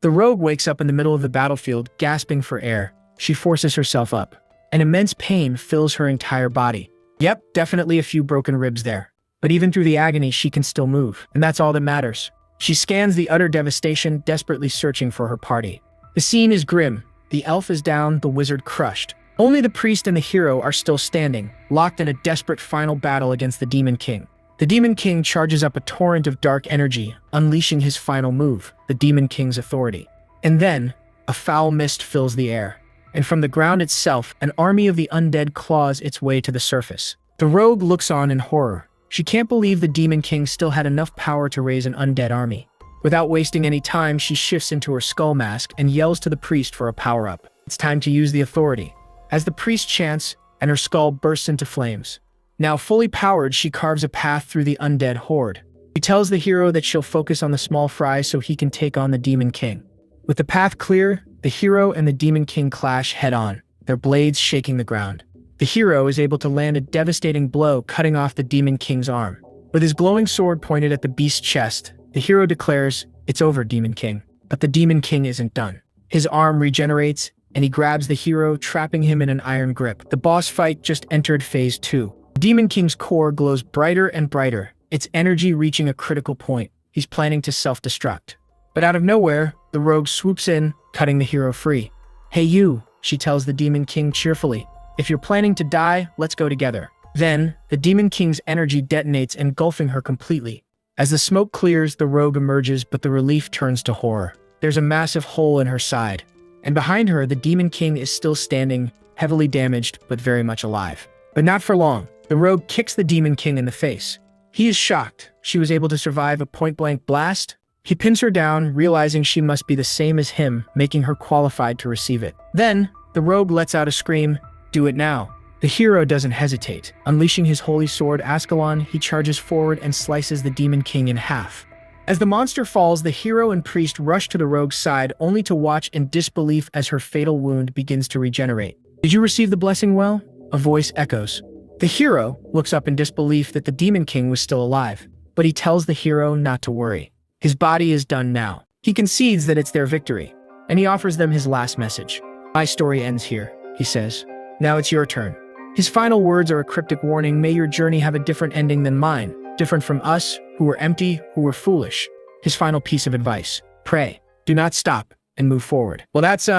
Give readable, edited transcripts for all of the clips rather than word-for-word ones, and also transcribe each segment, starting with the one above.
The rogue wakes up in the middle of the battlefield, gasping for air. She forces herself up. An immense pain fills her entire body. Yep, definitely a few broken ribs there. But even through the agony, she can still move, and that's all that matters. She scans the utter devastation, desperately searching for her party. The scene is grim. The elf is down, the wizard crushed. Only the priest and the hero are still standing, locked in a desperate final battle against the Demon King. The Demon King charges up a torrent of dark energy, unleashing his final move, the Demon King's authority. And then, a foul mist fills the air. And from the ground itself, an army of the undead claws its way to the surface. The rogue looks on in horror. She can't believe the Demon King still had enough power to raise an undead army. Without wasting any time, she shifts into her skull mask and yells to the priest for a power-up. It's time to use the authority. As the priest chants, and her skull bursts into flames. Now fully powered, she carves a path through the undead horde. She tells the hero that she'll focus on the small fry so he can take on the Demon King. With the path clear, the hero and the Demon King clash head-on, their blades shaking the ground. The hero is able to land a devastating blow, cutting off the Demon King's arm. With his glowing sword pointed at the beast's chest, the hero declares, "It's over, Demon King." But the Demon King isn't done. His arm regenerates, and he grabs the hero, trapping him in an iron grip. The boss fight just entered phase 2. The Demon King's core glows brighter and brighter, its energy reaching a critical point. He's planning to self-destruct. But out of nowhere, the rogue swoops in, cutting the hero free. "Hey you," she tells the Demon King cheerfully. "If you're planning to die, let's go together." Then, the Demon King's energy detonates, engulfing her completely. As the smoke clears, the rogue emerges, but the relief turns to horror. There's a massive hole in her side. And behind her, the Demon King is still standing, heavily damaged, but very much alive. But not for long. The rogue kicks the Demon King in the face. He is shocked. She was able to survive a point-blank blast. He pins her down, realizing she must be the same as him, making her qualified to receive it. Then, the rogue lets out a scream, "Do it now." The hero doesn't hesitate. Unleashing his holy sword, Ascalon, he charges forward and slices the Demon King in half. As the monster falls, the hero and priest rush to the rogue's side, only to watch in disbelief as her fatal wound begins to regenerate. "Did you receive the blessing well?" a voice echoes. The hero looks up in disbelief that the Demon King was still alive, but he tells the hero not to worry. His body is done now. He concedes that it's their victory, and he offers them his last message. "My story ends here," he says. "Now it's your turn." His final words are a cryptic warning: may your journey have a different ending than mine, different from us, who were empty, who were foolish. His final piece of advice: pray, do not stop, and move forward. Well, that's,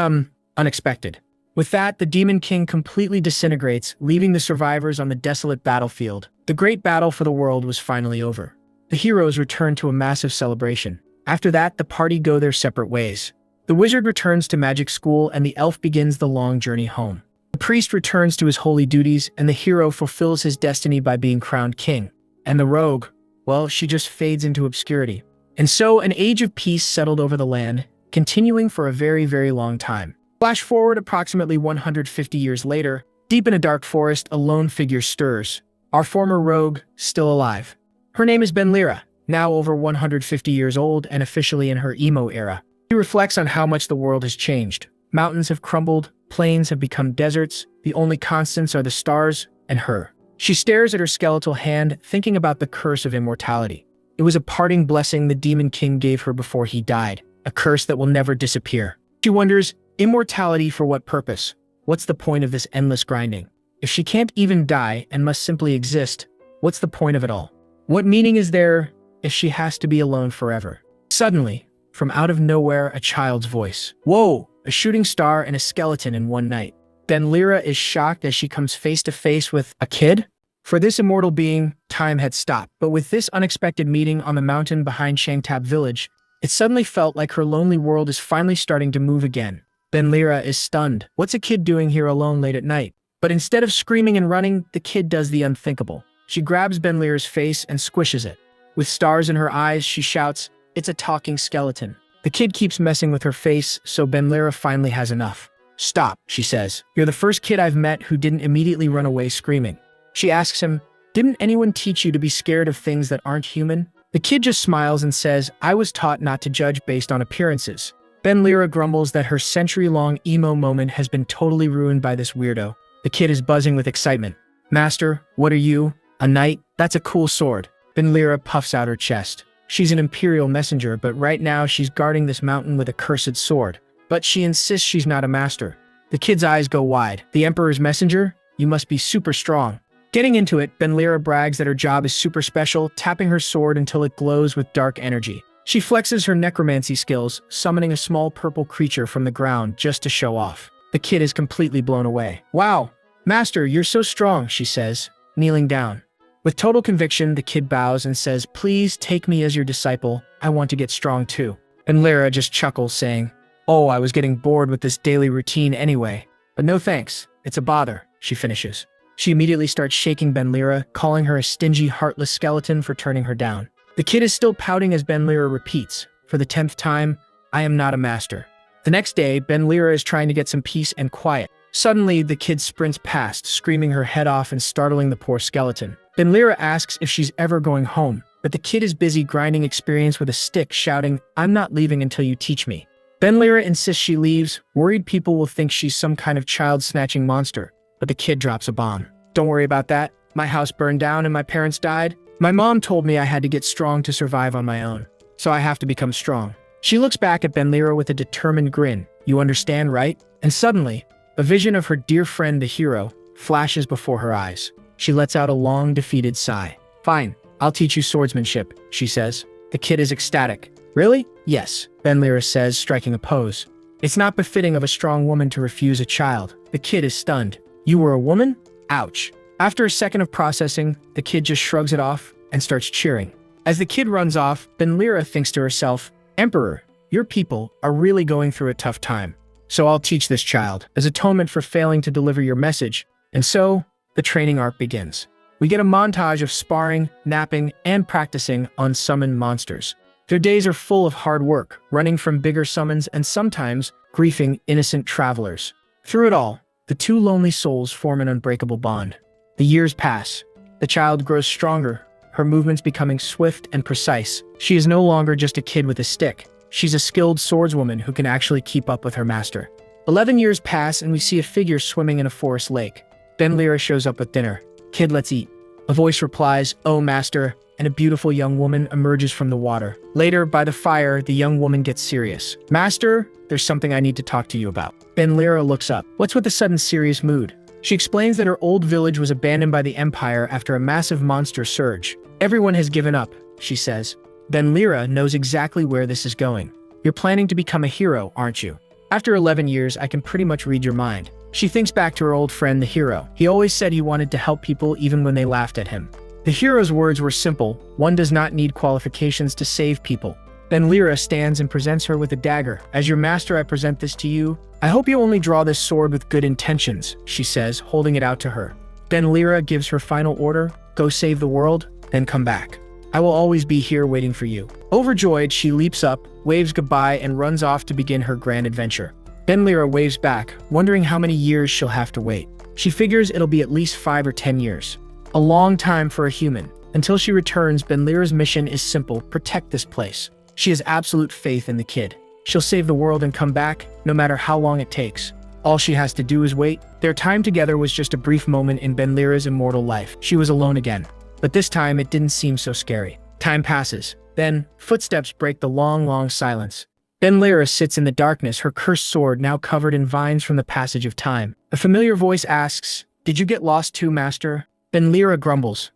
unexpected. With that, the Demon King completely disintegrates, leaving the survivors on the desolate battlefield. The great battle for the world was finally over. The heroes return to a massive celebration. After that, the party go their separate ways. The wizard returns to magic school, and the elf begins the long journey home. The priest returns to his holy duties, and the hero fulfills his destiny by being crowned king. And the rogue, well, she just fades into obscurity. And so, an age of peace settled over the land, continuing for a very, very long time. Flash forward approximately 150 years later, deep in a dark forest, a lone figure stirs. Our former rogue, still alive. Her name is Benlira, now over 150 years old and officially in her emo era. She reflects on how much the world has changed. Mountains have crumbled, plains have become deserts, the only constants are the stars and her. She stares at her skeletal hand, thinking about the curse of immortality. It was a parting blessing the Demon King gave her before he died, a curse that will never disappear. She wonders, immortality for what purpose? What's the point of this endless grinding? If she can't even die and must simply exist, what's the point of it all? What meaning is there if she has to be alone forever? Suddenly, from out of nowhere, a child's voice. Whoa! A shooting star and a skeleton in one night. Benlira is shocked as she comes face to face with a kid? For this immortal being, time had stopped. But with this unexpected meeting on the mountain behind Shangtab village, it suddenly felt like her lonely world is finally starting to move again. Benlira is stunned. What's a kid doing here alone late at night? But instead of screaming and running, the kid does the unthinkable. She grabs Benlira's face and squishes it. With stars in her eyes, she shouts, "It's a talking skeleton." The kid keeps messing with her face, so Benlira finally has enough. "Stop," she says. "You're the first kid I've met who didn't immediately run away screaming." She asks him, "Didn't anyone teach you to be scared of things that aren't human?" The kid just smiles and says, "I was taught not to judge based on appearances." Benlira grumbles that her century-long emo moment has been totally ruined by this weirdo. The kid is buzzing with excitement. "Master, what are you? A knight? That's a cool sword." Benlira puffs out her chest. She's an imperial messenger, but right now she's guarding this mountain with a cursed sword. But she insists she's not a master. The kid's eyes go wide. The Emperor's messenger? You must be super strong. Getting into it, Benlira brags that her job is super special, tapping her sword until it glows with dark energy. She flexes her necromancy skills, summoning a small purple creature from the ground just to show off. The kid is completely blown away. Wow, Master, you're so strong, she says, kneeling down. With total conviction, the kid bows and says, please take me as your disciple. I want to get strong too. Benlira just chuckles, saying, oh, I was getting bored with this daily routine anyway. But no thanks, it's a bother, she finishes. She immediately starts shaking Benlira, calling her a stingy, heartless skeleton for turning her down. The kid is still pouting as Benlira repeats, for the 10th time, I am not a master. The next day, Benlira is trying to get some peace and quiet. Suddenly, the kid sprints past, screaming her head off and startling the poor skeleton. Benlira asks if she's ever going home, but the kid is busy grinding experience with a stick, shouting, I'm not leaving until you teach me. Benlira insists she leaves, worried people will think she's some kind of child-snatching monster. But the kid drops a bomb. Don't worry about that. My house burned down and my parents died. My mom told me I had to get strong to survive on my own. So I have to become strong. She looks back at Benlira with a determined grin. You understand, right? And suddenly, a vision of her dear friend the hero flashes before her eyes. She lets out a long, defeated sigh. Fine, I'll teach you swordsmanship, she says. The kid is ecstatic. Really? Yes, Benlira says, striking a pose. It's not befitting of a strong woman to refuse a child. The kid is stunned. You were a woman? Ouch. After a second of processing, the kid just shrugs it off and starts cheering. As the kid runs off, Benlira thinks to herself, Emperor, your people are really going through a tough time. So I'll teach this child as atonement for failing to deliver your message. And so, the training arc begins. We get a montage of sparring, napping, and practicing on summoned monsters. Their days are full of hard work, running from bigger summons and sometimes griefing innocent travelers. Through it all, the two lonely souls form an unbreakable bond. The years pass. The child grows stronger, her movements becoming swift and precise. She is no longer just a kid with a stick. She's a skilled swordswoman who can actually keep up with her master. 11 years pass and we see a figure swimming in a forest lake. Benlira shows up with dinner. Kid, let's eat. A voice replies, oh, master, and a beautiful young woman emerges from the water. Later, by the fire, the young woman gets serious. Master, there's something I need to talk to you about. Benlira looks up. What's with the sudden serious mood? She explains that her old village was abandoned by the Empire after a massive monster surge. Everyone has given up, she says. Benlira knows exactly where this is going. You're planning to become a hero, aren't you? After 11 years, I can pretty much read your mind. She thinks back to her old friend, the hero. He always said he wanted to help people even when they laughed at him. The hero's words were simple. One does not need qualifications to save people. Benlira stands and presents her with a dagger. As your master, I present this to you. I hope you only draw this sword with good intentions, she says, holding it out to her. Benlira gives her final order. Go save the world, then come back. I will always be here waiting for you. Overjoyed, she leaps up, waves goodbye, and runs off to begin her grand adventure. Benlira waves back, wondering how many years she'll have to wait. She figures it'll be at least 5 or 10 years. A long time for a human. Until she returns, Benlira's mission is simple: protect this place. She has absolute faith in the kid. She'll save the world and come back, no matter how long it takes. All she has to do is wait. Their time together was just a brief moment in Benlira's immortal life. She was alone again. But this time, it didn't seem so scary. Time passes. Then, footsteps break the long, long silence. Benlira sits in the darkness, her cursed sword now covered in vines from the passage of time. A familiar voice asks, did you get lost too, master? Benlira grumbles,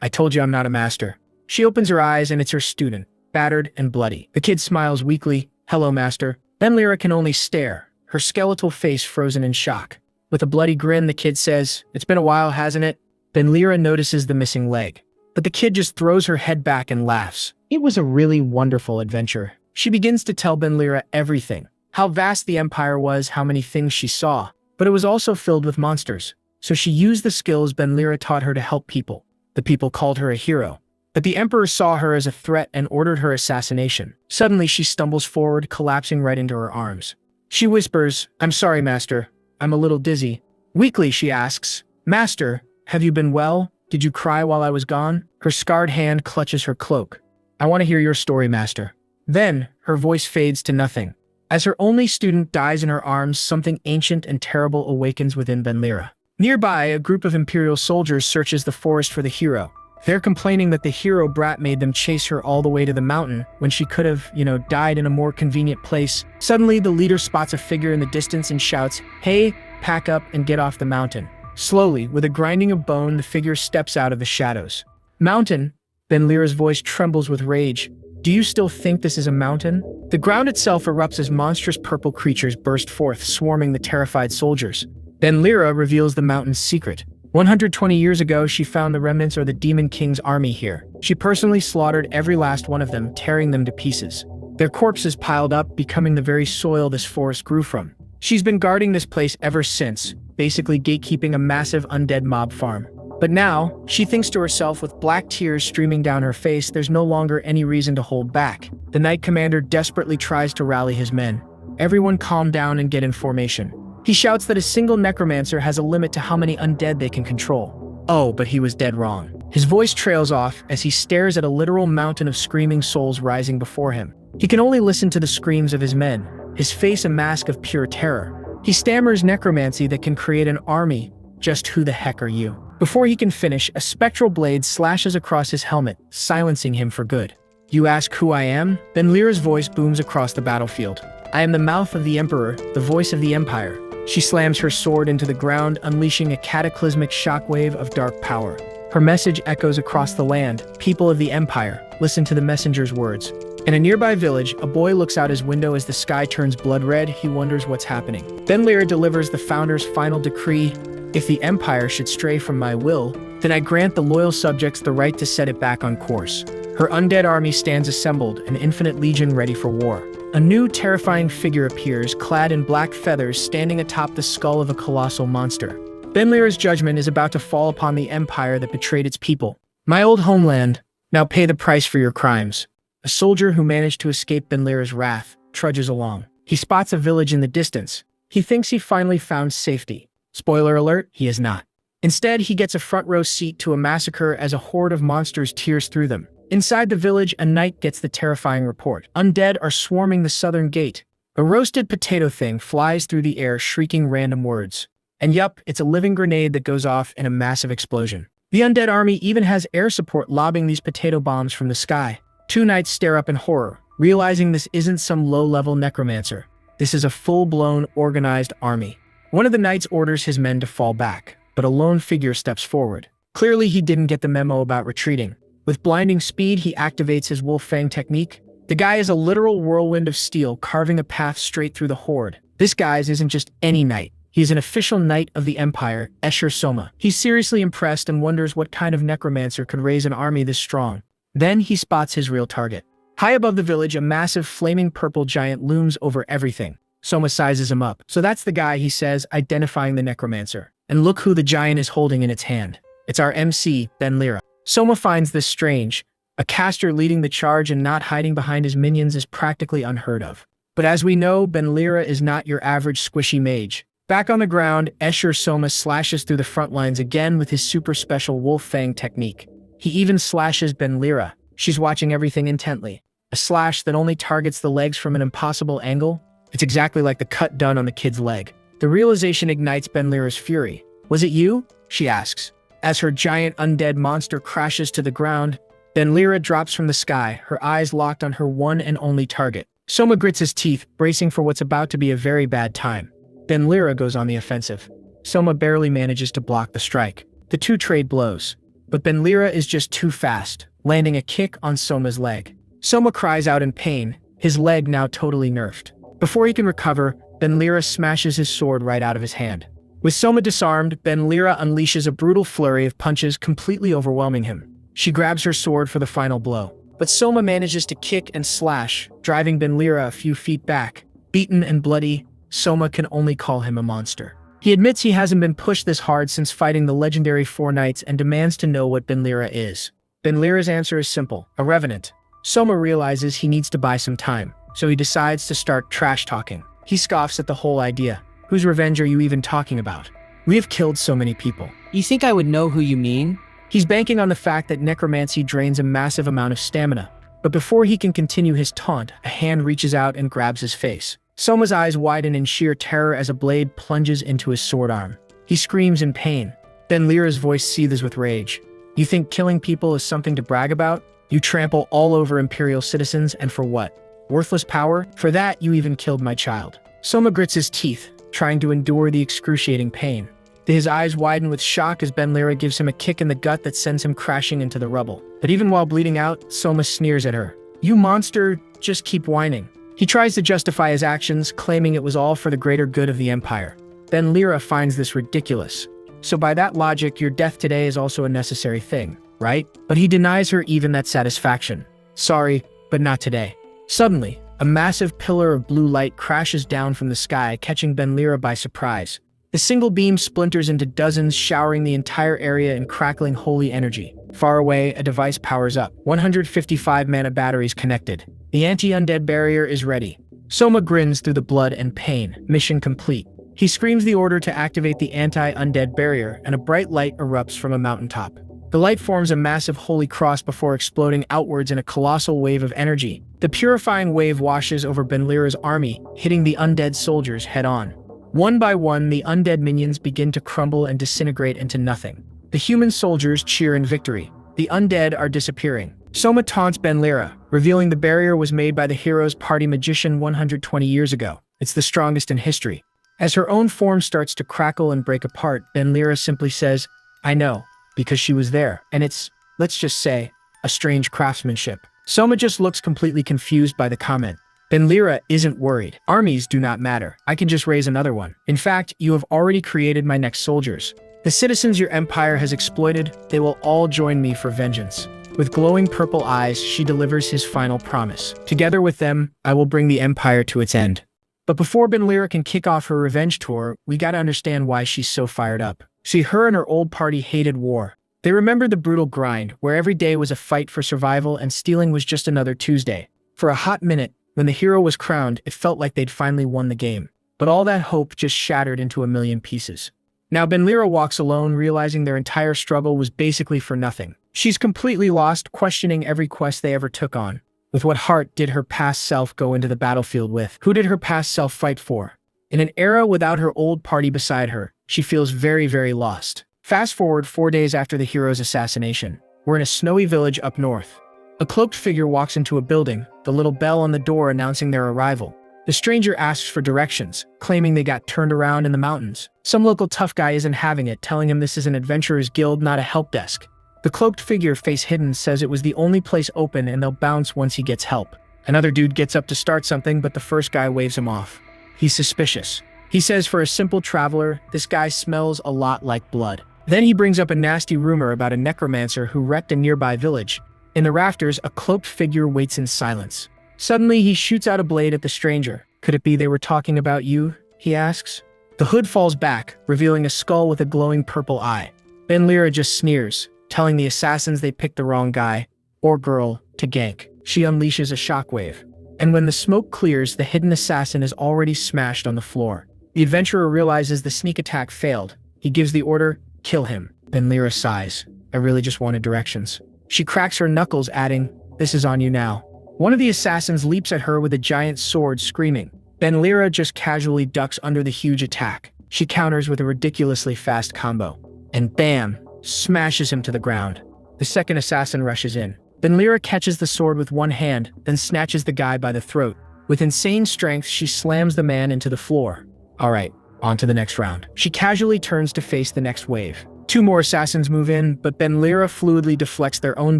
I told you I'm not a master. She opens her eyes and it's her student, battered and bloody. The kid smiles weakly, hello, master. Benlira can only stare, her skeletal face frozen in shock. With a bloody grin, the kid says, it's been a while, hasn't it? Benlira notices the missing leg. But the kid just throws her head back and laughs. It was a really wonderful adventure. She begins to tell Benlira everything. How vast the empire was, how many things she saw. But it was also filled with monsters. So she used the skills Benlira taught her to help people. The people called her a hero. But the emperor saw her as a threat and ordered her assassination. Suddenly she stumbles forward, collapsing right into her arms. She whispers, I'm sorry, master. I'm a little dizzy. Weakly she asks, master, have you been well? Did you cry while I was gone? Her scarred hand clutches her cloak. I want to hear your story, master. Then, her voice fades to nothing. As her only student dies in her arms, something ancient and terrible awakens within Benlira. Nearby, a group of imperial soldiers searches the forest for the hero. They're complaining that the hero brat made them chase her all the way to the mountain when she could have, died in a more convenient place. Suddenly, the leader spots a figure in the distance and shouts, "Hey, pack up and get off the mountain." Slowly, with a grinding of bone, the figure steps out of the shadows. "Mountain?" Benlira's voice trembles with rage. "Do you still think this is a mountain?" The ground itself erupts as monstrous purple creatures burst forth, swarming the terrified soldiers. Benlira reveals the mountain's secret. 120 years ago, she found the remnants of the Demon King's army here. She personally slaughtered every last one of them, tearing them to pieces. Their corpses piled up, becoming the very soil this forest grew from. She's been guarding this place ever since, basically gatekeeping a massive undead mob farm. But now, she thinks to herself with black tears streaming down her face, there's no longer any reason to hold back. The Knight Commander desperately tries to rally his men. Everyone calm down and get in formation. He shouts that a single necromancer has a limit to how many undead they can control. Oh, but he was dead wrong. His voice trails off as he stares at a literal mountain of screaming souls rising before him. He can only listen to the screams of his men, his face a mask of pure terror. He stammers necromancy that can create an army. Just who the heck are you? Before he can finish, a spectral blade slashes across his helmet, silencing him for good. You ask who I am? Benlira's voice booms across the battlefield. I am the mouth of the Emperor, the voice of the Empire. She slams her sword into the ground, unleashing a cataclysmic shockwave of dark power. Her message echoes across the land. People of the Empire, listen to the messenger's words. In a nearby village, a boy looks out his window as the sky turns blood red. He wonders what's happening. Benlira delivers the founder's final decree. If the Empire should stray from my will, then I grant the loyal subjects the right to set it back on course. Her undead army stands assembled, an infinite legion ready for war. A new, terrifying figure appears, clad in black feathers, standing atop the skull of a colossal monster. Benlira's judgment is about to fall upon the empire that betrayed its people. My old homeland, now pay the price for your crimes. A soldier who managed to escape Benlira's wrath trudges along. He spots a village in the distance. He thinks he finally found safety. Spoiler alert, he is not. Instead, he gets a front row seat to a massacre as a horde of monsters tears through them. Inside the village, a knight gets the terrifying report. Undead are swarming the southern gate. A roasted potato thing flies through the air, shrieking random words. And yup, it's a living grenade that goes off in a massive explosion. The undead army even has air support lobbing these potato bombs from the sky. Two knights stare up in horror, realizing this isn't some low-level necromancer. This is a full-blown, organized army. One of the knights orders his men to fall back, but a lone figure steps forward. Clearly, he didn't get the memo about retreating. With blinding speed, he activates his wolf fang technique. The guy is a literal whirlwind of steel, carving a path straight through the horde. This guy isn't just any knight. He's an official knight of the Empire, Escher Soma. He's seriously impressed and wonders what kind of necromancer could raise an army this strong. Then he spots his real target. High above the village, a massive flaming purple giant looms over everything. Soma sizes him up. So that's the guy, he says, identifying the necromancer. And look who the giant is holding in its hand. It's our MC, Benlira. Soma finds this strange. A caster leading the charge and not hiding behind his minions is practically unheard of. But as we know, Benlira is not your average squishy mage. Back on the ground, Escher Soma slashes through the front lines again with his super special wolf fang technique. He even slashes Benlira. She's watching everything intently. A slash that only targets the legs from an impossible angle? It's exactly like the cut done on the kid's leg. The realization ignites Benlira's fury. Was it you? She asks. As her giant undead monster crashes to the ground, Benlira drops from the sky, her eyes locked on her one and only target. Soma grits his teeth, bracing for what's about to be a very bad time. Benlira goes on the offensive. Soma barely manages to block the strike. The two trade blows. But Benlira is just too fast, landing a kick on Soma's leg. Soma cries out in pain, his leg now totally nerfed. Before he can recover, Benlira smashes his sword right out of his hand. With Soma disarmed, Benlira unleashes a brutal flurry of punches, completely overwhelming him. She grabs her sword for the final blow. But Soma manages to kick and slash, driving Benlira a few feet back. Beaten and bloody, Soma can only call him a monster. He admits he hasn't been pushed this hard since fighting the legendary Four Knights and demands to know what Benlira is. Benlira's answer is simple, a revenant. Soma realizes he needs to buy some time, so he decides to start trash-talking. He scoffs at the whole idea. Whose revenge are you even talking about? We have killed so many people. You think I would know who you mean? He's banking on the fact that necromancy drains a massive amount of stamina. But before he can continue his taunt, a hand reaches out and grabs his face. Soma's eyes widen in sheer terror as a blade plunges into his sword arm. He screams in pain. Benlira's voice seethes with rage. You think killing people is something to brag about? You trample all over Imperial citizens, and for what? Worthless power? For that, you even killed my child. Soma grits his teeth, trying to endure the excruciating pain. His eyes widen with shock as Benlira gives him a kick in the gut that sends him crashing into the rubble. But even while bleeding out, Soma sneers at her. You monster, just keep whining. He tries to justify his actions, claiming it was all for the greater good of the Empire. Benlira finds this ridiculous. So by that logic, your death today is also a necessary thing, right? But he denies her even that satisfaction. Sorry, but not today. Suddenly, a massive pillar of blue light crashes down from the sky, catching Benlira by surprise. The single beam splinters into dozens, showering the entire area in crackling holy energy. Far away, a device powers up. 155 mana batteries connected. The anti-undead barrier is ready. Soma grins through the blood and pain. Mission complete. He screams the order to activate the anti-undead barrier, and a bright light erupts from a mountaintop. The light forms a massive holy cross before exploding outwards in a colossal wave of energy. The purifying wave washes over Benlira's army, hitting the undead soldiers head-on. One by one, the undead minions begin to crumble and disintegrate into nothing. The human soldiers cheer in victory. The undead are disappearing. Soma taunts Benlira, revealing the barrier was made by the hero's party magician 120 years ago. It's the strongest in history. As her own form starts to crackle and break apart, Benlira simply says, I know, because she was there, and it's, let's just say, a strange craftsmanship. Soma just looks completely confused by the comment. Benlira isn't worried. Armies do not matter. I can just raise another one. In fact, you have already created my next soldiers. The citizens your empire has exploited, they will all join me for vengeance. With glowing purple eyes, she delivers his final promise. Together with them, I will bring the empire to its end. But before Benlira can kick off her revenge tour, we gotta understand why she's so fired up. See, her and her old party hated war. They remembered the brutal grind, where every day was a fight for survival and stealing was just another Tuesday. For a hot minute, when the hero was crowned, it felt like they'd finally won the game. But all that hope just shattered into a million pieces. Now Benlira walks alone, realizing their entire struggle was basically for nothing. She's completely lost, questioning every quest they ever took on. With what heart did her past self go into the battlefield with? Who did her past self fight for? In an era without her old party beside her, she feels very, very lost. Fast forward 4 days after the hero's assassination. We're in a snowy village up north. A cloaked figure walks into a building, the little bell on the door announcing their arrival. The stranger asks for directions, claiming they got turned around in the mountains. Some local tough guy isn't having it, telling him this is an adventurer's guild, not a help desk. The cloaked figure, face hidden, says it was the only place open and they'll bounce once he gets help. Another dude gets up to start something, but the first guy waves him off. He's suspicious. He says for a simple traveler, this guy smells a lot like blood. Then he brings up a nasty rumor about a necromancer who wrecked a nearby village. In the rafters, a cloaked figure waits in silence. Suddenly, he shoots out a blade at the stranger. Could it be they were talking about you? He asks. The hood falls back, revealing a skull with a glowing purple eye. Benlira just sneers, telling the assassins they picked the wrong guy, or girl, to gank. She unleashes a shockwave. And when the smoke clears, the hidden assassin is already smashed on the floor. The adventurer realizes the sneak attack failed. He gives the order, kill him. Benlira sighs. I really just wanted directions. She cracks her knuckles, adding, this is on you now. One of the assassins leaps at her with a giant sword, screaming. Benlira just casually ducks under the huge attack. She counters with a ridiculously fast combo. And bam! Smashes him to the ground. The second assassin rushes in. Benlira catches the sword with one hand, then snatches the guy by the throat. With insane strength, she slams the man into the floor. Alright, on to the next round. She casually turns to face the next wave. 2 more assassins move in, but Benlira fluidly deflects their own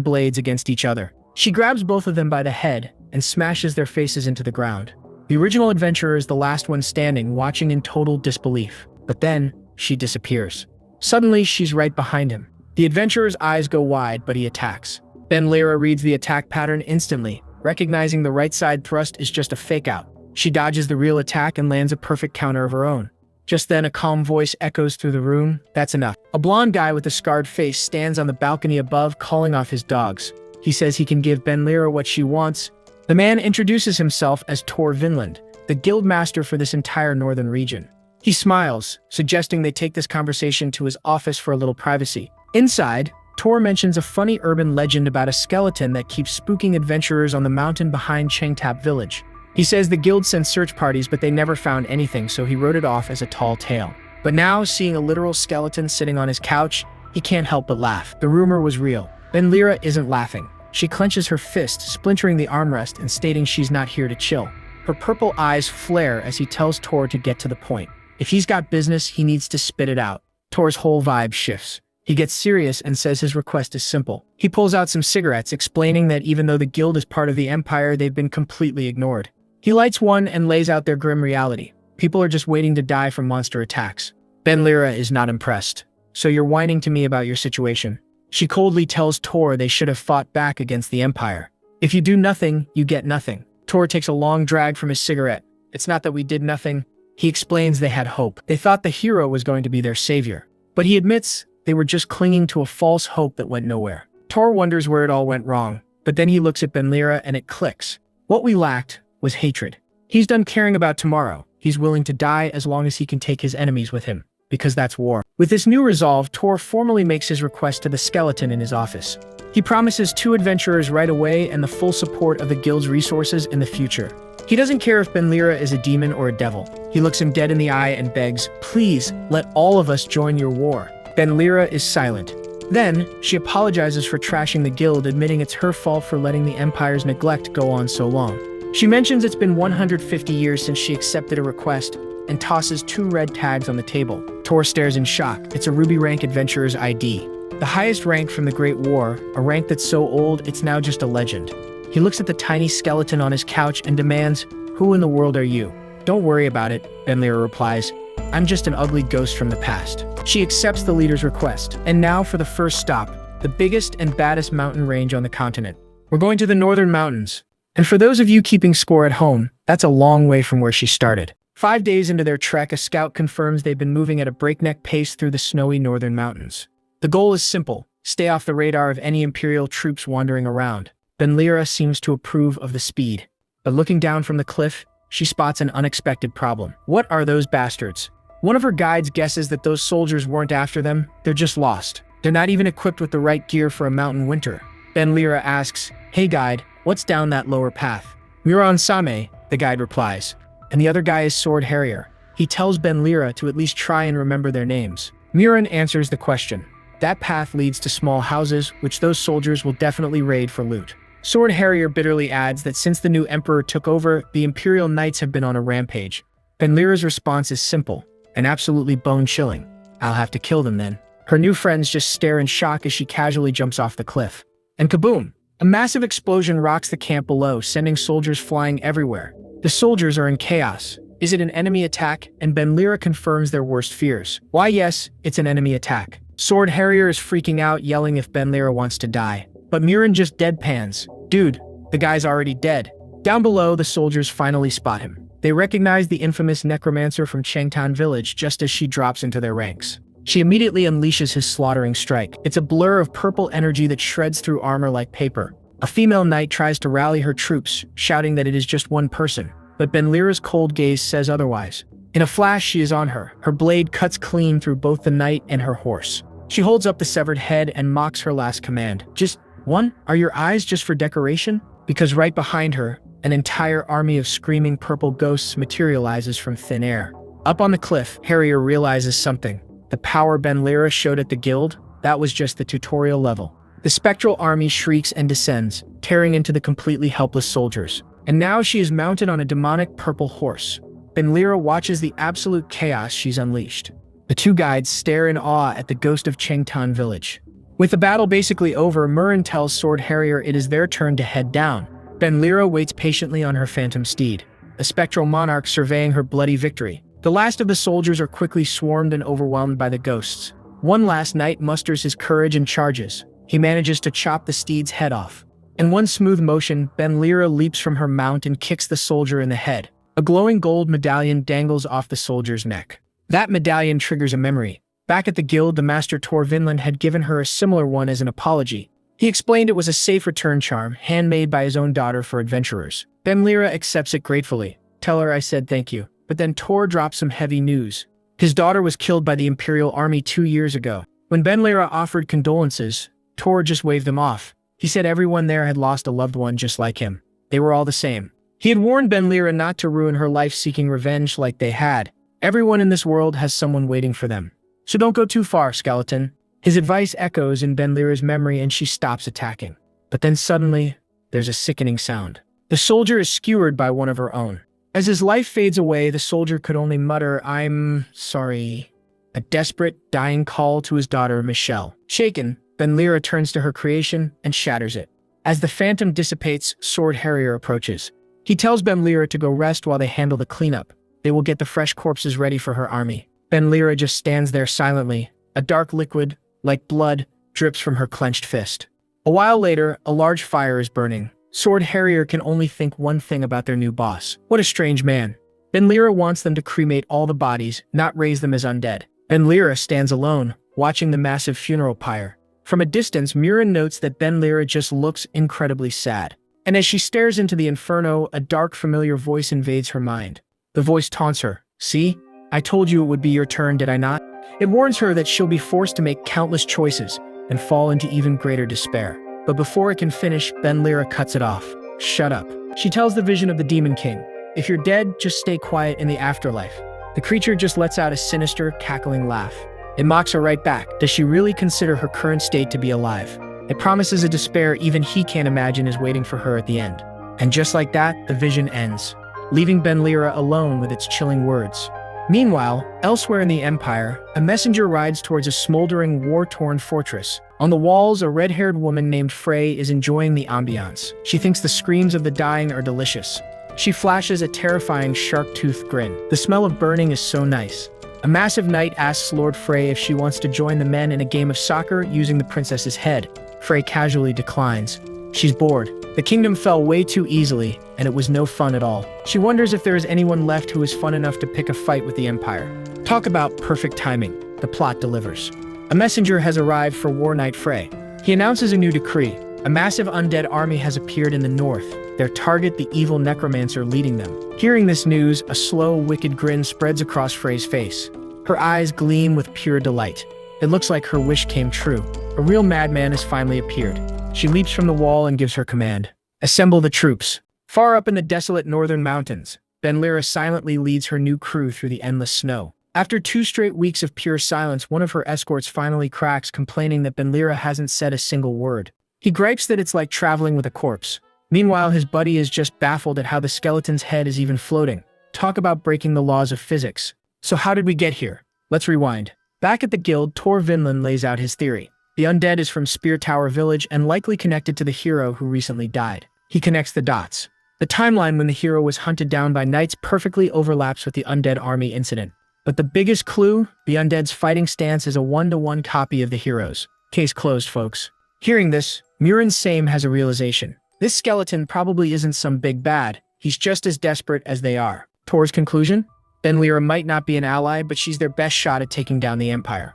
blades against each other. She grabs both of them by the head and smashes their faces into the ground. The original adventurer is the last one standing, watching in total disbelief. But then, she disappears. Suddenly, she's right behind him. The adventurer's eyes go wide, but he attacks. Benlira reads the attack pattern instantly, recognizing the right side thrust is just a fake-out. She dodges the real attack and lands a perfect counter of her own. Just then, a calm voice echoes through the room. That's enough. A blonde guy with a scarred face stands on the balcony above, calling off his dogs. He says he can give Benlira what she wants. The man introduces himself as Tor Vinland, the guild master for this entire northern region. He smiles, suggesting they take this conversation to his office for a little privacy. Inside, Tor mentions a funny urban legend about a skeleton that keeps spooking adventurers on the mountain behind Changtap village. He says the guild sent search parties, but they never found anything, so he wrote it off as a tall tale. But now, seeing a literal skeleton sitting on his couch, He can't help but laugh. The rumor was real. Benlira isn't laughing. She clenches her fist, splintering the armrest and stating she's not here to chill. Her purple eyes flare as he tells Tor to get to the point. If he's got business, he needs to spit it out. Tor's whole vibe shifts. He gets serious and says his request is simple. He pulls out some cigarettes, explaining that even though the guild is part of the empire, they've been completely ignored. He lights one and lays out their grim reality. People are just waiting to die from monster attacks. Benlira is not impressed. So you're whining to me about your situation. She coldly tells Tor they should have fought back against the empire. If you do nothing, you get nothing. Tor takes a long drag from his cigarette. It's not that we did nothing. He explains they had hope. They thought the hero was going to be their savior. But he admits they were just clinging to a false hope that went nowhere. Tor wonders where it all went wrong, but then he looks at Benlira and it clicks. What we lacked was hatred. He's done caring about tomorrow. He's willing to die as long as he can take his enemies with him, because that's war. With this new resolve, Tor formally makes his request to the skeleton in his office. He promises 2 adventurers right away and the full support of the guild's resources in the future. He doesn't care if Benlira is a demon or a devil. He looks him dead in the eye and begs, "Please, let all of us join your war." Benlira is silent. Then, she apologizes for trashing the guild, admitting it's her fault for letting the Empire's neglect go on so long. She mentions it's been 150 years since she accepted a request and tosses 2 red tags on the table. Tor stares in shock. It's a ruby rank adventurer's ID. The highest rank from the Great War, a rank that's so old it's now just a legend. He looks at the tiny skeleton on his couch and demands, "Who in the world are you?" "Don't worry about it," Benlira replies. "I'm just an ugly ghost from the past." She accepts the leader's request. And now for the first stop, the biggest and baddest mountain range on the continent. We're going to the Northern Mountains. And for those of you keeping score at home, that's a long way from where she started. 5 days into their trek, a scout confirms they've been moving at a breakneck pace through the snowy Northern Mountains. The goal is simple: stay off the radar of any Imperial troops wandering around. Benlira seems to approve of the speed. But looking down from the cliff, she spots an unexpected problem. What are those bastards? One of her guides guesses that those soldiers weren't after them, they're just lost. They're not even equipped with the right gear for a mountain winter. Benlira asks, "Hey guide, what's down that lower path?" "Muran-same," the guide replies. And the other guy is Sword Harrier. He tells Benlira to at least try and remember their names. Muran answers the question. That path leads to small houses, which those soldiers will definitely raid for loot. Sword Harrier bitterly adds that since the new emperor took over, the Imperial Knights have been on a rampage. Benlira's response is simple and absolutely bone-chilling. "I'll have to kill them then." Her new friends just stare in shock as she casually jumps off the cliff. And kaboom! A massive explosion rocks the camp below, sending soldiers flying everywhere. The soldiers are in chaos. Is it an enemy attack? And Benlira confirms their worst fears. Why yes, it's an enemy attack. Sword Harrier is freaking out, yelling if Benlira wants to die. But Muran just deadpans. "Dude, the guy's already dead." Down below, the soldiers finally spot him. They recognize the infamous necromancer from Changtan village just as she drops into their ranks. She immediately unleashes his slaughtering strike. It's a blur of purple energy that shreds through armor like paper. A female knight tries to rally her troops, shouting that it is just one person. But Benlira's cold gaze says otherwise. In a flash, she is on her. Her blade cuts clean through both the knight and her horse. She holds up the severed head and mocks her last command. "Just one? Are your eyes just for decoration?" Because right behind her, an entire army of screaming purple ghosts materializes from thin air. Up on the cliff, Harrier realizes something. The power Benlira showed at the guild, that was just the tutorial level. The spectral army shrieks and descends, tearing into the completely helpless soldiers. And now she is mounted on a demonic purple horse. Benlira watches the absolute chaos she's unleashed. The 2 guides stare in awe at the ghost of Changtan village. With the battle basically over, Muran tells Sword Harrier it is their turn to head down. Benlira waits patiently on her phantom steed, a spectral monarch surveying her bloody victory. The last of the soldiers are quickly swarmed and overwhelmed by the ghosts. One last knight musters his courage and charges. He manages to chop the steed's head off. In one smooth motion, Benlira leaps from her mount and kicks the soldier in the head. A glowing gold medallion dangles off the soldier's neck. That medallion triggers a memory. Back at the guild, the master Tor Vinland had given her a similar one as an apology. He explained it was a safe return charm, handmade by his own daughter for adventurers. Benlira accepts it gratefully. "Tell her I said thank you." But then Tor drops some heavy news. His daughter was killed by the Imperial Army 2 years ago. When Benlira offered condolences, Tor just waved them off. He said everyone there had lost a loved one just like him. They were all the same. He had warned Benlira not to ruin her life seeking revenge like they had. Everyone in this world has someone waiting for them. So don't go too far, skeleton. His advice echoes in Benlira's memory and she stops attacking. But then suddenly, there's a sickening sound. The soldier is skewered by one of her own. As his life fades away, the soldier could only mutter, "I'm sorry." A desperate, dying call to his daughter, Michelle. Shaken, Benlira turns to her creation and shatters it. As the phantom dissipates, Sword Harrier approaches. He tells Benlira to go rest while they handle the cleanup. They will get the fresh corpses ready for her army. Benlira just stands there silently. A dark liquid, like blood, drips from her clenched fist. A while later, a large fire is burning. Sword Harrier can only think one thing about their new boss. What a strange man. Benlira wants them to cremate all the bodies, not raise them as undead. Benlira stands alone, watching the massive funeral pyre. From a distance, Murin notes that Benlira just looks incredibly sad. And as she stares into the inferno, a dark, familiar voice invades her mind. The voice taunts her. "See? I told you it would be your turn, did I not?" It warns her that she'll be forced to make countless choices and fall into even greater despair. But before it can finish, Benlira cuts it off. "Shut up." She tells the vision of the Demon King, "If you're dead, just stay quiet in the afterlife." The creature just lets out a sinister, cackling laugh. It mocks her right back. Does she really consider her current state to be alive? It promises a despair even he can't imagine is waiting for her at the end. And just like that, the vision ends, leaving Benlira alone with its chilling words. Meanwhile, elsewhere in the Empire, a messenger rides towards a smoldering, war-torn fortress. On the walls, a red-haired woman named Frey is enjoying the ambiance. She thinks the screams of the dying are delicious. She flashes a terrifying shark-toothed grin. The smell of burning is so nice. A massive knight asks Lord Frey if she wants to join the men in a game of soccer using the princess's head. Frey casually declines. She's bored. The kingdom fell way too easily, and it was no fun at all. She wonders if there is anyone left who is fun enough to pick a fight with the Empire. Talk about perfect timing. The plot delivers. A messenger has arrived for War Knight Frey. He announces a new decree. A massive undead army has appeared in the north, their target the evil necromancer leading them. Hearing this news, a slow, wicked grin spreads across Frey's face. Her eyes gleam with pure delight. It looks like her wish came true. A real madman has finally appeared. She leaps from the wall and gives her command. Assemble the troops. Far up in the desolate northern mountains, Benlira silently leads her new crew through the endless snow. After 2 straight weeks of pure silence, one of her escorts finally cracks, complaining that Benlira hasn't said a single word. He gripes that it's like traveling with a corpse. Meanwhile, his buddy is just baffled at how the skeleton's head is even floating. Talk about breaking the laws of physics. So how did we get here? Let's rewind. Back at the guild, Tor Vinland lays out his theory. The undead is from Spear Tower Village and likely connected to the hero who recently died. He connects the dots. The timeline when the hero was hunted down by knights perfectly overlaps with the undead army incident. But the biggest clue? The undead's fighting stance is a 1-to-1 copy of the hero's. Case closed, folks. Hearing this, Murin Same has a realization. This skeleton probably isn't some big bad. He's just as desperate as they are. Tor's conclusion? Benlira might not be an ally, but she's their best shot at taking down the Empire.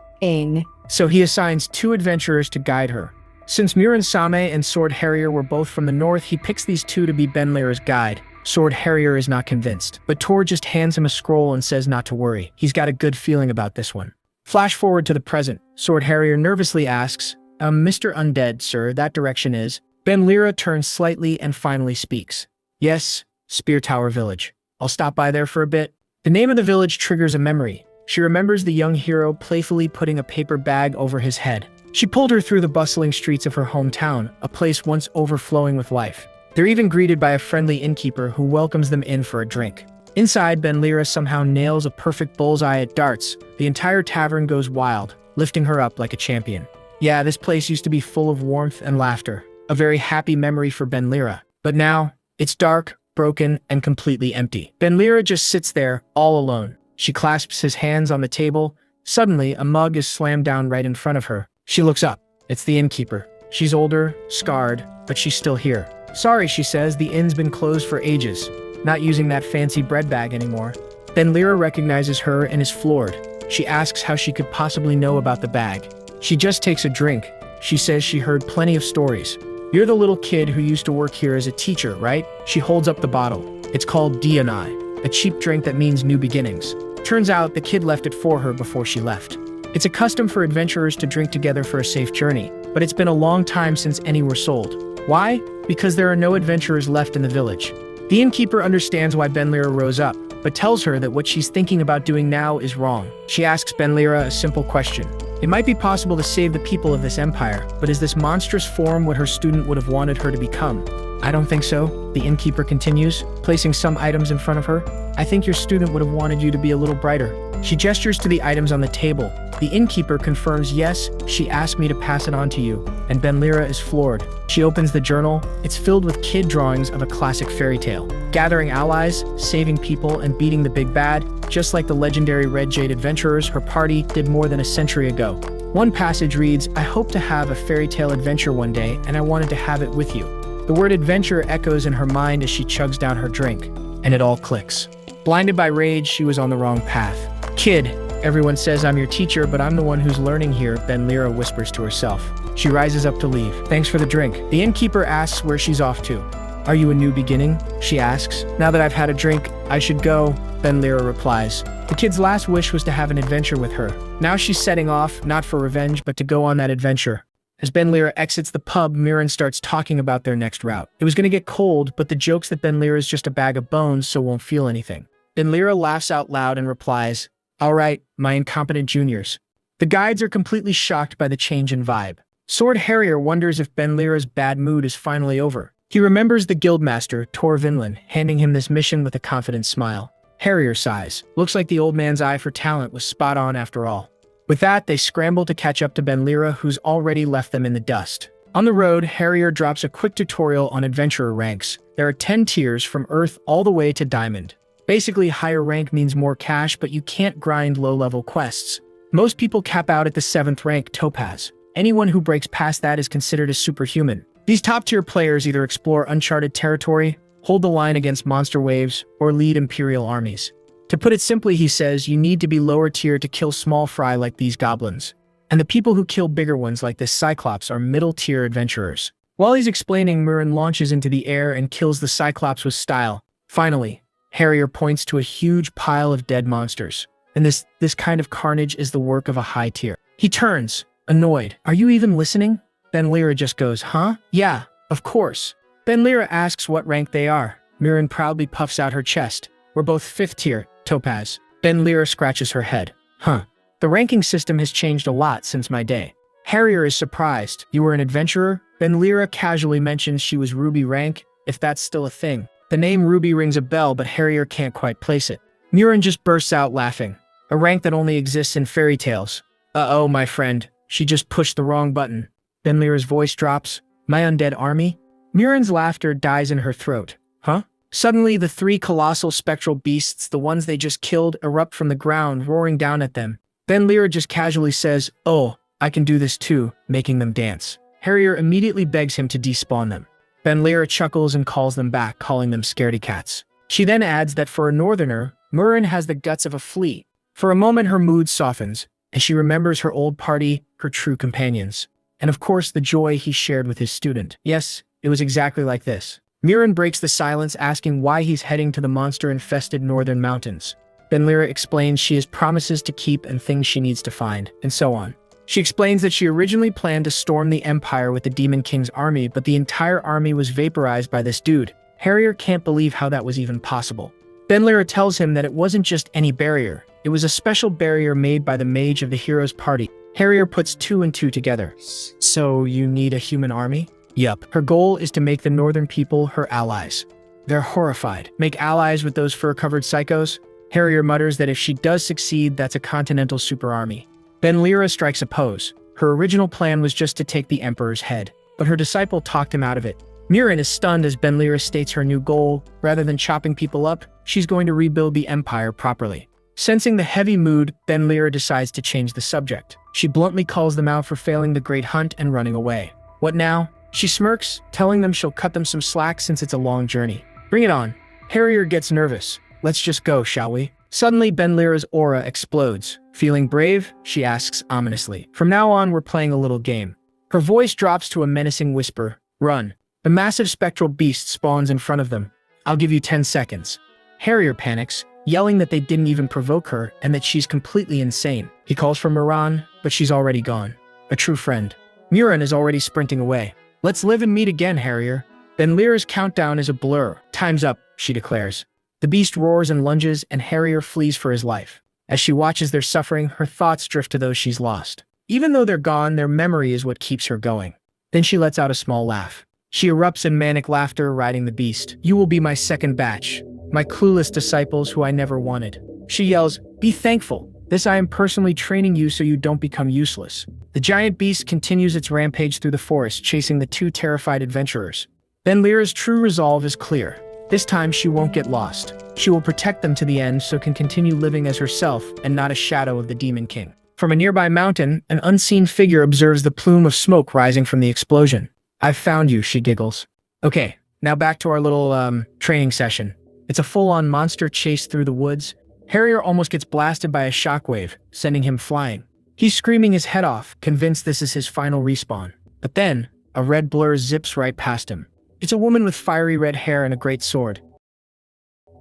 So he assigns 2 adventurers to guide her. Since Murin Same and Sword Harrier were both from the north, he picks these 2 to be Benlira's guide. Sword Harrier is not convinced, but Tor just hands him a scroll and says not to worry. He's got a good feeling about this one. Flash forward to the present. Sword Harrier nervously asks, Mr. Undead, sir, that direction is? Benlira turns slightly and finally speaks. Yes, Spear Tower Village. I'll stop by there for a bit. The name of the village triggers a memory. She remembers the young hero playfully putting a paper bag over his head. She pulled her through the bustling streets of her hometown, a place once overflowing with life. They're even greeted by a friendly innkeeper who welcomes them in for a drink. Inside, Benlira somehow nails a perfect bullseye at darts. The entire tavern goes wild, lifting her up like a champion. Yeah, this place used to be full of warmth and laughter. A very happy memory for Benlira. But now, it's dark, broken, and completely empty. Benlira just sits there, all alone. She clasps his hands on the table. Suddenly, a mug is slammed down right in front of her. She looks up. It's the innkeeper. She's older, scarred, but she's still here. Sorry, she says, the inn's been closed for ages. Not using that fancy bread bag anymore. Benlira recognizes her and is floored. She asks how she could possibly know about the bag. She just takes a drink. She says she heard plenty of stories. You're the little kid who used to work here as a teacher, right? She holds up the bottle. It's called D&I, a cheap drink that means new beginnings. Turns out the kid left it for her before she left. It's a custom for adventurers to drink together for a safe journey, but it's been a long time since any were sold. Why? Because there are no adventurers left in the village. The innkeeper understands why Benlira rose up, but tells her that what she's thinking about doing now is wrong. She asks Benlira a simple question. It might be possible to save the people of this empire, but is this monstrous form what her student would have wanted her to become? I don't think so, the innkeeper continues, placing some items in front of her. I think your student would have wanted you to be a little brighter. She gestures to the items on the table. The innkeeper confirms yes, she asked me to pass it on to you, and Benlira is floored. She opens the journal. It's filled with kid drawings of a classic fairy tale. Gathering allies, saving people, and beating the big bad, just like the legendary Red Jade adventurers her party did more than a century ago. One passage reads, I hope to have a fairy tale adventure one day, and I wanted to have it with you. The word adventure echoes in her mind as she chugs down her drink, and it all clicks. Blinded by rage, she was on the wrong path. Kid, everyone says I'm your teacher, but I'm the one who's learning here, Benlira whispers to herself. She rises up to leave. Thanks for the drink. The innkeeper asks where she's off to. Are you a new beginning? She asks. Now that I've had a drink, I should go, Benlira replies. The kid's last wish was to have an adventure with her. Now she's setting off, not for revenge, but to go on that adventure. As Benlira exits the pub, Mirren starts talking about their next route. It was going to get cold, but the joke's that Benlira is just a bag of bones, so won't feel anything. Benlira laughs out loud and replies, all right, my incompetent juniors. The guides are completely shocked by the change in vibe. Sword Harrier wonders if Benlira's bad mood is finally over. He remembers the guildmaster, Tor Vinland, handing him this mission with a confident smile. Harrier sighs. Looks like the old man's eye for talent was spot on after all. With that, they scramble to catch up to Benlira, who's already left them in the dust. On the road, Harrier drops a quick tutorial on adventurer ranks. There are 10 tiers from Earth all the way to Diamond. Basically, higher rank means more cash, but you can't grind low-level quests. Most people cap out at the 7th rank, Topaz. Anyone who breaks past that is considered a superhuman. These top-tier players either explore uncharted territory, hold the line against monster waves, or lead imperial armies. To put it simply, he says, you need to be lower tier to kill small fry like these goblins. And the people who kill bigger ones like this Cyclops are middle-tier adventurers. While he's explaining, Mirren launches into the air and kills the Cyclops with style. Finally, Harrier points to a huge pile of dead monsters. And this kind of carnage is the work of a high tier. He turns, annoyed. Are you even listening? Benlira just goes, huh? Yeah, of course. Benlira asks what rank they are. Mirren proudly puffs out her chest. We're both 5th tier, Topaz. Benlira scratches her head. Huh. The ranking system has changed a lot since my day. Harrier is surprised. You were an adventurer? Benlira casually mentions she was Ruby rank, if that's still a thing. The name Ruby rings a bell, but Harrier can't quite place it. Mirren just bursts out laughing. A rank that only exists in fairy tales. Uh-oh, my friend. She just pushed the wrong button. Benlira's voice drops. My undead army? Mirren's laughter dies in her throat. Huh? Suddenly, the 3 colossal spectral beasts, the ones they just killed, erupt from the ground, roaring down at them. Benlira just casually says, oh, I can do this too, making them dance. Harrier immediately begs him to despawn them. Benlira chuckles and calls them back, calling them scaredy cats. She then adds that for a northerner, Mirren has the guts of a flea. For a moment, her mood softens, as she remembers her old party, her true companions. And of course, the joy he shared with his student. Yes, it was exactly like this. Mirren breaks the silence, asking why he's heading to the monster-infested northern mountains. Benlira explains she has promises to keep and things she needs to find, and so on. She explains that she originally planned to storm the Empire with the Demon King's army, but the entire army was vaporized by this dude. Harrier can't believe how that was even possible. Benlira tells him that it wasn't just any barrier. It was a special barrier made by the mage of the hero's party. Harrier puts 2 and 2 together. So you need a human army? Yup. Her goal is to make the northern people her allies. They're horrified. Make allies with those fur-covered psychos? Harrier mutters that if she does succeed, that's a continental super army. Benlira strikes a pose. Her original plan was just to take the Emperor's head, but her disciple talked him out of it. Mirren is stunned as Benlira states her new goal. Rather than chopping people up, she's going to rebuild the Empire properly. Sensing the heavy mood, Benlira decides to change the subject. She bluntly calls them out for failing the Great Hunt and running away. What now? She smirks, telling them she'll cut them some slack since it's a long journey. Bring it on. Harrier gets nervous. Let's just go, shall we? Suddenly, Benlira's aura explodes. Feeling brave? She asks ominously. From now on, we're playing a little game. Her voice drops to a menacing whisper. Run. The massive spectral beast spawns in front of them. I'll give you 10 seconds. Harrier panics, yelling that they didn't even provoke her and that she's completely insane. He calls for Miran, but she's already gone. A true friend. Mirren is already sprinting away. Let's live and meet again, Harrier. Benlira's countdown is a blur. Time's up, she declares. The beast roars and lunges, and Harrier flees for his life. As she watches their suffering, her thoughts drift to those she's lost. Even though they're gone, their memory is what keeps her going. Then she lets out a small laugh. She erupts in manic laughter, riding the beast. You will be my second batch, my clueless disciples who I never wanted. She yells, be thankful. This I am personally training you so you don't become useless. The giant beast continues its rampage through the forest, chasing the two terrified adventurers. Benlira's true resolve is clear. This time she won't get lost. She will protect them to the end so can continue living as herself and not a shadow of the Demon King. From a nearby mountain, an unseen figure observes the plume of smoke rising from the explosion. I've found you, she giggles. Okay, now back to our little training session. It's a full-on monster chase through the woods. Harrier almost gets blasted by a shockwave, sending him flying. He's screaming his head off, convinced this is his final respawn. But then, a red blur zips right past him. It's a woman with fiery red hair and a great sword.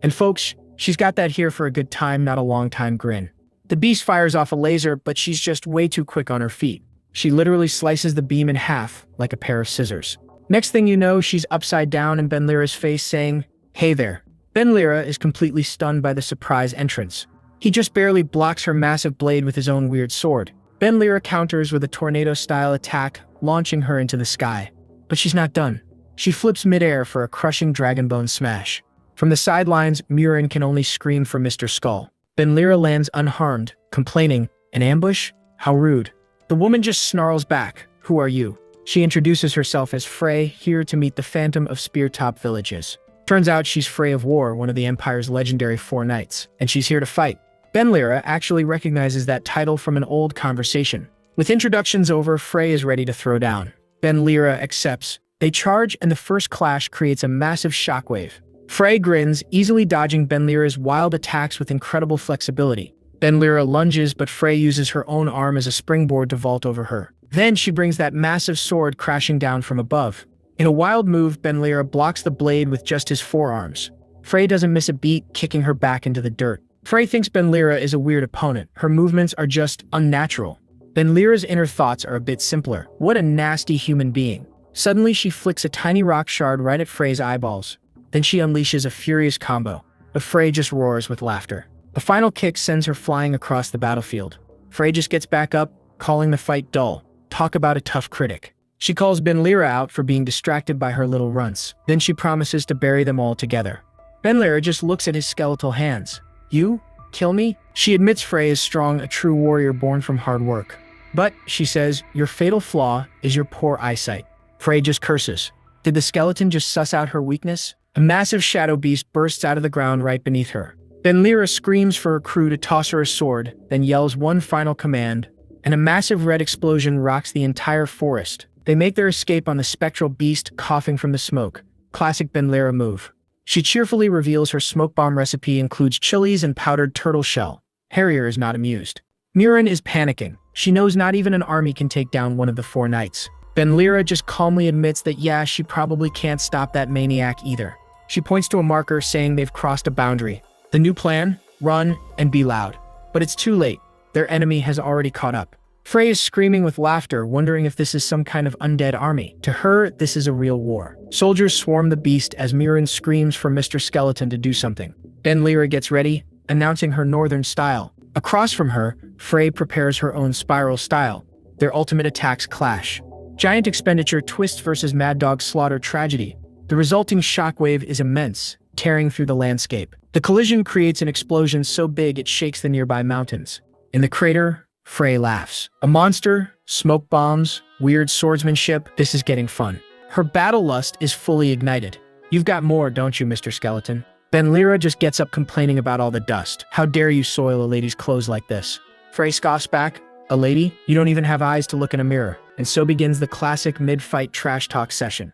And folks, she's got that here for a good time, not a long time grin. The beast fires off a laser, but she's just way too quick on her feet. She literally slices the beam in half, like a pair of scissors. Next thing you know, she's upside down in Benlira's face saying, hey there. Benlira is completely stunned by the surprise entrance. He just barely blocks her massive blade with his own weird sword. Benlira counters with a tornado-style attack, launching her into the sky. But she's not done. She flips midair for a crushing dragonbone smash. From the sidelines, Murin can only scream for Mr. Skull. Benlira lands unharmed, complaining, an ambush? How rude. The woman just snarls back, who are you? She introduces herself as Frey, here to meet the Phantom of Speartop Villages. Turns out she's Frey of War, one of the Empire's legendary 4 knights, and she's here to fight. Benlira actually recognizes that title from an old conversation. With introductions over, Frey is ready to throw down. Benlira accepts. They charge, and the first clash creates a massive shockwave. Frey grins, easily dodging Benlira's wild attacks with incredible flexibility. Benlira lunges, but Frey uses her own arm as a springboard to vault over her. Then she brings that massive sword crashing down from above. In a wild move, Benlira blocks the blade with just his forearms. Frey doesn't miss a beat, kicking her back into the dirt. Frey thinks Benlira is a weird opponent. Her movements are just unnatural. Benlira's inner thoughts are a bit simpler. What a nasty human being. Suddenly, she flicks a tiny rock shard right at Frey's eyeballs. Then she unleashes a furious combo, but Frey just roars with laughter. The final kick sends her flying across the battlefield. Frey just gets back up, calling the fight dull. Talk about a tough critic. She calls Benlira out for being distracted by her little runts. Then she promises to bury them all together. Benlira just looks at his skeletal hands. You? Kill me? She admits Frey is strong, a true warrior born from hard work. But, she says, your fatal flaw is your poor eyesight. Frey just curses. Did the skeleton just suss out her weakness? A massive shadow beast bursts out of the ground right beneath her. Benlira screams for her crew to toss her a sword, then yells one final command, and a massive red explosion rocks the entire forest. They make their escape on the spectral beast, coughing from the smoke. Classic Benlira move. She cheerfully reveals her smoke bomb recipe includes chilies and powdered turtle shell. Harrier is not amused. Murin is panicking. She knows not even an army can take down one of the 4 knights. Benlira just calmly admits that yeah, she probably can't stop that maniac either. She points to a marker saying they've crossed a boundary. The new plan? Run and be loud. But it's too late. Their enemy has already caught up. Frey is screaming with laughter, wondering if this is some kind of undead army. To her, this is a real war. Soldiers swarm the beast as Murin screams for Mr. Skeleton to do something. Benlira gets ready, announcing her northern style. Across from her, Frey prepares her own spiral style. Their ultimate attacks clash. Giant expenditure twist versus Mad Dog slaughter tragedy. The resulting shockwave is immense, tearing through the landscape. The collision creates an explosion so big it shakes the nearby mountains. In the crater, Frey laughs. A monster, smoke bombs, weird swordsmanship, this is getting fun. Her battle lust is fully ignited. You've got more, don't you, Mr. Skeleton? Benlira just gets up complaining about all the dust. How dare you soil a lady's clothes like this? Frey scoffs back. A lady? You don't even have eyes to look in a mirror. And so begins the classic mid-fight trash talk session.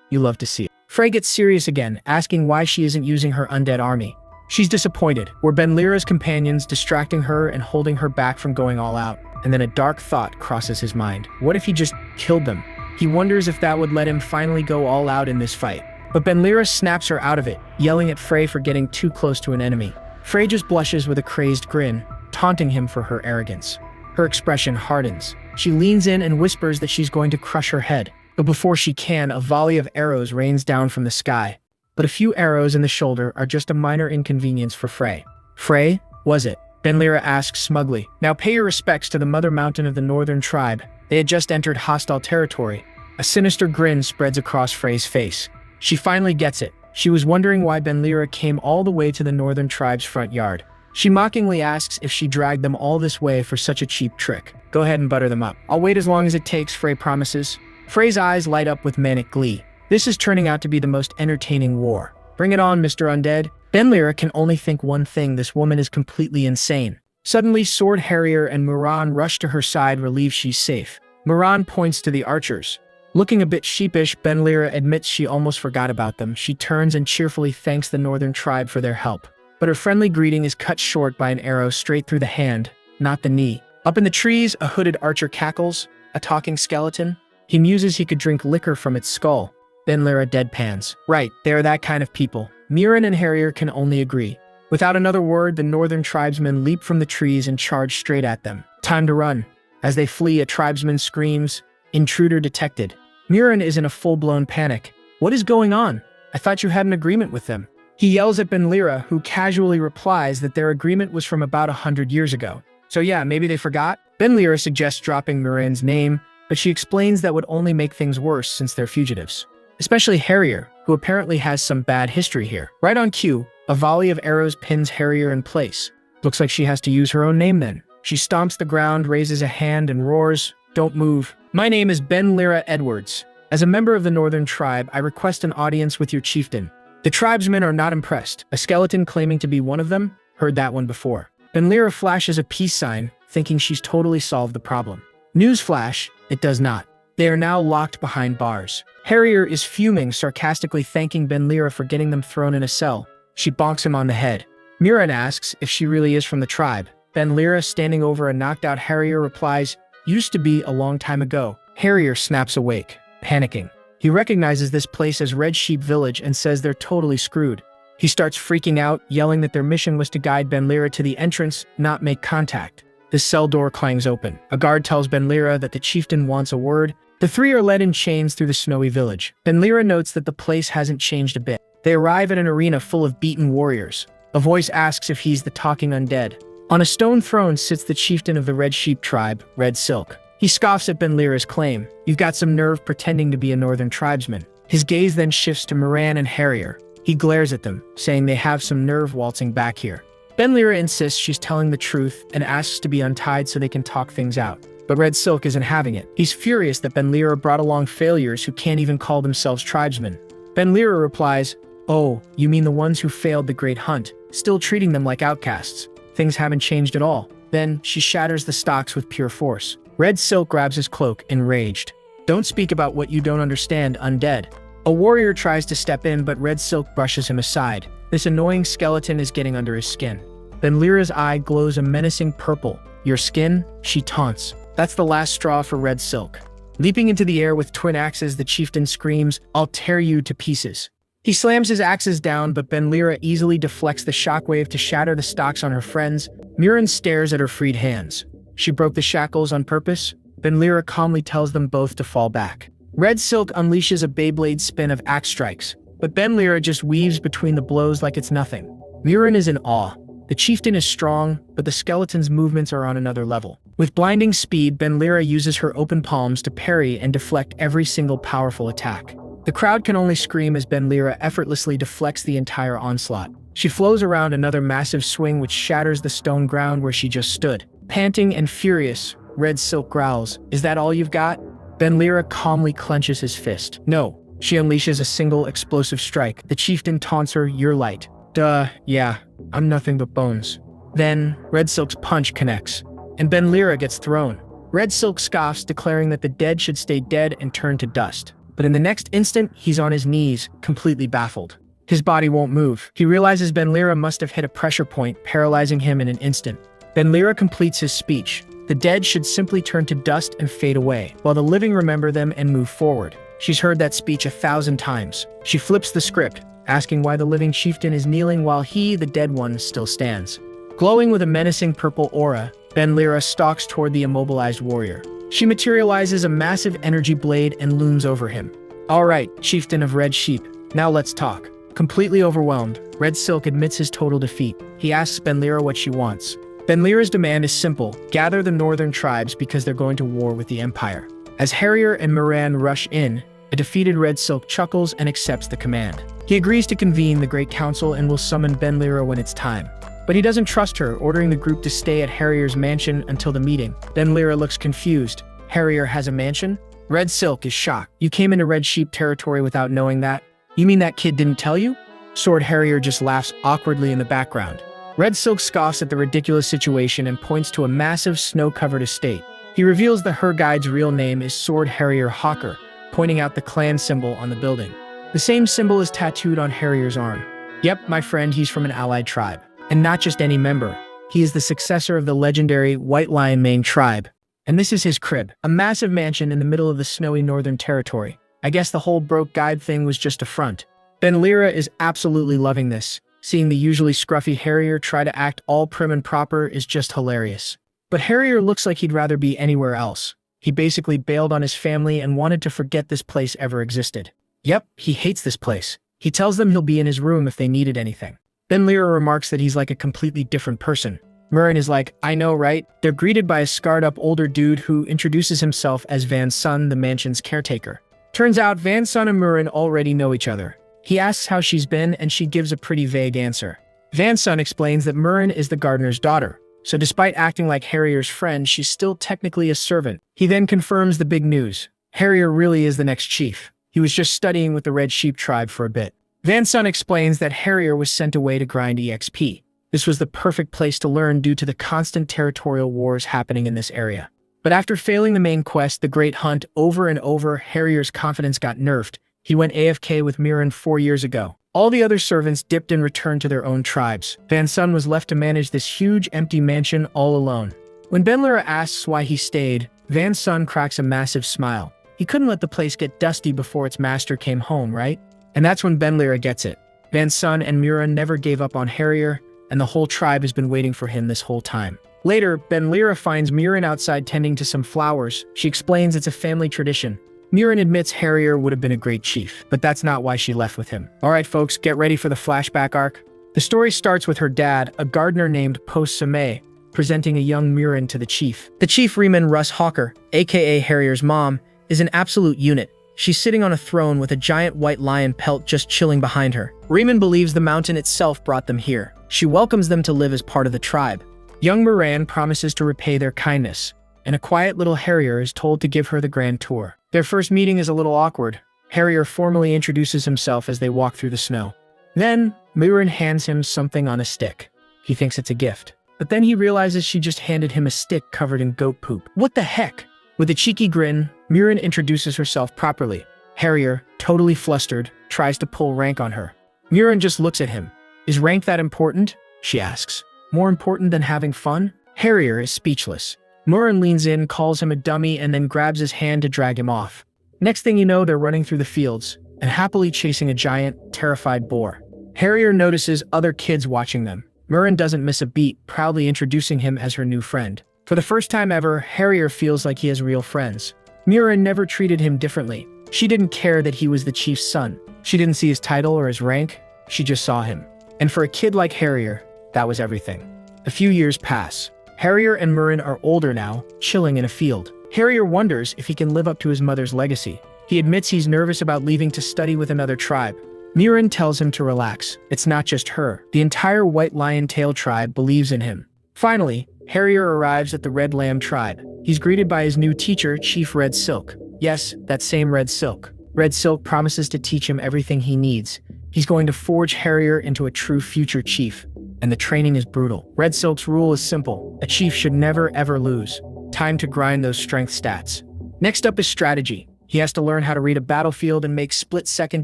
You love to see it. Frey gets serious again, asking why she isn't using her undead army. She's disappointed. Were Benlira's companions distracting her and holding her back from going all out? And then a dark thought crosses his mind. What if he just killed them? He wonders if that would let him finally go all out in this fight. But Benlira snaps her out of it, yelling at Frey for getting too close to an enemy. Frey just blushes with a crazed grin, taunting him for her arrogance. Her expression hardens. She leans in and whispers that she's going to crush her head. But before she can, a volley of arrows rains down from the sky. But a few arrows in the shoulder are just a minor inconvenience for Frey. Frey, was it? Benlira asks smugly. Now pay your respects to the mother mountain of the northern tribe. They had just entered hostile territory. A sinister grin spreads across Frey's face. She finally gets it. She was wondering why Benlira came all the way to the northern tribe's front yard. She mockingly asks if she dragged them all this way for such a cheap trick. Go ahead and butter them up. I'll wait as long as it takes, Frey promises. Frey's eyes light up with manic glee. This is turning out to be the most entertaining war. Bring it on, Mr. Undead. Benlira can only think one thing: this woman is completely insane. Suddenly, Sword Harrier and Muran rush to her side, relieved she's safe. Muran points to the archers. Looking a bit sheepish, Benlira admits she almost forgot about them. She turns and cheerfully thanks the northern tribe for their help. But her friendly greeting is cut short by an arrow straight through the hand, not the knee. Up in the trees, a hooded archer cackles, a talking skeleton. He muses he could drink liquor from its skull. Benlira deadpans. Right, they are that kind of people. Muran and Harrier can only agree. Without another word, the northern tribesmen leap from the trees and charge straight at them. Time to run. As they flee, a tribesman screams, "Intruder detected." Muran is in a full-blown panic. What is going on? I thought you had an agreement with them. He yells at Benlira, who casually replies that their agreement was from about 100 years ago. So yeah, maybe they forgot? Benlira suggests dropping Muran's name, but she explains that would only make things worse since they're fugitives. Especially Harrier, who apparently has some bad history here. Right on cue, a volley of arrows pins Harrier in place. Looks like she has to use her own name then. She stomps the ground, raises a hand, and roars, "Don't move. My name is Benlira Edwards. As a member of the northern tribe, I request an audience with your chieftain." The tribesmen are not impressed. A skeleton claiming to be one of them? Heard that one before. Benlira flashes a peace sign, thinking she's totally solved the problem. Newsflash, it does not. They are now locked behind bars. Harrier is fuming, sarcastically thanking Benlira for getting them thrown in a cell. She bonks him on the head. Muran asks if she really is from the tribe. Benlira, standing over a knocked-out Harrier, replies, "Used to be a long time ago." Harrier snaps awake, panicking. He recognizes this place as Red Sheep Village and says they're totally screwed. He starts freaking out, yelling that their mission was to guide Benlira to the entrance, not make contact. The cell door clangs open. A guard tells Benlira that the chieftain wants a word. The three are led in chains through the snowy village. Benlira notes that the place hasn't changed a bit. They arrive at an arena full of beaten warriors. A voice asks if he's the talking undead. On a stone throne sits the chieftain of the Red Sheep tribe, Red Silk. He scoffs at Benlira's claim. "You've got some nerve pretending to be a northern tribesman." His gaze then shifts to Muran and Harrier. He glares at them, saying they have some nerve waltzing back here. Benlira insists she's telling the truth and asks to be untied so they can talk things out. But Red Silk isn't having it. He's furious that Benlira brought along failures who can't even call themselves tribesmen. Benlira replies, "Oh, you mean the ones who failed the Great Hunt, still treating them like outcasts. Things haven't changed at all." Then she shatters the stocks with pure force. Red Silk grabs his cloak, enraged. "Don't speak about what you don't understand, undead." A warrior tries to step in, but Red Silk brushes him aside. This annoying skeleton is getting under his skin. Benlira's eye glows a menacing purple. "Your skin?" she taunts. That's the last straw for Red Silk. Leaping into the air with twin axes, the chieftain screams, "I'll tear you to pieces." He slams his axes down, but Benlira easily deflects the shockwave to shatter the stocks on her friends. Muran stares at her freed hands. She broke the shackles on purpose. Benlira calmly tells them both to fall back. Red Silk unleashes a Beyblade spin of axe strikes, but Benlira just weaves between the blows like it's nothing. Muran is in awe. The chieftain is strong, but the skeleton's movements are on another level. With blinding speed, Benlira uses her open palms to parry and deflect every single powerful attack. The crowd can only scream as Benlira effortlessly deflects the entire onslaught. She flows around another massive swing which shatters the stone ground where she just stood. Panting and furious, Red Silk growls, "Is that all you've got?" Benlira calmly clenches his fist. No. She unleashes a single explosive strike. The chieftain taunts her, "You're light." "Duh, yeah, I'm nothing but bones." Then, Red Silk's punch connects, and Benlira gets thrown. Red Silk scoffs, declaring that the dead should stay dead and turn to dust. But in the next instant, he's on his knees, completely baffled. His body won't move. He realizes Benlira must have hit a pressure point, paralyzing him in an instant. Benlira completes his speech. The dead should simply turn to dust and fade away, while the living remember them and move forward. She's heard that speech 1,000 times. She flips the script, asking why the living chieftain is kneeling while he, the dead one, still stands. Glowing with a menacing purple aura, Benlira stalks toward the immobilized warrior. She materializes a massive energy blade and looms over him. "All right, chieftain of Red Sheep, now let's talk." Completely overwhelmed, Red Silk admits his total defeat. He asks Benlira what she wants. Benlira's demand is simple: gather the northern tribes because they're going to war with the Empire. As Harrier and Moran rush in, a defeated Red Silk chuckles and accepts the command. He agrees to convene the Great Council and will summon Benlira when it's time. But he doesn't trust her, ordering the group to stay at Harrier's mansion until the meeting. Benlira looks confused. Harrier has a mansion? Red Silk is shocked. You came into Red Sheep territory without knowing that? You mean that kid didn't tell you? Sword Harrier just laughs awkwardly in the background. Red Silk scoffs at the ridiculous situation and points to a massive snow-covered estate. He reveals that her guide's real name is Sword Harrier Hawker, pointing out the clan symbol on the building. The same symbol is tattooed on Harrier's arm. Yep, my friend, he's from an allied tribe. And not just any member. He is the successor of the legendary White Lion Mane tribe. And this is his crib, a massive mansion in the middle of the snowy northern territory. I guess the whole broke guide thing was just a front. Benlira is absolutely loving this. Seeing the usually scruffy Harrier try to act all prim and proper is just hilarious. But Harrier looks like he'd rather be anywhere else. He basically bailed on his family and wanted to forget this place ever existed. Yep, he hates this place. He tells them he'll be in his room if they needed anything. Benlira remarks that he's like a completely different person. Murin is like, I know, right? They're greeted by a scarred-up older dude who introduces himself as Van Sun, the mansion's caretaker. Turns out Van Sun and Murin already know each other. He asks how she's been, and she gives a pretty vague answer. Van Sun explains that Murin is the gardener's daughter, so despite acting like Harrier's friend, she's still technically a servant. He then confirms the big news. Harrier really is the next chief. He was just studying with the Red Sheep tribe for a bit. Van Sun explains that Harrier was sent away to grind EXP. This was the perfect place to learn due to the constant territorial wars happening in this area. But after failing the main quest, the Great Hunt, over and over, Harrier's confidence got nerfed. He went AFK with Murin 4 years ago. All the other servants dipped and returned to their own tribes. Van Sun was left to manage this huge, empty mansion all alone. When Benlira asks why he stayed, Van Sun cracks a massive smile. He couldn't let the place get dusty before its master came home, right? And that's when Benlira gets it. Van Sun and Murin never gave up on Harrier, and the whole tribe has been waiting for him this whole time. Later, Benlira finds Murin outside tending to some flowers. She explains it's a family tradition. Murin admits Harrier would have been a great chief, but that's not why she left with him. Alright folks, get ready for the flashback arc. The story starts with her dad, a gardener named Post Samay, presenting a young Murin to the chief. The chief Riemann Russ Hawker, aka Harrier's mom, is an absolute unit. She's sitting on a throne with a giant white lion pelt just chilling behind her. Riemann believes the mountain itself brought them here. She welcomes them to live as part of the tribe. Young Moran promises to repay their kindness, and a quiet little Harrier is told to give her the grand tour. Their first meeting is a little awkward. Harrier formally introduces himself as they walk through the snow. Then, Murin hands him something on a stick. He thinks it's a gift. But then he realizes she just handed him a stick covered in goat poop. What the heck? With a cheeky grin, Murin introduces herself properly. Harrier, totally flustered, tries to pull rank on her. Murin just looks at him. Is rank that important? She asks. More important than having fun? Harrier is speechless. Murin leans in, calls him a dummy, and then grabs his hand to drag him off. Next thing you know, they're running through the fields and happily chasing a giant, terrified boar. Harrier notices other kids watching them. Murin doesn't miss a beat, proudly introducing him as her new friend. For the first time ever, Harrier feels like he has real friends. Murin never treated him differently. She didn't care that he was the chief's son. She didn't see his title or his rank. She just saw him. And for a kid like Harrier, that was everything. A few years pass. Harrier and Murin are older now, chilling in a field. Harrier wonders if he can live up to his mother's legacy. He admits he's nervous about leaving to study with another tribe. Murin tells him to relax. It's not just her. The entire White Lion Tail tribe believes in him. Finally, Harrier arrives at the Red Lamb tribe. He's greeted by his new teacher, Chief Red Silk. Yes, that same Red Silk. Red Silk promises to teach him everything he needs. He's going to forge Harrier into a true future chief. And the training is brutal. Red Silk's rule is simple. A chief should never ever lose. Time to grind those strength stats. Next up is strategy. He has to learn how to read a battlefield and make split-second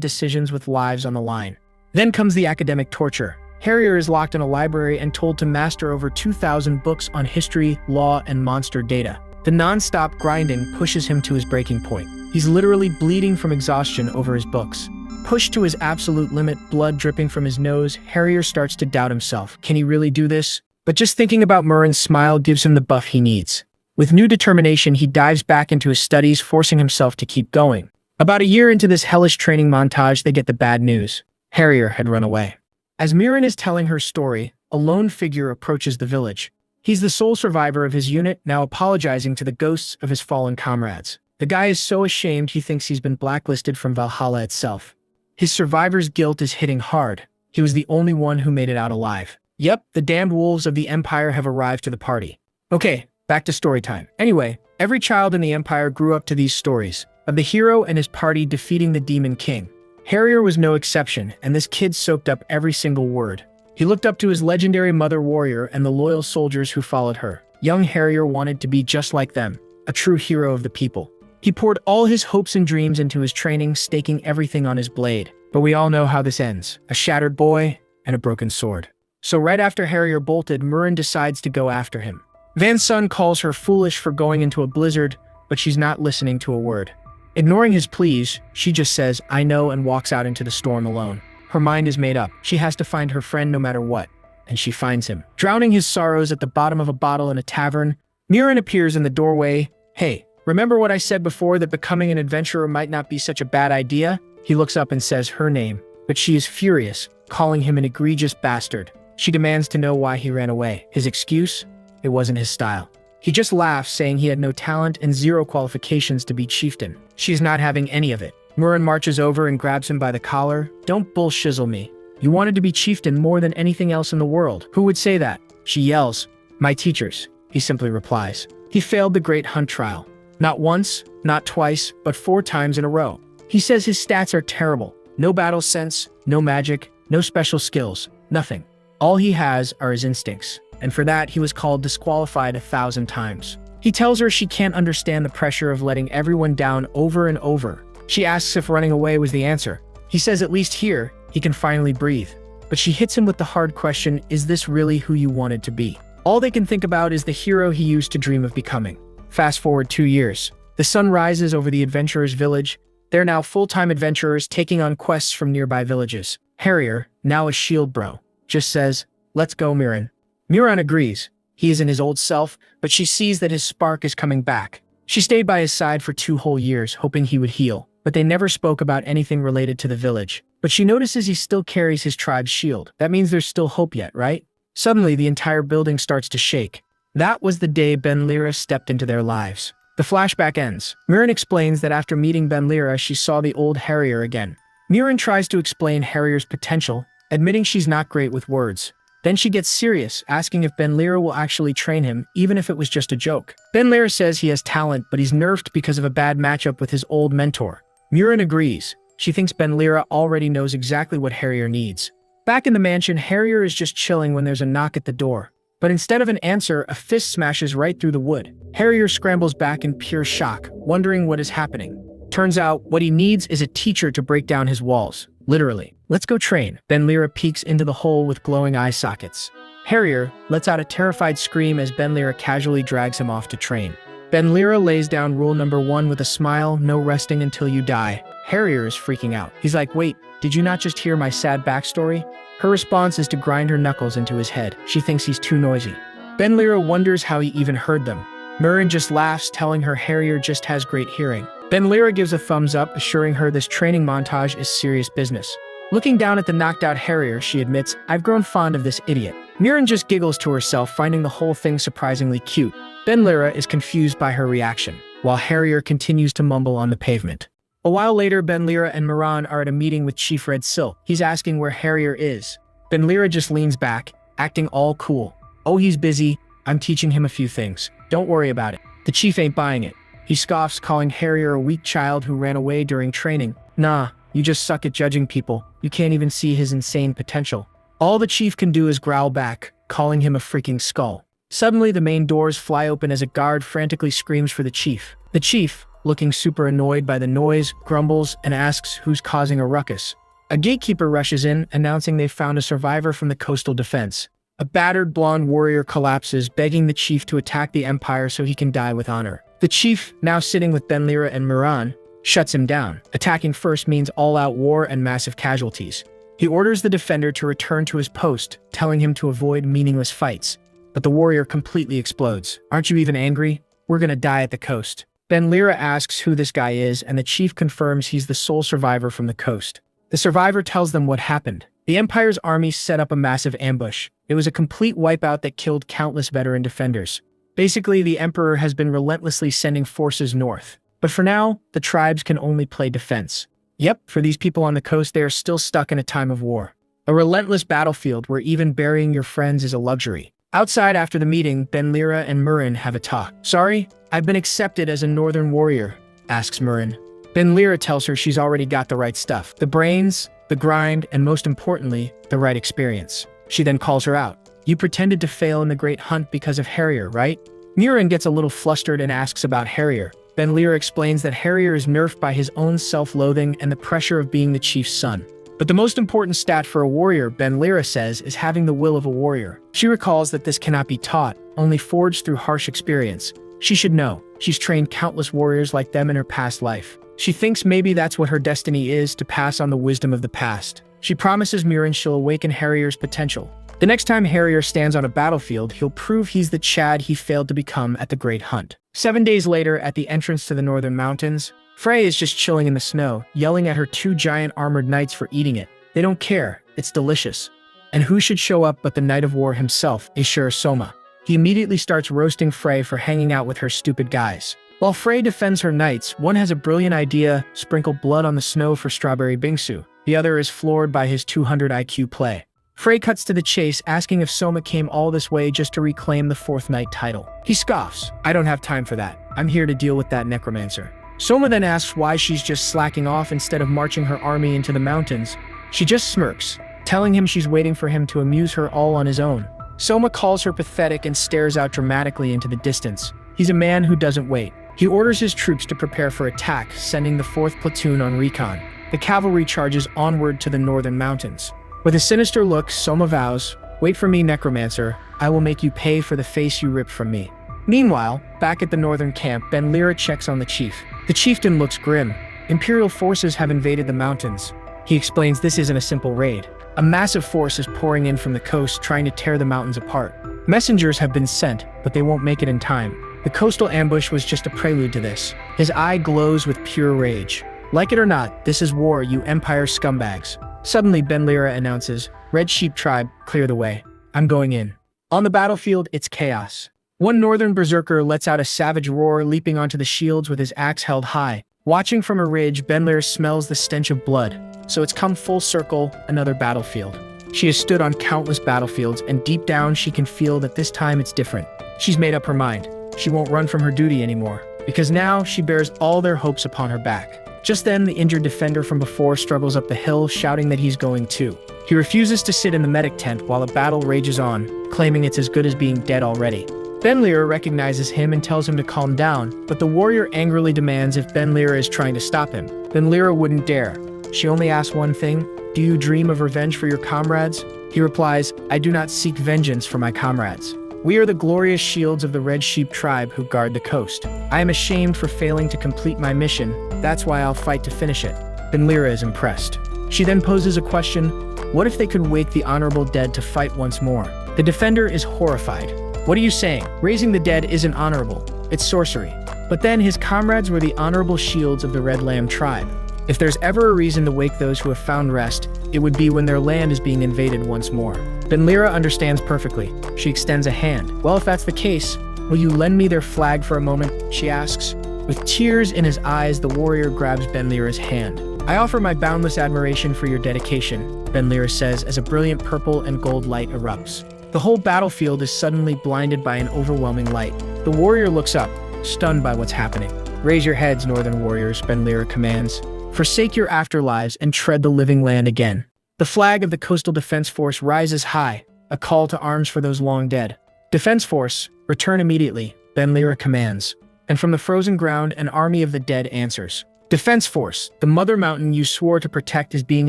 decisions with lives on the line. Then comes the academic torture. Harrier is locked in a library and told to master over 2,000 books on history, law, and monster data. The non-stop grinding pushes him to his breaking point. He's literally bleeding from exhaustion over his books. Pushed to his absolute limit, blood dripping from his nose, Harrier starts to doubt himself. Can he really do this? But just thinking about Murin's smile gives him the buff he needs. With new determination, he dives back into his studies, forcing himself to keep going. About a year into this hellish training montage, they get the bad news. Harrier had run away. As Murin is telling her story, a lone figure approaches the village. He's the sole survivor of his unit, now apologizing to the ghosts of his fallen comrades. The guy is so ashamed he thinks he's been blacklisted from Valhalla itself. His survivor's guilt is hitting hard. He was the only one who made it out alive. Yep, the damned wolves of the Empire have arrived to the party. Okay, back to story time. Anyway, every child in the Empire grew up to these stories of the hero and his party defeating the Demon King. Harrier was no exception, and this kid soaked up every single word. He looked up to his legendary mother warrior and the loyal soldiers who followed her. Young Harrier wanted to be just like them, a true hero of the people. He poured all his hopes and dreams into his training, staking everything on his blade. But we all know how this ends. A shattered boy and a broken sword. So right after Harrier bolted, Murin decides to go after him. Van Sun calls her foolish for going into a blizzard, but she's not listening to a word. Ignoring his pleas, she just says, "I know," and walks out into the storm alone. Her mind is made up. She has to find her friend no matter what. And she finds him. Drowning his sorrows at the bottom of a bottle in a tavern, Murin appears in the doorway. "Hey, remember what I said before that becoming an adventurer might not be such a bad idea?" He looks up and says her name, but she is furious, calling him an egregious bastard. She demands to know why he ran away. His excuse? It wasn't his style. He just laughs, saying he had no talent and zero qualifications to be chieftain. She's not having any of it. Murin marches over and grabs him by the collar. "Don't bullshizzle me. You wanted to be chieftain more than anything else in the world. Who would say that?" She yells, "My teachers." He simply replies. He failed the Great Hunt trial. Not once, not twice, but 4 times in a row. He says his stats are terrible. No battle sense, no magic, no special skills, nothing. All he has are his instincts, and for that he was called disqualified 1,000 times. He tells her she can't understand the pressure of letting everyone down over and over. She asks if running away was the answer. He says at least here, he can finally breathe. But she hits him with the hard question, is this really who you wanted to be? All they can think about is the hero he used to dream of becoming. Fast forward 2 years. The sun rises over the adventurers' village. They're now full-time adventurers taking on quests from nearby villages. Harrier, now a shield bro, just says, "Let's go, Murin." Murin agrees. He isn't his old self, but she sees that his spark is coming back. She stayed by his side for 2 whole years, hoping he would heal, but they never spoke about anything related to the village. But she notices he still carries his tribe's shield. That means there's still hope yet, right? Suddenly, the entire building starts to shake. That was the day Ben Lyra stepped into their lives. The flashback ends. Murin explains that after meeting Ben Lyra, she saw the old Harrier again. Murin tries to explain Harrier's potential, admitting she's not great with words. Then she gets serious, asking if Ben Lyra will actually train him, even if it was just a joke. Ben Lyra says he has talent, but he's nerfed because of a bad matchup with his old mentor. Murin agrees. She thinks Ben Lyra already knows exactly what Harrier needs. Back in the mansion, Harrier is just chilling when there's a knock at the door. But instead of an answer, a fist smashes right through the wood. Harrier scrambles back in pure shock, wondering what is happening. Turns out, what he needs is a teacher to break down his walls. Literally. "Let's go train." Ben Lyra peeks into the hole with glowing eye sockets. Harrier lets out a terrified scream as Ben Lyra casually drags him off to train. Ben Lyra lays down rule number 1 with a smile, no resting until you die. Harrier is freaking out. He's like, "Wait, did you not just hear my sad backstory?" Her response is to grind her knuckles into his head. She thinks he's too noisy. Ben Lyra wonders how he even heard them. Murin just laughs, telling her Harrier just has great hearing. Ben Lyra gives a thumbs up, assuring her this training montage is serious business. Looking down at the knocked-out Harrier, she admits, "I've grown fond of this idiot." Murin just giggles to herself, finding the whole thing surprisingly cute. Ben Lyra is confused by her reaction, while Harrier continues to mumble on the pavement. A while later, Ben Lyra and Moran are at a meeting with Chief Red Silk. He's asking where Harrier is. Ben Lyra just leans back, acting all cool. "Oh, he's busy. I'm teaching him a few things. Don't worry about it." The chief ain't buying it. He scoffs, calling Harrier a weak child who ran away during training. "Nah, you just suck at judging people. You can't even see his insane potential." All the chief can do is growl back, calling him a freaking skull. Suddenly, the main doors fly open as a guard frantically screams for the chief. The chief, looking super annoyed by the noise, grumbles and asks who's causing a ruckus. A gatekeeper rushes in, announcing they've found a survivor from the coastal defense. A battered blonde warrior collapses, begging the chief to attack the Empire so he can die with honor. The chief, now sitting with Ben Lyra and Moran, shuts him down. Attacking first means all-out war and massive casualties. He orders the defender to return to his post, telling him to avoid meaningless fights. But the warrior completely explodes. "Aren't you even angry? We're gonna die at the coast." Ben Lyra asks who this guy is, and the chief confirms he's the sole survivor from the coast. The survivor tells them what happened. The Empire's army set up a massive ambush. It was a complete wipeout that killed countless veteran defenders. Basically, the Emperor has been relentlessly sending forces north. But for now, the tribes can only play defense. Yep, for these people on the coast, they are still stuck in a time of war. A relentless battlefield where even burying your friends is a luxury. Outside after the meeting, Benlira and Murin have a talk. "Sorry, I've been accepted as a northern warrior," asks Murin. Benlira tells her she's already got the right stuff. The brains, the grind, and most importantly, the right experience. She then calls her out. "You pretended to fail in the Great Hunt because of Harrier, right?" Murin gets a little flustered and asks about Harrier. Benlira explains that Harrier is nerfed by his own self-loathing and the pressure of being the chief's son. But the most important stat for a warrior, Benlira says, is having the will of a warrior. She recalls that this cannot be taught, only forged through harsh experience. She should know. She's trained countless warriors like them in her past life. She thinks maybe that's what her destiny is, to pass on the wisdom of the past. She promises Murin she'll awaken Harrier's potential. The next time Harrier stands on a battlefield, he'll prove he's the Chad he failed to become at the Great Hunt. 7 days later, at the entrance to the northern mountains, Frey is just chilling in the snow, yelling at her 2 giant armored knights for eating it. They don't care. It's delicious. And who should show up but the Knight of War himself, Asura Soma. He immediately starts roasting Frey for hanging out with her stupid guys. While Frey defends her knights, one has a brilliant idea: sprinkle blood on the snow for Strawberry Bingsu. The other is floored by his 200 IQ play. Frey cuts to the chase, asking if Soma came all this way just to reclaim the 4th Knight title. He scoffs. "I don't have time for that. I'm here to deal with that necromancer." Soma then asks why she's just slacking off instead of marching her army into the mountains. She just smirks, telling him she's waiting for him to amuse her all on his own. Soma calls her pathetic and stares out dramatically into the distance. He's a man who doesn't wait. He orders his troops to prepare for attack, sending the 4th platoon on recon. The cavalry charges onward to the northern mountains. With a sinister look, Soma vows, "Wait for me, necromancer. I will make you pay for the face you ripped from me." Meanwhile, back at the northern camp, Benlira checks on the chief. The chieftain looks grim. Imperial forces have invaded the mountains. He explains this isn't a simple raid. A massive force is pouring in from the coast, trying to tear the mountains apart. Messengers have been sent, but they won't make it in time. The coastal ambush was just a prelude to this. His eye glows with pure rage. "Like it or not, this is war, you Empire scumbags." Suddenly, Benlira announces, "Red Sheep Tribe, clear the way. I'm going in." On the battlefield, it's chaos. One northern berserker lets out a savage roar, leaping onto the shields with his axe held high. Watching from a ridge, Benlira smells the stench of blood. So it's come full circle, another battlefield. She has stood on countless battlefields, and deep down she can feel that this time it's different. She's made up her mind. She won't run from her duty anymore, because now she bears all their hopes upon her back. Just then, the injured defender from before struggles up the hill, shouting that he's going too. He refuses to sit in the medic tent while a battle rages on, claiming it's as good as being dead already. Benlira recognizes him and tells him to calm down, but the warrior angrily demands if Benlira is trying to stop him. Benlira wouldn't dare. She only asks one thing: "Do you dream of revenge for your comrades?" He replies, "I do not seek vengeance for my comrades. We are the glorious shields of the Red Sheep Tribe who guard the coast. I am ashamed for failing to complete my mission. That's why I'll fight to finish it." Benlira is impressed. She then poses a question: what if they could wake the honorable dead to fight once more? The defender is horrified. "What are you saying? Raising the dead isn't honorable. It's sorcery." But then his comrades were the honorable shields of the Red Lamb tribe. If there's ever a reason to wake those who have found rest, it would be when their land is being invaded once more. Benlira understands perfectly. She extends a hand. "Well, if that's the case, will you lend me their flag for a moment?" she asks. With tears in his eyes, the warrior grabs Benlira's hand. "I offer my boundless admiration for your dedication," Benlira says as a brilliant purple and gold light erupts. The whole battlefield is suddenly blinded by an overwhelming light. The warrior looks up, stunned by what's happening. "Raise your heads, northern warriors," Benlira commands. "Forsake your afterlives and tread the living land again." The flag of the Coastal Defense Force rises high, a call to arms for those long dead. "Defense Force, return immediately," Benlira commands. And from the frozen ground, an army of the dead answers. "Defense Force, the mother mountain you swore to protect is being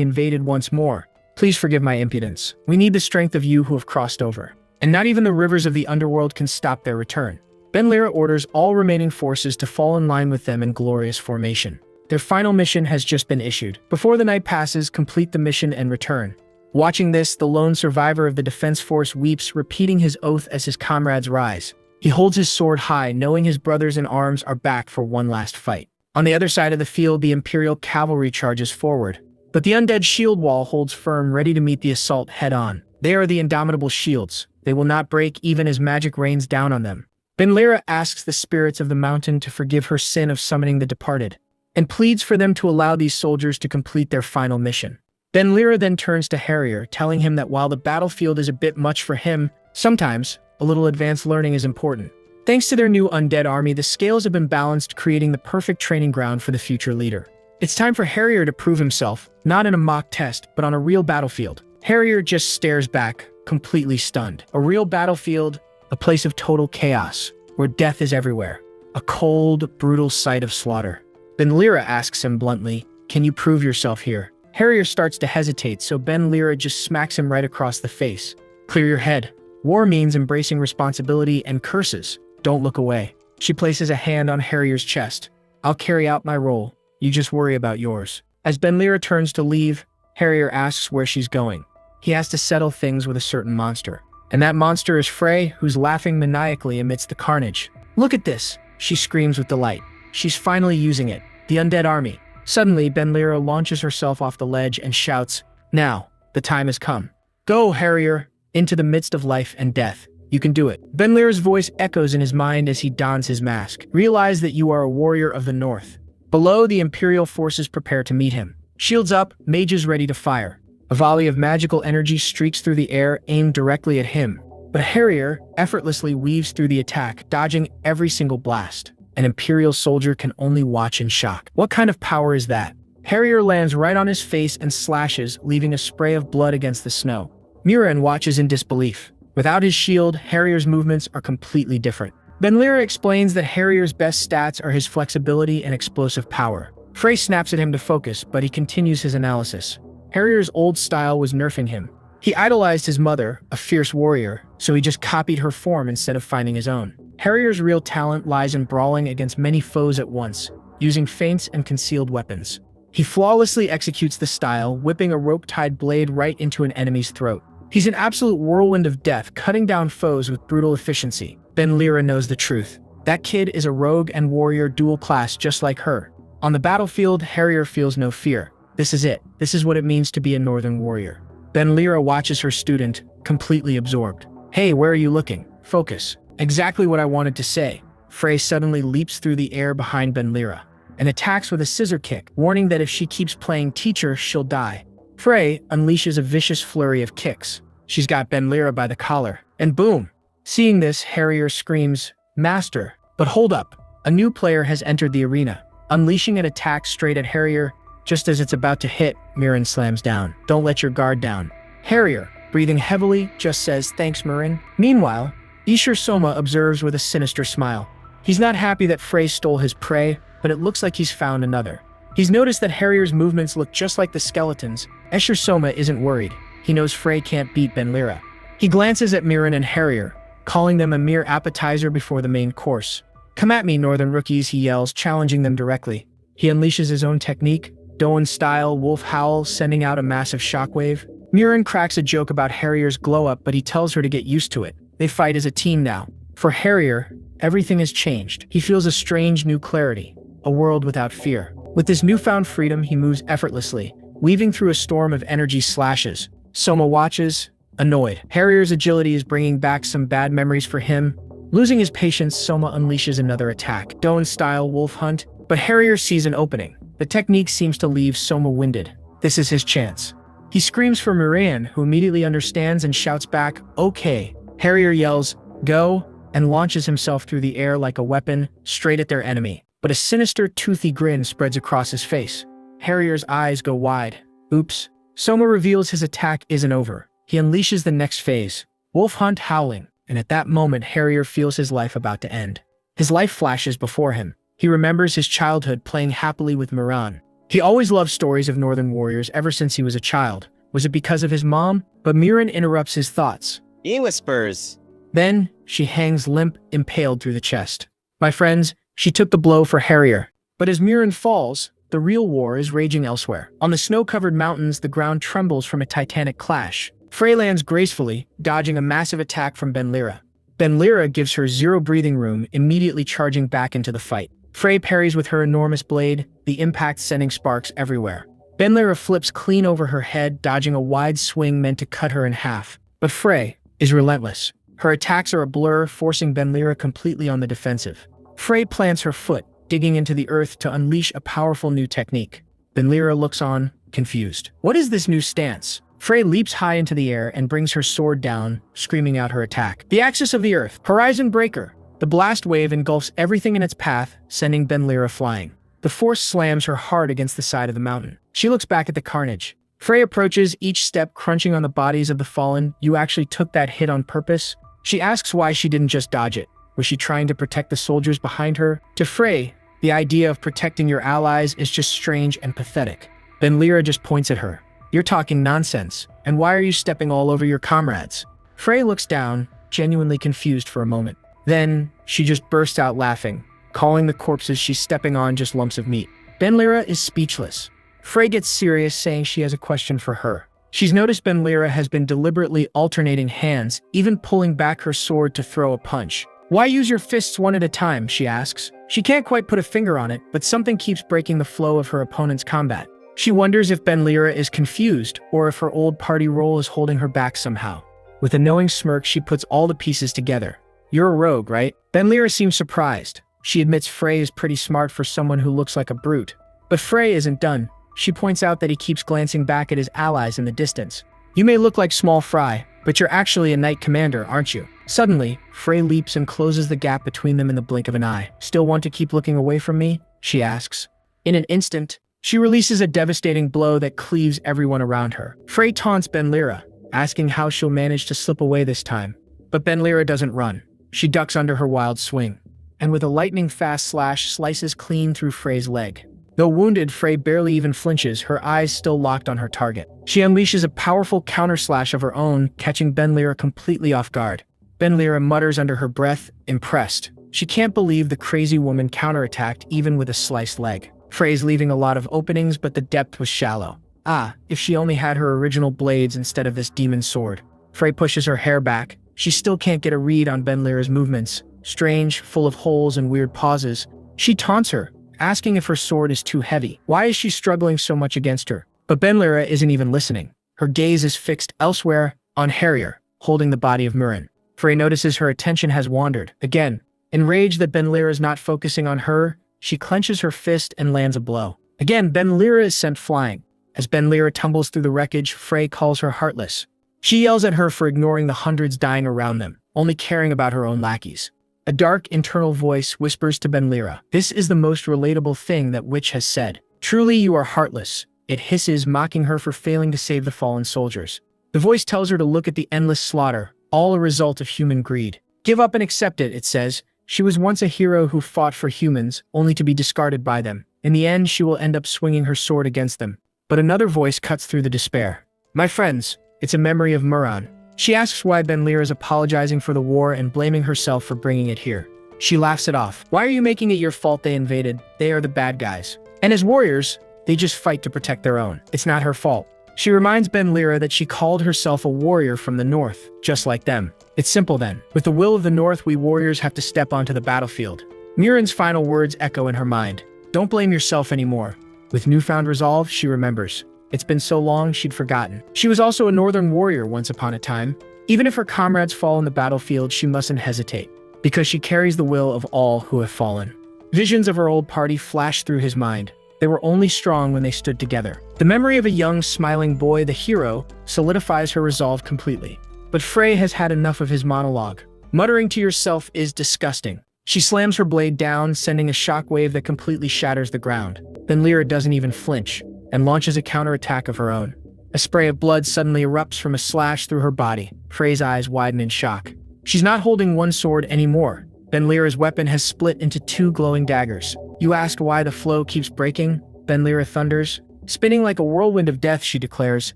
invaded once more. Please forgive my impudence. We need the strength of you who have crossed over. And not even the rivers of the underworld can stop their return." Benlira orders all remaining forces to fall in line with them in glorious formation. Their final mission has just been issued. Before the night passes, complete the mission and return. Watching this, the lone survivor of the defense force weeps, repeating his oath as his comrades rise. He holds his sword high, knowing his brothers in arms are back for one last fight. On the other side of the field, the Imperial cavalry charges forward. But the undead shield wall holds firm, ready to meet the assault head-on. They are the indomitable shields. They will not break even as magic rains down on them. Benlira asks the spirits of the mountain to forgive her sin of summoning the departed, and pleads for them to allow these soldiers to complete their final mission. Benlira then turns to Harrier, telling him that while the battlefield is a bit much for him, sometimes a little advanced learning is important. Thanks to their new undead army, the scales have been balanced, creating the perfect training ground for the future leader. It's time for Harrier to prove himself, not in a mock test, but on a real battlefield. Harrier just stares back, completely stunned. A real battlefield, a place of total chaos, where death is everywhere. A cold, brutal sight of slaughter. Benlira asks him bluntly, "Can you prove yourself here?" Harrier starts to hesitate, so Benlira just smacks him right across the face. "Clear your head. War means embracing responsibility and curses. Don't look away." She places a hand on Harrier's chest. "I'll carry out my role. You just worry about yours." As Benlira turns to leave, Harrier asks where she's going. He has to settle things with a certain monster. And that monster is Frey, who's laughing maniacally amidst the carnage. "Look at this," she screams with delight. She's finally using it. The undead army. Suddenly, Benlira launches herself off the ledge and shouts, "Now, the time has come. Go, Harrier, into the midst of life and death. You can do it." Benlira's voice echoes in his mind as he dons his mask. "Realize that you are a warrior of the north." Below, the Imperial forces prepare to meet him. Shields up, mages ready to fire. A volley of magical energy streaks through the air, aimed directly at him. But Harrier effortlessly weaves through the attack, dodging every single blast. An Imperial soldier can only watch in shock. What kind of power is that? Harrier lands right on his face and slashes, leaving a spray of blood against the snow. Murin watches in disbelief. Without his shield, Harrier's movements are completely different. Benlira explains that Harrier's best stats are his flexibility and explosive power. Frey snaps at him to focus, but he continues his analysis. Harrier's old style was nerfing him. He idolized his mother, a fierce warrior, so he just copied her form instead of finding his own. Harrier's real talent lies in brawling against many foes at once, using feints and concealed weapons. He flawlessly executes the style, whipping a rope-tied blade right into an enemy's throat. He's an absolute whirlwind of death, cutting down foes with brutal efficiency. Benlira knows the truth. That kid is a rogue and warrior dual class just like her. On the battlefield, Harrier feels no fear. This is it. This is what it means to be a northern warrior. Benlira watches her student, completely absorbed. "Hey, where are you looking? Focus." Exactly what I wanted to say. Frey suddenly leaps through the air behind Benlira and attacks with a scissor kick, warning that if she keeps playing teacher, she'll die. Frey unleashes a vicious flurry of kicks. She's got Benlira by the collar, and boom! Seeing this, Harrier screams, "Master!" But hold up, a new player has entered the arena. Unleashing an attack straight at Harrier, just as it's about to hit, Murin slams down. "Don't let your guard down." Harrier, breathing heavily, just says, "Thanks, Murin." Meanwhile, Ishur Soma observes with a sinister smile. He's not happy that Frey stole his prey, but it looks like he's found another. He's noticed that Harrier's movements look just like the skeletons. Ishur Soma isn't worried. He knows Frey can't beat Benlira. He glances at Murin and Harrier, calling them a mere appetizer before the main course. "Come at me, northern rookies," he yells, challenging them directly. He unleashes his own technique, Doan-style wolf howl, sending out a massive shockwave. Murin cracks a joke about Harrier's glow-up, but he tells her to get used to it. They fight as a team now. For Harrier, everything has changed. He feels a strange new clarity, a world without fear. With this newfound freedom, he moves effortlessly, weaving through a storm of energy slashes. Soma watches, annoyed. Harrier's agility is bringing back some bad memories for him. Losing his patience, Soma unleashes another attack, Doan-style wolf hunt, but Harrier sees an opening. The technique seems to leave Soma winded. This is his chance. He screams for Murin, who immediately understands and shouts back, "Okay." Harrier yells, "Go," and launches himself through the air like a weapon, straight at their enemy. But a sinister, toothy grin spreads across his face. Harrier's eyes go wide. Oops. Soma reveals his attack isn't over. He unleashes the next phase, wolf hunt howling, and at that moment Harrier feels his life about to end. His life flashes before him. He remembers his childhood playing happily with Murin. He always loved stories of northern warriors ever since he was a child. Was it because of his mom? But Murin interrupts his thoughts. He whispers. Then, she hangs limp, impaled through the chest. My friends, she took the blow for Harrier. But as Murin falls, the real war is raging elsewhere. On the snow-covered mountains, the ground trembles from a titanic clash. Frey lands gracefully, dodging a massive attack from Benlira. Benlira gives her zero breathing room, immediately charging back into the fight. Frey parries with her enormous blade, the impact sending sparks everywhere. Benlira flips clean over her head, dodging a wide swing meant to cut her in half. But Frey is relentless. Her attacks are a blur, forcing Benlira completely on the defensive. Frey plants her foot, digging into the earth to unleash a powerful new technique. Benlira looks on, confused. What is this new stance? Frey leaps high into the air and brings her sword down, screaming out her attack. The axis of the earth, Horizon Breaker. The blast wave engulfs everything in its path, sending Benlira flying. The force slams her hard against the side of the mountain. She looks back at the carnage. Frey approaches, each step crunching on the bodies of the fallen. You actually took that hit on purpose? She asks why she didn't just dodge it. Was she trying to protect the soldiers behind her? To Frey, the idea of protecting your allies is just strange and pathetic. Benlira just points at her. You're talking nonsense. And why are you stepping all over your comrades? Frey looks down, genuinely confused for a moment. Then, she just bursts out laughing, calling the corpses she's stepping on just lumps of meat. Benlira is speechless. Frey gets serious, saying she has a question for her. She's noticed Benlira has been deliberately alternating hands, even pulling back her sword to throw a punch. Why use your fists one at a time, she asks. She can't quite put a finger on it, but something keeps breaking the flow of her opponent's combat. She wonders if Benlira is confused, or if her old party role is holding her back somehow. With a knowing smirk, she puts all the pieces together. You're a rogue, right? Benlira seems surprised. She admits Frey is pretty smart for someone who looks like a brute. But Frey isn't done. She points out that he keeps glancing back at his allies in the distance. You may look like small fry, but you're actually a knight commander, aren't you? Suddenly, Frey leaps and closes the gap between them in the blink of an eye. Still want to keep looking away from me? She asks. In an instant, she releases a devastating blow that cleaves everyone around her. Frey taunts Benlira, asking how she'll manage to slip away this time. But Benlira doesn't run. She ducks under her wild swing, and with a lightning-fast slash, slices clean through Frey's leg. Though wounded, Frey barely even flinches, her eyes still locked on her target. She unleashes a powerful counter-slash of her own, catching Benlira completely off guard. Benlira mutters under her breath, impressed. She can't believe the crazy woman counterattacked even with a sliced leg. Frey's leaving a lot of openings, but the depth was shallow. Ah, if she only had her original blades instead of this demon sword. Frey pushes her hair back. She still can't get a read on Benlira's movements. Strange, full of holes and weird pauses. She taunts her, asking if her sword is too heavy. Why is she struggling so much against her? But Benlira isn't even listening. Her gaze is fixed elsewhere, on Harrier, holding the body of Murin. Frey notices her attention has wandered. Again, enraged that Benlira is not focusing on her, she clenches her fist and lands a blow. Again, Benlira is sent flying. As Benlira tumbles through the wreckage, Frey calls her heartless. She yells at her for ignoring the hundreds dying around them, only caring about her own lackeys. A dark, internal voice whispers to Benlira, "This is the most relatable thing that Witch has said. Truly you are heartless." It hisses, mocking her for failing to save the fallen soldiers. The voice tells her to look at the endless slaughter, all a result of human greed. Give up and accept it, it says. She was once a hero who fought for humans, only to be discarded by them. In the end, she will end up swinging her sword against them. But another voice cuts through the despair. My friends, it's a memory of Muran. She asks why Benlira is apologizing for the war and blaming herself for bringing it here. She laughs it off. Why are you making it your fault they invaded? They are the bad guys. And as warriors, they just fight to protect their own. It's not her fault. She reminds Benlira that she called herself a warrior from the north, just like them. It's simple then. With the will of the north, we warriors have to step onto the battlefield. Murin's final words echo in her mind. Don't blame yourself anymore. With newfound resolve, she remembers. It's been so long she'd forgotten. She was also a northern warrior once upon a time. Even if her comrades fall on the battlefield, she mustn't hesitate, because she carries the will of all who have fallen. Visions of her old party flash through his mind. They were only strong when they stood together. The memory of a young, smiling boy, the hero, solidifies her resolve completely. But Frey has had enough of his monologue. Muttering to yourself is disgusting. She slams her blade down, sending a shockwave that completely shatters the ground. Benlira doesn't even flinch, and launches a counterattack of her own. A spray of blood suddenly erupts from a slash through her body. Frey's eyes widen in shock. She's not holding one sword anymore. Benlira's weapon has split into two glowing daggers. You ask why the flow keeps breaking? Benlira thunders. Spinning like a whirlwind of death, she declares,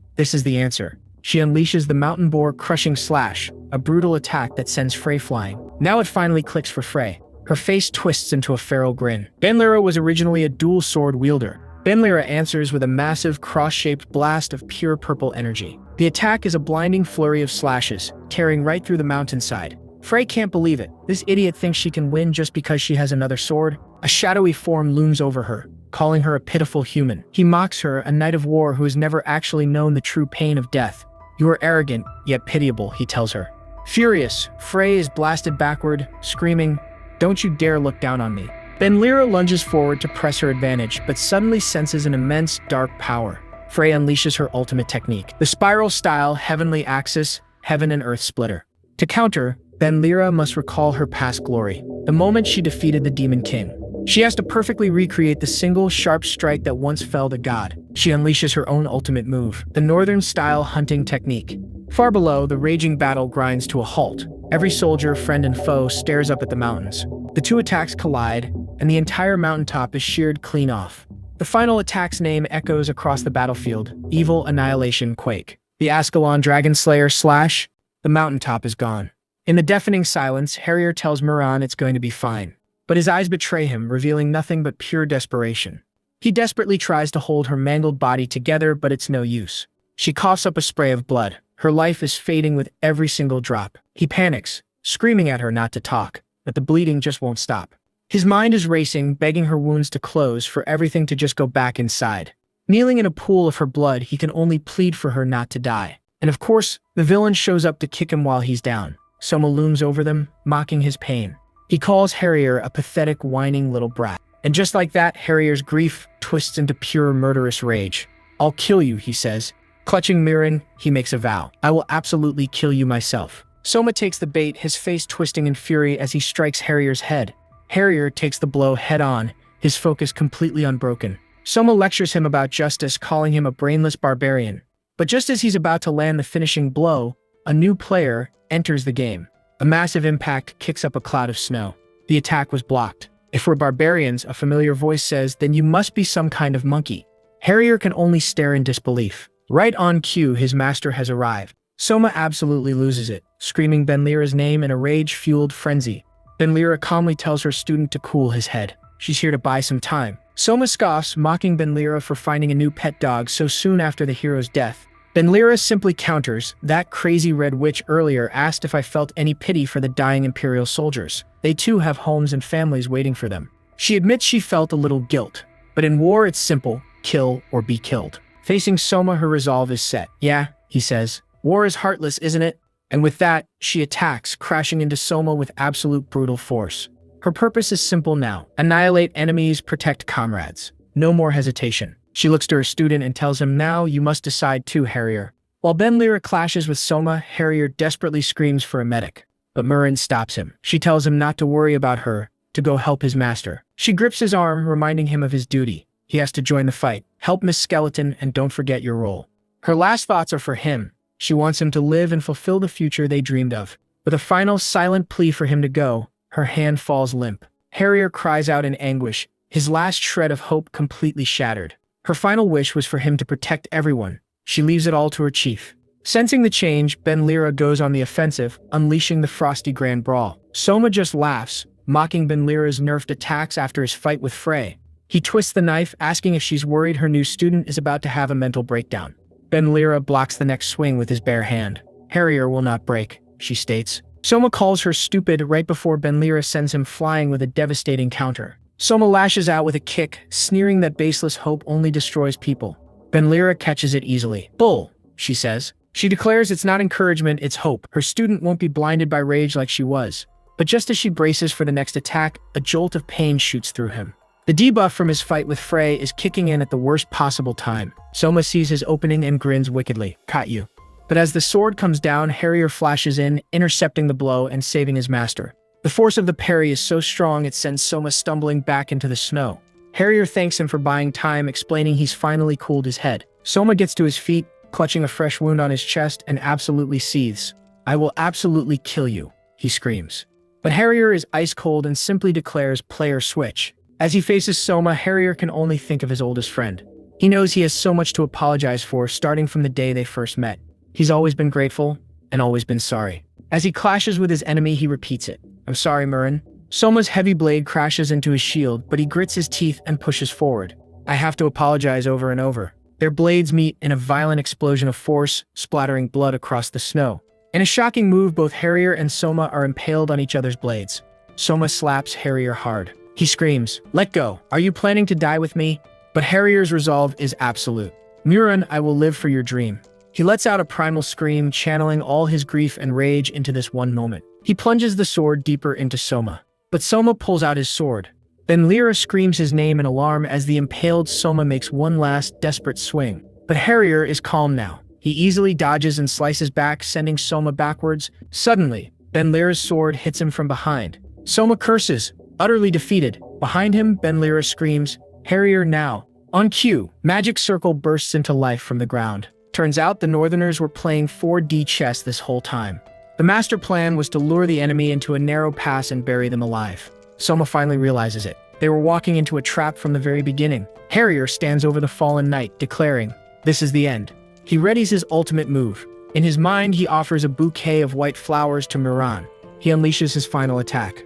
this is the answer. She unleashes the mountain boar crushing slash, a brutal attack that sends Frey flying. Now it finally clicks for Frey. Her face twists into a feral grin. Benlira was originally a dual sword wielder. Benlira answers with a massive cross-shaped blast of pure purple energy. The attack is a blinding flurry of slashes, tearing right through the mountainside. Frey can't believe it. This idiot thinks she can win just because she has another sword. A shadowy form looms over her, calling her a pitiful human. He mocks her, a knight of war who has never actually known the true pain of death. You are arrogant, yet pitiable, he tells her. Furious, Frey is blasted backward, screaming, "Don't you dare look down on me." Benlira lunges forward to press her advantage, but suddenly senses an immense, dark power. Frey unleashes her ultimate technique, the spiral-style heavenly axis, heaven and earth splitter. To counter, Benlira must recall her past glory, the moment she defeated the Demon King. She has to perfectly recreate the single, sharp strike that once felled a god. She unleashes her own ultimate move, the northern-style hunting technique. Far below, the raging battle grinds to a halt. Every soldier, friend, and foe stares up at the mountains. The two attacks collide, and the entire mountaintop is sheared clean off. The final attack's name echoes across the battlefield, Evil Annihilation Quake. The Ascalon Dragon Slayer slash, the mountaintop is gone. In the deafening silence, Harrier tells Muran it's going to be fine. But his eyes betray him, revealing nothing but pure desperation. He desperately tries to hold her mangled body together, but it's no use. She coughs up a spray of blood. Her life is fading with every single drop. He panics, screaming at her not to talk, but the bleeding just won't stop. His mind is racing, begging her wounds to close, for everything to just go back inside. Kneeling in a pool of her blood, he can only plead for her not to die. And of course, the villain shows up to kick him while he's down. Soma looms over them, mocking his pain. He calls Harrier a pathetic, whining little brat. And just like that, Harrier's grief twists into pure murderous rage. "I'll kill you," he says. Clutching Mirren, he makes a vow. "I will absolutely kill you myself." Soma takes the bait, his face twisting in fury as he strikes Harrier's head. Harrier takes the blow head-on, his focus completely unbroken. Soma lectures him about justice, calling him a brainless barbarian. But just as he's about to land the finishing blow, a new player enters the game. A massive impact kicks up a cloud of snow. The attack was blocked. "If we're barbarians," a familiar voice says, "then you must be some kind of monkey." Harrier can only stare in disbelief. Right on cue, his master has arrived. Soma absolutely loses it, screaming Benlira's name in a rage-fueled frenzy. Benlira calmly tells her student to cool his head. She's here to buy some time. Soma scoffs, mocking Benlira for finding a new pet dog so soon after the hero's death. Benlira simply counters, "That crazy red witch earlier asked if I felt any pity for the dying Imperial soldiers. They too have homes and families waiting for them." She admits she felt a little guilt, but in war it's simple, kill or be killed. Facing Soma, her resolve is set. "Yeah," he says, "war is heartless, isn't it?" And with that, she attacks, crashing into Soma with absolute brutal force. Her purpose is simple now: annihilate enemies, protect comrades. No more hesitation. She looks to her student and tells him, "Now you must decide too, Harrier." While Benlira clashes with Soma, Harrier desperately screams for a medic. But Murin stops him. She tells him not to worry about her, to go help his master. She grips his arm, reminding him of his duty. He has to join the fight. Help Miss Skeleton and don't forget your role. Her last thoughts are for him. She wants him to live and fulfill the future they dreamed of. With a final silent plea for him to go, her hand falls limp. Harrier cries out in anguish, his last shred of hope completely shattered. Her final wish was for him to protect everyone. She leaves it all to her chief. Sensing the change, Benlira goes on the offensive, unleashing the frosty grand brawl. Soma just laughs, mocking Benlira's nerfed attacks after his fight with Frey. He twists the knife, asking if she's worried her new student is about to have a mental breakdown. Benlira blocks the next swing with his bare hand. "Harrier will not break," she states. Soma calls her stupid right before Benlira sends him flying with a devastating counter. Soma lashes out with a kick, sneering that baseless hope only destroys people. Benlira catches it easily. "Bull," she says. She declares it's not encouragement, it's hope. Her student won't be blinded by rage like she was. But just as she braces for the next attack, a jolt of pain shoots through him. The debuff from his fight with Frey is kicking in at the worst possible time. Soma sees his opening and grins wickedly. "Caught you." But as the sword comes down, Harrier flashes in, intercepting the blow and saving his master. The force of the parry is so strong it sends Soma stumbling back into the snow. Harrier thanks him for buying time, explaining he's finally cooled his head. Soma gets to his feet, clutching a fresh wound on his chest, and absolutely seethes. "I will absolutely kill you," he screams. But Harrier is ice cold and simply declares player switch. As he faces Soma, Harrier can only think of his oldest friend. He knows he has so much to apologize for, starting from the day they first met. He's always been grateful, and always been sorry. As he clashes with his enemy, he repeats it. "I'm sorry, Murin." Soma's heavy blade crashes into his shield, but he grits his teeth and pushes forward. "I have to apologize over and over." Their blades meet in a violent explosion of force, splattering blood across the snow. In a shocking move, both Harrier and Soma are impaled on each other's blades. Soma slaps Harrier hard. He screams, "Let go! Are you planning to die with me?" But Harrier's resolve is absolute. "Muran, I will live for your dream." He lets out a primal scream, channeling all his grief and rage into this one moment. He plunges the sword deeper into Soma. But Soma pulls out his sword. Then Lyra screams his name in alarm as the impaled Soma makes one last desperate swing. But Harrier is calm now. He easily dodges and slices back, sending Soma backwards. Suddenly, Ben-Lyra's sword hits him from behind. Soma curses, utterly defeated. Behind him, Ben-Lyra screams, "Harrier now." On cue, Magic Circle bursts into life from the ground. Turns out the Northerners were playing 4D chess this whole time. The master plan was to lure the enemy into a narrow pass and bury them alive. Soma finally realizes it. They were walking into a trap from the very beginning. Harrier stands over the fallen knight, declaring, "This is the end." He readies his ultimate move. In his mind, he offers a bouquet of white flowers to Muran. He unleashes his final attack.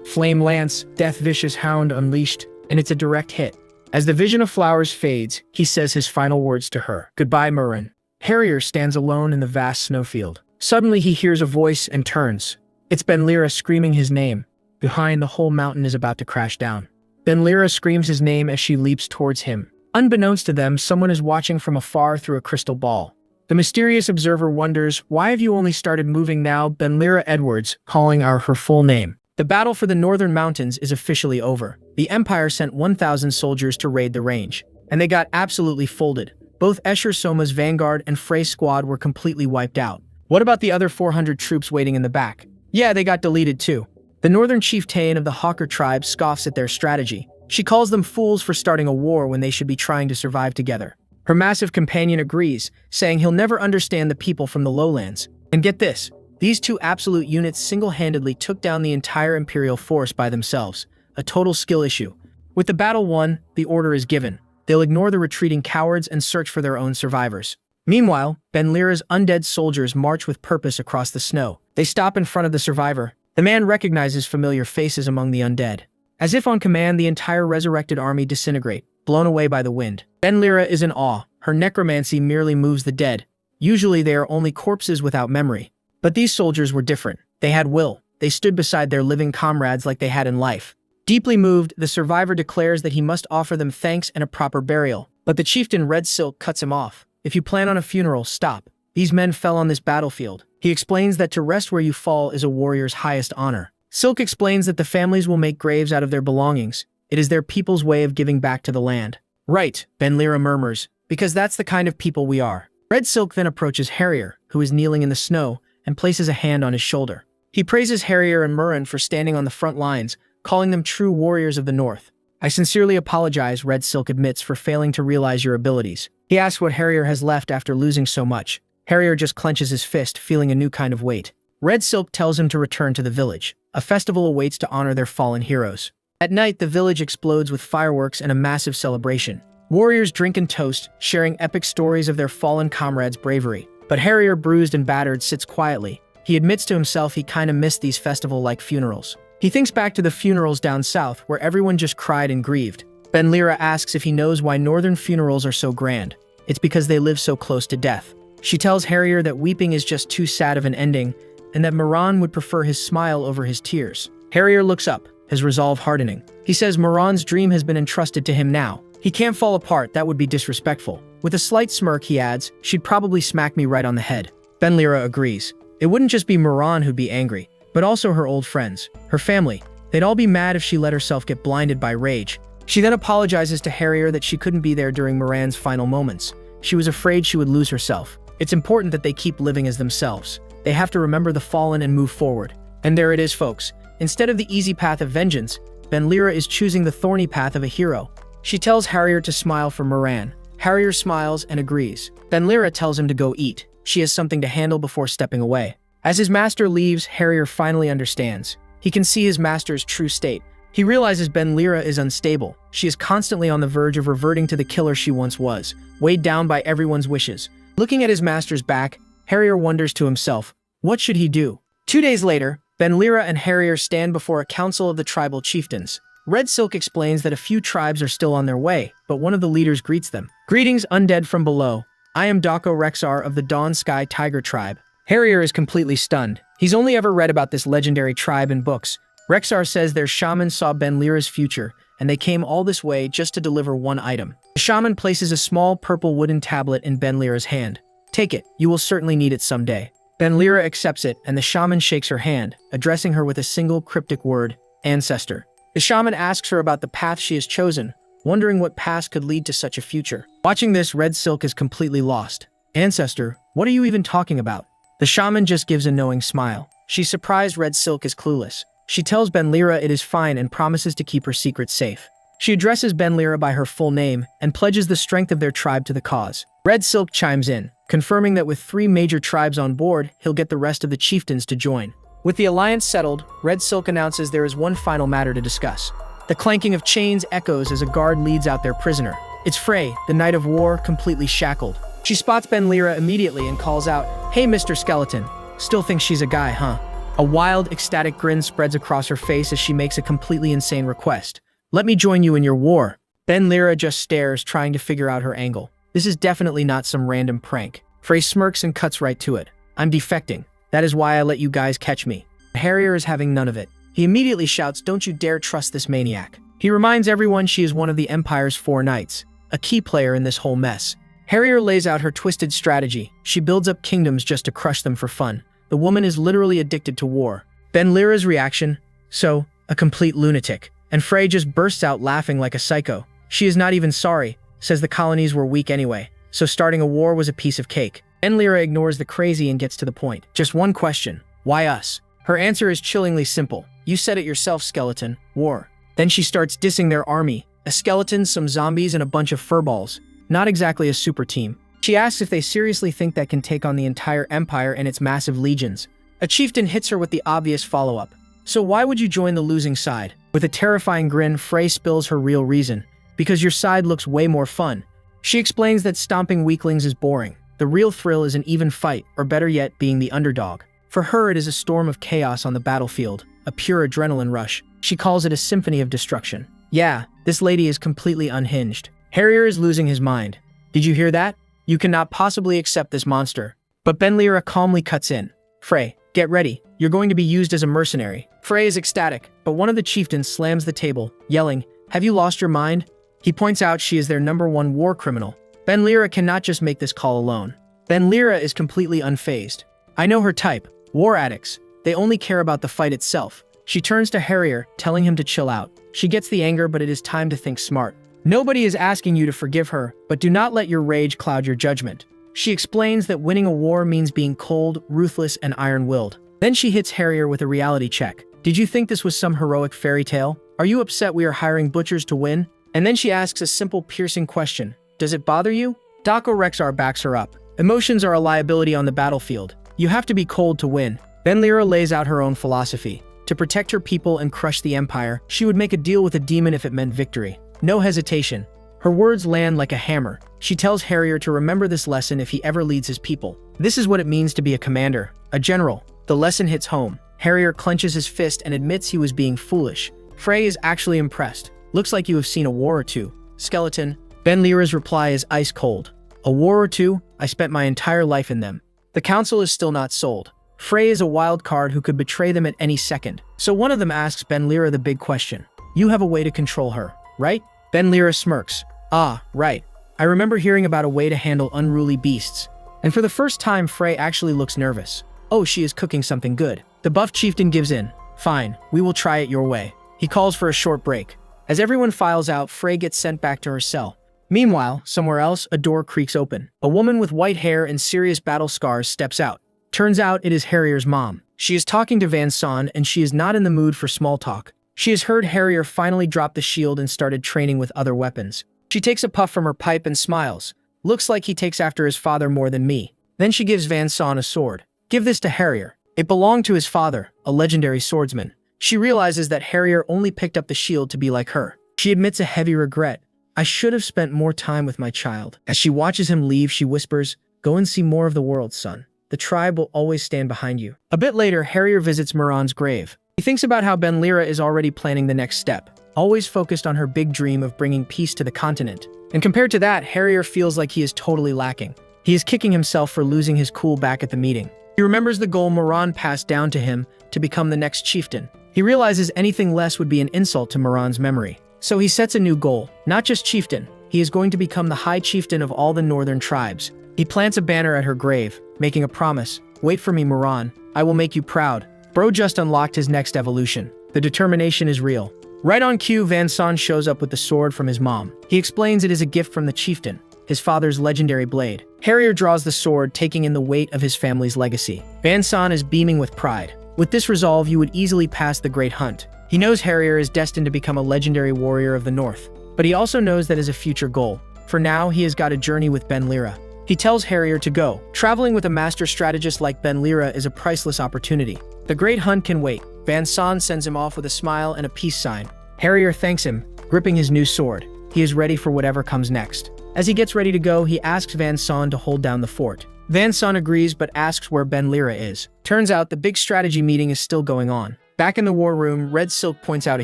Flame Lance, Death Vicious Hound unleashed, and it's a direct hit. As the vision of flowers fades, he says his final words to her. "Goodbye, Muran." Harrier stands alone in the vast snowfield. Suddenly he hears a voice and turns. It's Ben-Lyra screaming his name. Behind, the whole mountain is about to crash down. Ben-Lyra screams his name as she leaps towards him. Unbeknownst to them, someone is watching from afar through a crystal ball. The mysterious observer wonders, "Why have you only started moving now?" Ben-Lyra Edwards, calling her full name. The battle for the northern mountains is officially over. The Empire sent 1,000 soldiers to raid the range, and they got absolutely folded. Both Escher Soma's vanguard and Frey's squad were completely wiped out. What about the other 400 troops waiting in the back? Yeah, they got deleted too. The northern chieftain of the Hawker tribe scoffs at their strategy. She calls them fools for starting a war when they should be trying to survive together. Her massive companion agrees, saying he'll never understand the people from the lowlands. And get this, these two absolute units single-handedly took down the entire Imperial force by themselves, a total skill issue. With the battle won, the order is given. They'll ignore the retreating cowards and search for their own survivors. Meanwhile, Ben-Lyra's undead soldiers march with purpose across the snow. They stop in front of the survivor. The man recognizes familiar faces among the undead. As if on command, the entire resurrected army disintegrate, blown away by the wind. Ben-Lyra is in awe. Her necromancy merely moves the dead. Usually they are only corpses without memory. But these soldiers were different. They had will. They stood beside their living comrades like they had in life. Deeply moved, the survivor declares that he must offer them thanks and a proper burial. But the chieftain Red Silk cuts him off. "If you plan on a funeral, stop. These men fell on this battlefield." He explains that to rest where you fall is a warrior's highest honor. Silk explains that the families will make graves out of their belongings. It is their people's way of giving back to the land. "Right," Ben-Lyra murmurs, "because that's the kind of people we are." Red Silk then approaches Harrier, who is kneeling in the snow, and places a hand on his shoulder. He praises Harrier and Muran for standing on the front lines, calling them true warriors of the North. "I sincerely apologize," Red Silk admits, "for failing to realize your abilities." He asks what Harrier has left after losing so much. Harrier just clenches his fist, feeling a new kind of weight. Red Silk tells him to return to the village. A festival awaits to honor their fallen heroes. At night, the village explodes with fireworks and a massive celebration. Warriors drink and toast, sharing epic stories of their fallen comrades' bravery. But Harrier, bruised and battered, sits quietly. He admits to himself he kinda missed these festival-like funerals. He thinks back to the funerals down south, where everyone just cried and grieved. Ben-Lyra asks if he knows why northern funerals are so grand. It's because they live so close to death. She tells Harrier that weeping is just too sad of an ending, and that Muran would prefer his smile over his tears. Harrier looks up, his resolve hardening. He says Muran's dream has been entrusted to him now. He can't fall apart, that would be disrespectful. With a slight smirk, he adds, "She'd probably smack me right on the head." Ben-Lyra agrees. It wouldn't just be Muran who'd be angry, but also her old friends, her family. They'd all be mad if she let herself get blinded by rage. She then apologizes to Harrier that she couldn't be there during Muran's final moments. She was afraid she would lose herself. It's important that they keep living as themselves. They have to remember the fallen and move forward. And there it is, folks. Instead of the easy path of vengeance, Ben-Lyra is choosing the thorny path of a hero. She tells Harrier to smile for Muran. Harrier smiles and agrees. Ben-Lyra tells him to go eat. She has something to handle before stepping away. As his master leaves, Harrier finally understands. He can see his master's true state. He realizes Ben-Lyra is unstable. She is constantly on the verge of reverting to the killer she once was, weighed down by everyone's wishes. Looking at his master's back, Harrier wonders to himself, what should he do? 2 days later, Ben-Lyra and Harrier stand before a council of the tribal chieftains. Red Silk explains that a few tribes are still on their way, but one of the leaders greets them. "Greetings, undead from below. I am Dako Rexar of the Dawn Sky Tiger tribe." Harrier is completely stunned. He's only ever read about this legendary tribe in books, Rexar says their shaman saw Ben-Lyra's future, and they came all this way just to deliver one item. The shaman places a small purple wooden tablet in Ben-Lyra's hand. Take it, you will certainly need it someday. Ben-Lyra accepts it, and the shaman shakes her hand, addressing her with a single cryptic word, ancestor. The shaman asks her about the path she has chosen, wondering what past could lead to such a future. Watching this, Red Silk is completely lost. Ancestor, what are you even talking about? The shaman just gives a knowing smile. She's surprised Red Silk is clueless. She tells Ben-Lyra it is fine and promises to keep her secret safe. She addresses Ben-Lyra by her full name and pledges the strength of their tribe to the cause. Red Silk chimes in, confirming that with 3 major tribes on board, he'll get the rest of the chieftains to join. With the alliance settled, Red Silk announces there is one final matter to discuss. The clanking of chains echoes as a guard leads out their prisoner. It's Frey, the Knight of War, completely shackled. She spots Ben-Lyra immediately and calls out, "Hey, Mr. Skeleton. Still thinks she's a guy, huh?" A wild, ecstatic grin spreads across her face as she makes a completely insane request. "Let me join you in your war." Ben-Lyra just stares, trying to figure out her angle. This is definitely not some random prank. Frey smirks and cuts right to it. "I'm defecting. That is why I let you guys catch me." Harrier is having none of it. He immediately shouts, "Don't you dare trust this maniac." He reminds everyone she is one of the Empire's 4 knights, a key player in this whole mess. Harrier lays out her twisted strategy. She builds up kingdoms just to crush them for fun. The woman is literally addicted to war. Ben-Lyra's reaction? So, a complete lunatic. And Frey just bursts out laughing like a psycho. She is not even sorry, says the colonies were weak anyway, so starting a war was a piece of cake. Ben-Lyra ignores the crazy and gets to the point. Just one question. Why us? Her answer is chillingly simple. You said it yourself, skeleton. War. Then she starts dissing their army. A skeleton, some zombies, and a bunch of furballs. Not exactly a super team. She asks if they seriously think that can take on the entire empire and its massive legions. A chieftain hits her with the obvious follow-up. So why would you join the losing side? With a terrifying grin, Frey spills her real reason. Because your side looks way more fun. She explains that stomping weaklings is boring. The real thrill is an even fight, or better yet, being the underdog. For her, it is a storm of chaos on the battlefield, a pure adrenaline rush. She calls it a symphony of destruction. Yeah, this lady is completely unhinged. Harrier is losing his mind. Did you hear that? You cannot possibly accept this monster. But Ben-Lyra calmly cuts in. Frey, get ready. You're going to be used as a mercenary. Frey is ecstatic, but one of the chieftains slams the table, yelling, "Have you lost your mind?" He points out she is their #1 war criminal. Ben-Lyra cannot just make this call alone. Ben-Lyra is completely unfazed. I know her type. War addicts. They only care about the fight itself. She turns to Harrier, telling him to chill out. She gets the anger, but it is time to think smart. Nobody is asking you to forgive her, but do not let your rage cloud your judgment. She explains that winning a war means being cold, ruthless, and iron-willed. Then she hits Harrier with a reality check. Did you think this was some heroic fairy tale? Are you upset we are hiring butchers to win? And then she asks a simple, piercing question. Does it bother you? Dako Rexar backs her up. Emotions are a liability on the battlefield. You have to be cold to win. Ben-Lyra lays out her own philosophy. To protect her people and crush the Empire, she would make a deal with a demon if it meant victory. No hesitation. Her words land like a hammer. She tells Harrier to remember this lesson if he ever leads his people. This is what it means to be a commander, a general. The lesson hits home. Harrier clenches his fist and admits he was being foolish. Frey is actually impressed. Looks like you have seen a war or two. Skeleton. Ben-Lyra's reply is ice cold. A war or two? I spent my entire life in them. The council is still not sold. Frey is a wild card who could betray them at any second. So one of them asks Ben-Lyra the big question. You have a way to control her, right? Ben-Lyra smirks. Ah, right. I remember hearing about a way to handle unruly beasts. And for the first time, Frey actually looks nervous. Oh, she is cooking something good. The buff chieftain gives in. Fine, we will try it your way. He calls for a short break. As everyone files out, Frey gets sent back to her cell. Meanwhile, somewhere else, a door creaks open. A woman with white hair and serious battle scars steps out. Turns out it is Harrier's mom. She is talking to Van Son, and she is not in the mood for small talk. She has heard Harrier finally drop the shield and started training with other weapons. She takes a puff from her pipe and smiles. Looks like he takes after his father more than me. Then she gives Van Son a sword. Give this to Harrier. It belonged to his father, a legendary swordsman. She realizes that Harrier only picked up the shield to be like her. She admits a heavy regret. I should have spent more time with my child. As she watches him leave, she whispers, Go and see more of the world, son. The tribe will always stand behind you. A bit later, Harrier visits Moran's grave. He thinks about how Ben-Lyra is already planning the next step, always focused on her big dream of bringing peace to the continent. And compared to that, Harrier feels like he is totally lacking. He is kicking himself for losing his cool back at the meeting. He remembers the goal Moran passed down to him to become the next chieftain. He realizes anything less would be an insult to Moran's memory. So he sets a new goal, not just chieftain. He is going to become the high chieftain of all the northern tribes. He plants a banner at her grave, making a promise. Wait for me, Moran. I will make you proud. Bro just unlocked his next evolution. The determination is real. Right on cue, Van Son shows up with the sword from his mom. He explains it is a gift from the chieftain, his father's legendary blade. Harrier draws the sword, taking in the weight of his family's legacy. Van Son is beaming with pride. With this resolve, you would easily pass the Great Hunt. He knows Harrier is destined to become a legendary warrior of the North, but he also knows that is a future goal. For now, he has got a journey with Ben Lyra. He tells Harrier to go. Traveling with a master strategist like Ben Lyra is a priceless opportunity. The Great Hunt can wait. Van Son sends him off with a smile and a peace sign. Harrier thanks him, gripping his new sword. He is ready for whatever comes next. As he gets ready to go, he asks Van Son to hold down the fort. Van Son agrees but asks where Ben Lyra is. Turns out the big strategy meeting is still going on. Back in the war room, Red Silk points out a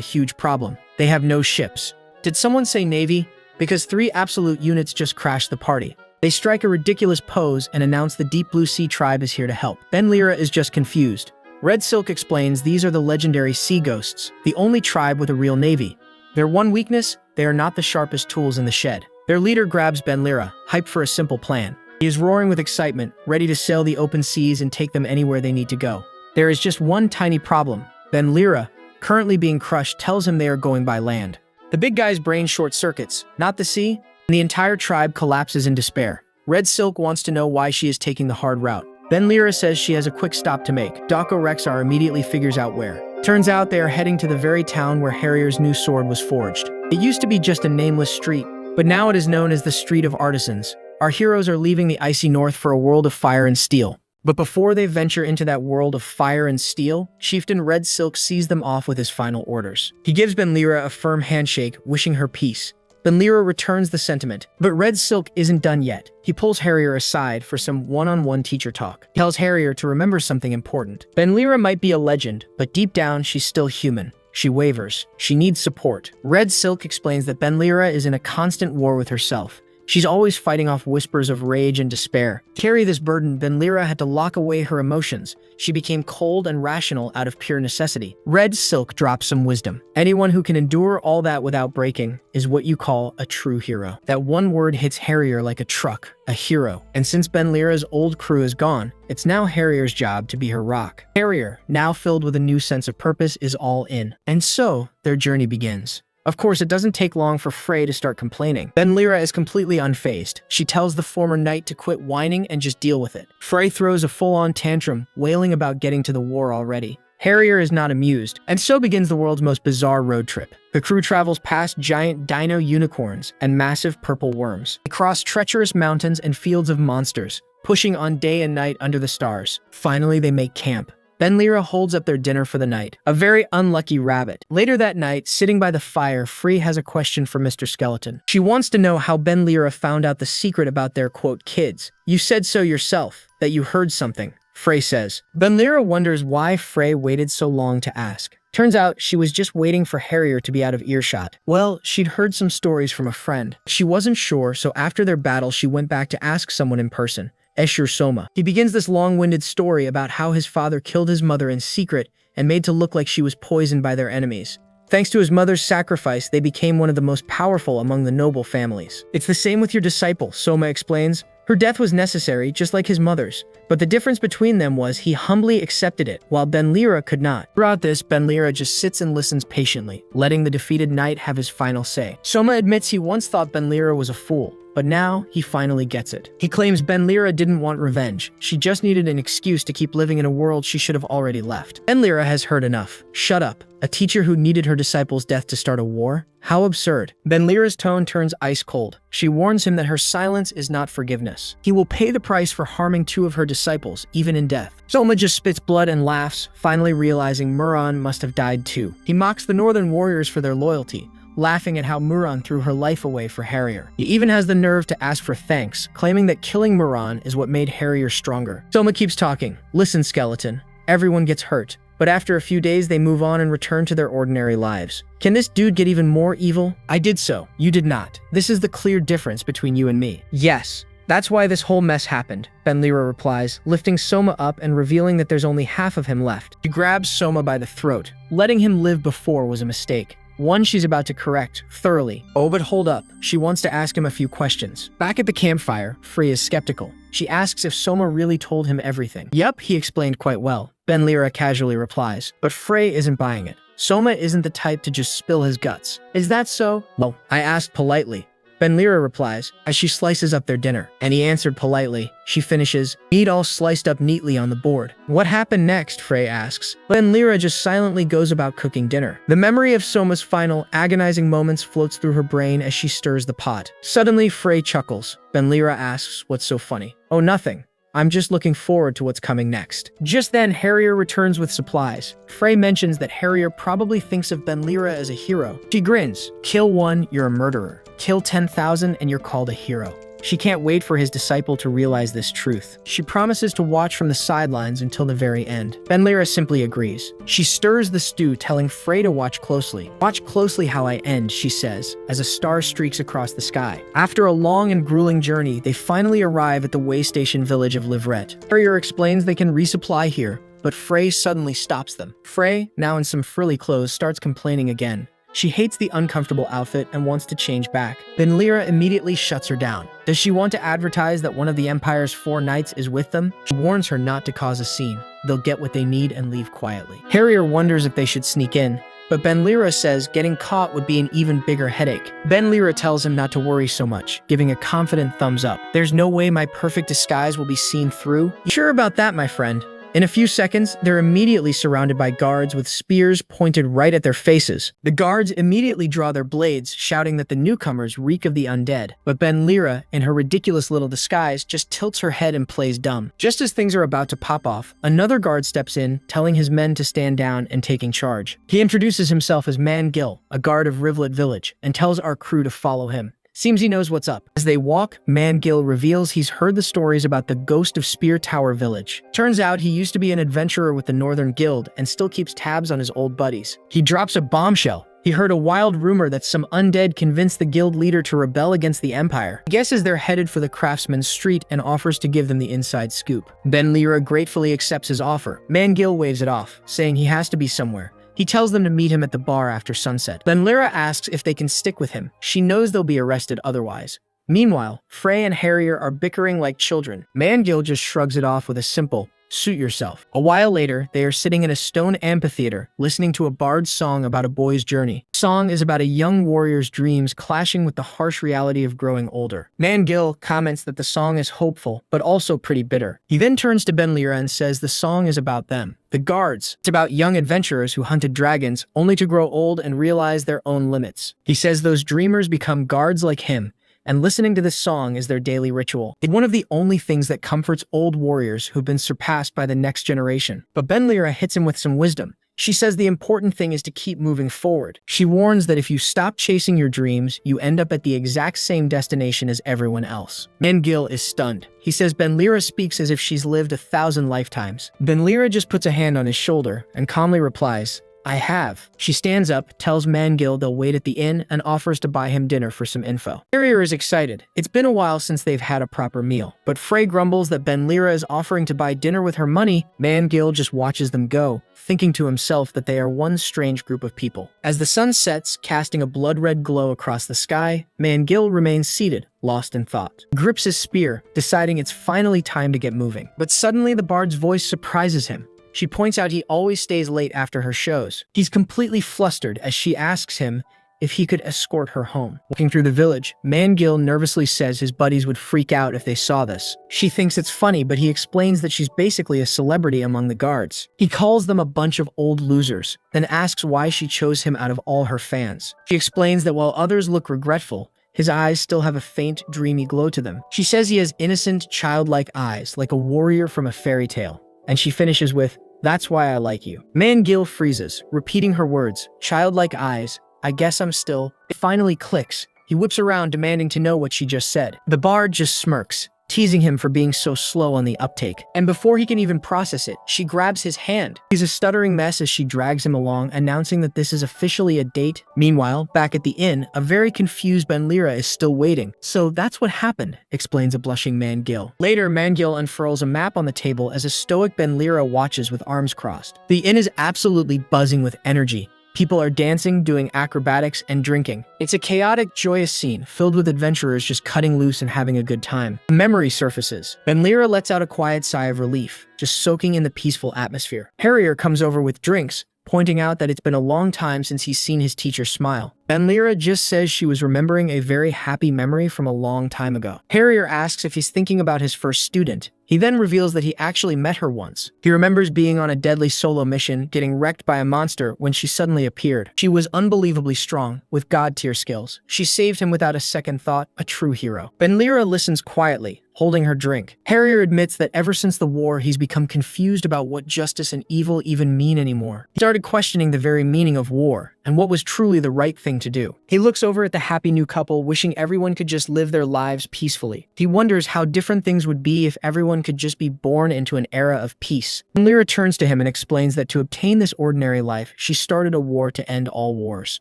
huge problem. They have no ships. Did someone say Navy? Because 3 absolute units just crashed the party. They strike a ridiculous pose and announce the Deep Blue Sea tribe is here to help. Ben Lyra is just confused. Red Silk explains these are the legendary sea ghosts, the only tribe with a real navy. Their one weakness, they are not the sharpest tools in the shed. Their leader grabs Ben Lyra, hyped for a simple plan. He is roaring with excitement, ready to sail the open seas and take them anywhere they need to go. There is just one tiny problem. Ben Lyra, currently being crushed, tells him they are going by land. The big guy's brain short-circuits, not the sea, and the entire tribe collapses in despair. Red Silk wants to know why she is taking the hard route. Ben Lyra says she has a quick stop to make. Dako Rexar immediately figures out where. Turns out they are heading to the very town where Harrier's new sword was forged. It used to be just a nameless street, but now it is known as the Street of Artisans. Our heroes are leaving the icy north for a world of fire and steel. But before they venture into that world of fire and steel, Chieftain Red Silk sees them off with his final orders. He gives Ben Lyra a firm handshake, wishing her peace. Ben Lyra returns the sentiment, but Red Silk isn't done yet. He pulls Harrier aside for some one-on-one teacher talk. He tells Harrier to remember something important. Ben Lyra might be a legend, but deep down she's still human. She wavers. She needs support. Red Silk explains that Ben Lyra is in a constant war with herself. She's always fighting off whispers of rage and despair. To carry this burden, Ben Lyra had to lock away her emotions. She became cold and rational out of pure necessity. Red Silk drops some wisdom. Anyone who can endure all that without breaking is what you call a true hero. That one word hits Harrier like a truck, a hero. And since Ben Lyra's old crew is gone, it's now Harrier's job to be her rock. Harrier, now filled with a new sense of purpose, is all in. And so, their journey begins. Of course, it doesn't take long for Frey to start complaining. Ben Lyra is completely unfazed. She tells the former knight to quit whining and just deal with it. Frey throws a full-on tantrum, wailing about getting to the war already. Harrier is not amused, and so begins the world's most bizarre road trip. The crew travels past giant dino unicorns and massive purple worms. They cross treacherous mountains and fields of monsters, pushing on day and night under the stars. Finally, they make camp. Ben Lyra holds up their dinner for the night. A very unlucky rabbit. Later that night, sitting by the fire, Frey has a question for Mr. Skeleton. She wants to know how Ben Lyra found out the secret about their, quote, kids. You said so yourself, that you heard something, Frey says. Ben Lyra wonders why Frey waited so long to ask. Turns out she was just waiting for Harrier to be out of earshot. Well, she'd heard some stories from a friend. She wasn't sure, so after their battle, she went back to ask someone in person. Eshur Soma. He begins this long-winded story about how his father killed his mother in secret and made to look like she was poisoned by their enemies. Thanks to his mother's sacrifice, they became one of the most powerful among the noble families. It's the same with your disciple, Soma explains. Her death was necessary, just like his mother's, but the difference between them was he humbly accepted it, while Ben Lyra could not. Throughout this, Ben Lyra just sits and listens patiently, letting the defeated knight have his final say. Soma admits he once thought Ben Lyra was a fool, but now he finally gets it. He claims Ben Lyra didn't want revenge. She just needed an excuse to keep living in a world she should have already left. Ben Lyra has heard enough. Shut up. A teacher who needed her disciple's death to start a war? How absurd. Ben Lyra's tone turns ice cold. She warns him that her silence is not forgiveness. He will pay the price for harming 2 of her disciples, even in death. Soma just spits blood and laughs, finally realizing Muran must have died too. He mocks the northern warriors for their loyalty, laughing at how Muran threw her life away for Harrier. He even has the nerve to ask for thanks, claiming that killing Muran is what made Harrier stronger. Soma keeps talking. Listen, Skeleton. Everyone gets hurt, but after a few days they move on and return to their ordinary lives. Can this dude get even more evil? I did so. You did not. This is the clear difference between you and me. Yes. That's why this whole mess happened, Benlira replies, lifting Soma up and revealing that there's only half of him left. She grabs Soma by the throat. Letting him live before was a mistake. One she's about to correct, thoroughly. Oh, but hold up. She wants to ask him a few questions. Back at the campfire, Frey is skeptical. She asks if Soma really told him everything. Yup, he explained quite well. Benlira casually replies, but Frey isn't buying it. Soma isn't the type to just spill his guts. Is that so? Well, I asked politely. Benlira replies, as she slices up their dinner. And he answered politely. She finishes, meat all sliced up neatly on the board. What happened next, Frey asks. Benlira just silently goes about cooking dinner. The memory of Soma's final, agonizing moments floats through her brain as she stirs the pot. Suddenly, Frey chuckles. Benlira asks, what's so funny? Oh, nothing. I'm just looking forward to what's coming next. Just then, Harrier returns with supplies. Frey mentions that Harrier probably thinks of Benlira as a hero. She grins. Kill one, you're a murderer. Kill 10,000 and you're called a hero. She can't wait for his disciple to realize this truth. She promises to watch from the sidelines until the very end. Benlira simply agrees. She stirs the stew, telling Frey to watch closely. Watch closely how I end, she says, as a star streaks across the sky. After a long and grueling journey, they finally arrive at the way station village of Livret. Harrier explains they can resupply here, but Frey suddenly stops them. Frey, now in some frilly clothes, starts complaining again. She hates the uncomfortable outfit and wants to change back. Benlira immediately shuts her down. Does she want to advertise that one of the Empire's 4 knights is with them? She warns her not to cause a scene. They'll get what they need and leave quietly. Harrier wonders if they should sneak in, but Benlira says getting caught would be an even bigger headache. Benlira tells him not to worry so much, giving a confident thumbs up. There's no way my perfect disguise will be seen through. You sure about that, my friend? In a few seconds, they're immediately surrounded by guards with spears pointed right at their faces. The guards immediately draw their blades, shouting that the newcomers reek of the undead. But Benlira, in her ridiculous little disguise, just tilts her head and plays dumb. Just as things are about to pop off, another guard steps in, telling his men to stand down and taking charge. He introduces himself as Man Gil, a guard of Rivlet Village, and tells our crew to follow him. Seems he knows what's up. As they walk, Man Gil reveals he's heard the stories about the ghost of Spear Tower Village. Turns out he used to be an adventurer with the Northern Guild and still keeps tabs on his old buddies. He drops a bombshell. He heard a wild rumor that some undead convinced the guild leader to rebel against the Empire. He guesses they're headed for the Craftsman's Street and offers to give them the inside scoop. Benlira gratefully accepts his offer. Man Gil waves it off, saying he has to be somewhere. He tells them to meet him at the bar after sunset. Benlira asks if they can stick with him. She knows they'll be arrested otherwise. Meanwhile, Frey and Harrier are bickering like children. Man Gil just shrugs it off with a simple, suit yourself. A while later, they are sitting in a stone amphitheater, listening to a bard's song about a boy's journey. The song is about a young warrior's dreams clashing with the harsh reality of growing older. Man Gil comments that the song is hopeful, but also pretty bitter. He then turns to Benlira and says the song is about them. The guards. It's about young adventurers who hunted dragons, only to grow old and realize their own limits. He says those dreamers become guards like him, and listening to this song is their daily ritual. It's one of the only things that comforts old warriors who've been surpassed by the next generation. But Benlira hits him with some wisdom. She says the important thing is to keep moving forward. She warns that if you stop chasing your dreams, you end up at the exact same destination as everyone else. Man Gil is stunned. He says Benlira speaks as if she's lived 1,000 lifetimes. Benlira just puts a hand on his shoulder and calmly replies, I have. She stands up, tells Man Gil they'll wait at the inn, and offers to buy him dinner for some info. Harrier is excited. It's been a while since they've had a proper meal. But Frey grumbles that Benlira is offering to buy dinner with her money. Man Gil just watches them go, thinking to himself that they are one strange group of people. As the sun sets, casting a blood-red glow across the sky, Man Gil remains seated, lost in thought. He grips his spear, deciding it's finally time to get moving. But suddenly the bard's voice surprises him. She points out he always stays late after her shows. He's completely flustered as she asks him if he could escort her home. Walking through the village, Man Gil nervously says his buddies would freak out if they saw this. She thinks it's funny, but he explains that she's basically a celebrity among the guards. He calls them a bunch of old losers, then asks why she chose him out of all her fans. She explains that while others look regretful, his eyes still have a faint, dreamy glow to them. She says he has innocent, childlike eyes, like a warrior from a fairy tale. And she finishes with, that's why I like you. Man Gil freezes, repeating her words, childlike eyes, I guess I'm still. It finally clicks. He whips around demanding to know what she just said. The bard just smirks, teasing him for being so slow on the uptake. And before he can even process it, she grabs his hand. He's a stuttering mess as she drags him along, announcing that this is officially a date. Meanwhile, back at the inn, a very confused Benlira is still waiting. So that's what happened, explains a blushing Mangil. Later, Mangil unfurls a map on the table as a stoic Benlira watches with arms crossed. The inn is absolutely buzzing with energy. People are dancing, doing acrobatics, and drinking. It's a chaotic, joyous scene, filled with adventurers just cutting loose and having a good time. A memory surfaces. Benlira lets out a quiet sigh of relief, just soaking in the peaceful atmosphere. Harrier comes over with drinks, pointing out that it's been a long time since he's seen his teacher smile. Benlira just says she was remembering a very happy memory from a long time ago. Harrier asks if he's thinking about his first student. He then reveals that he actually met her once. He remembers being on a deadly solo mission, getting wrecked by a monster when she suddenly appeared. She was unbelievably strong, with god-tier skills. She saved him without a second thought, a true hero. Benlira listens quietly, holding her drink. Harrier admits that ever since the war, he's become confused about what justice and evil even mean anymore. He started questioning the very meaning of war, and what was truly the right thing to do. He looks over at the happy new couple, wishing everyone could just live their lives peacefully. He wonders how different things would be if everyone could just be born into an era of peace. Benlira turns to him and explains that to obtain this ordinary life, she started a war to end all wars.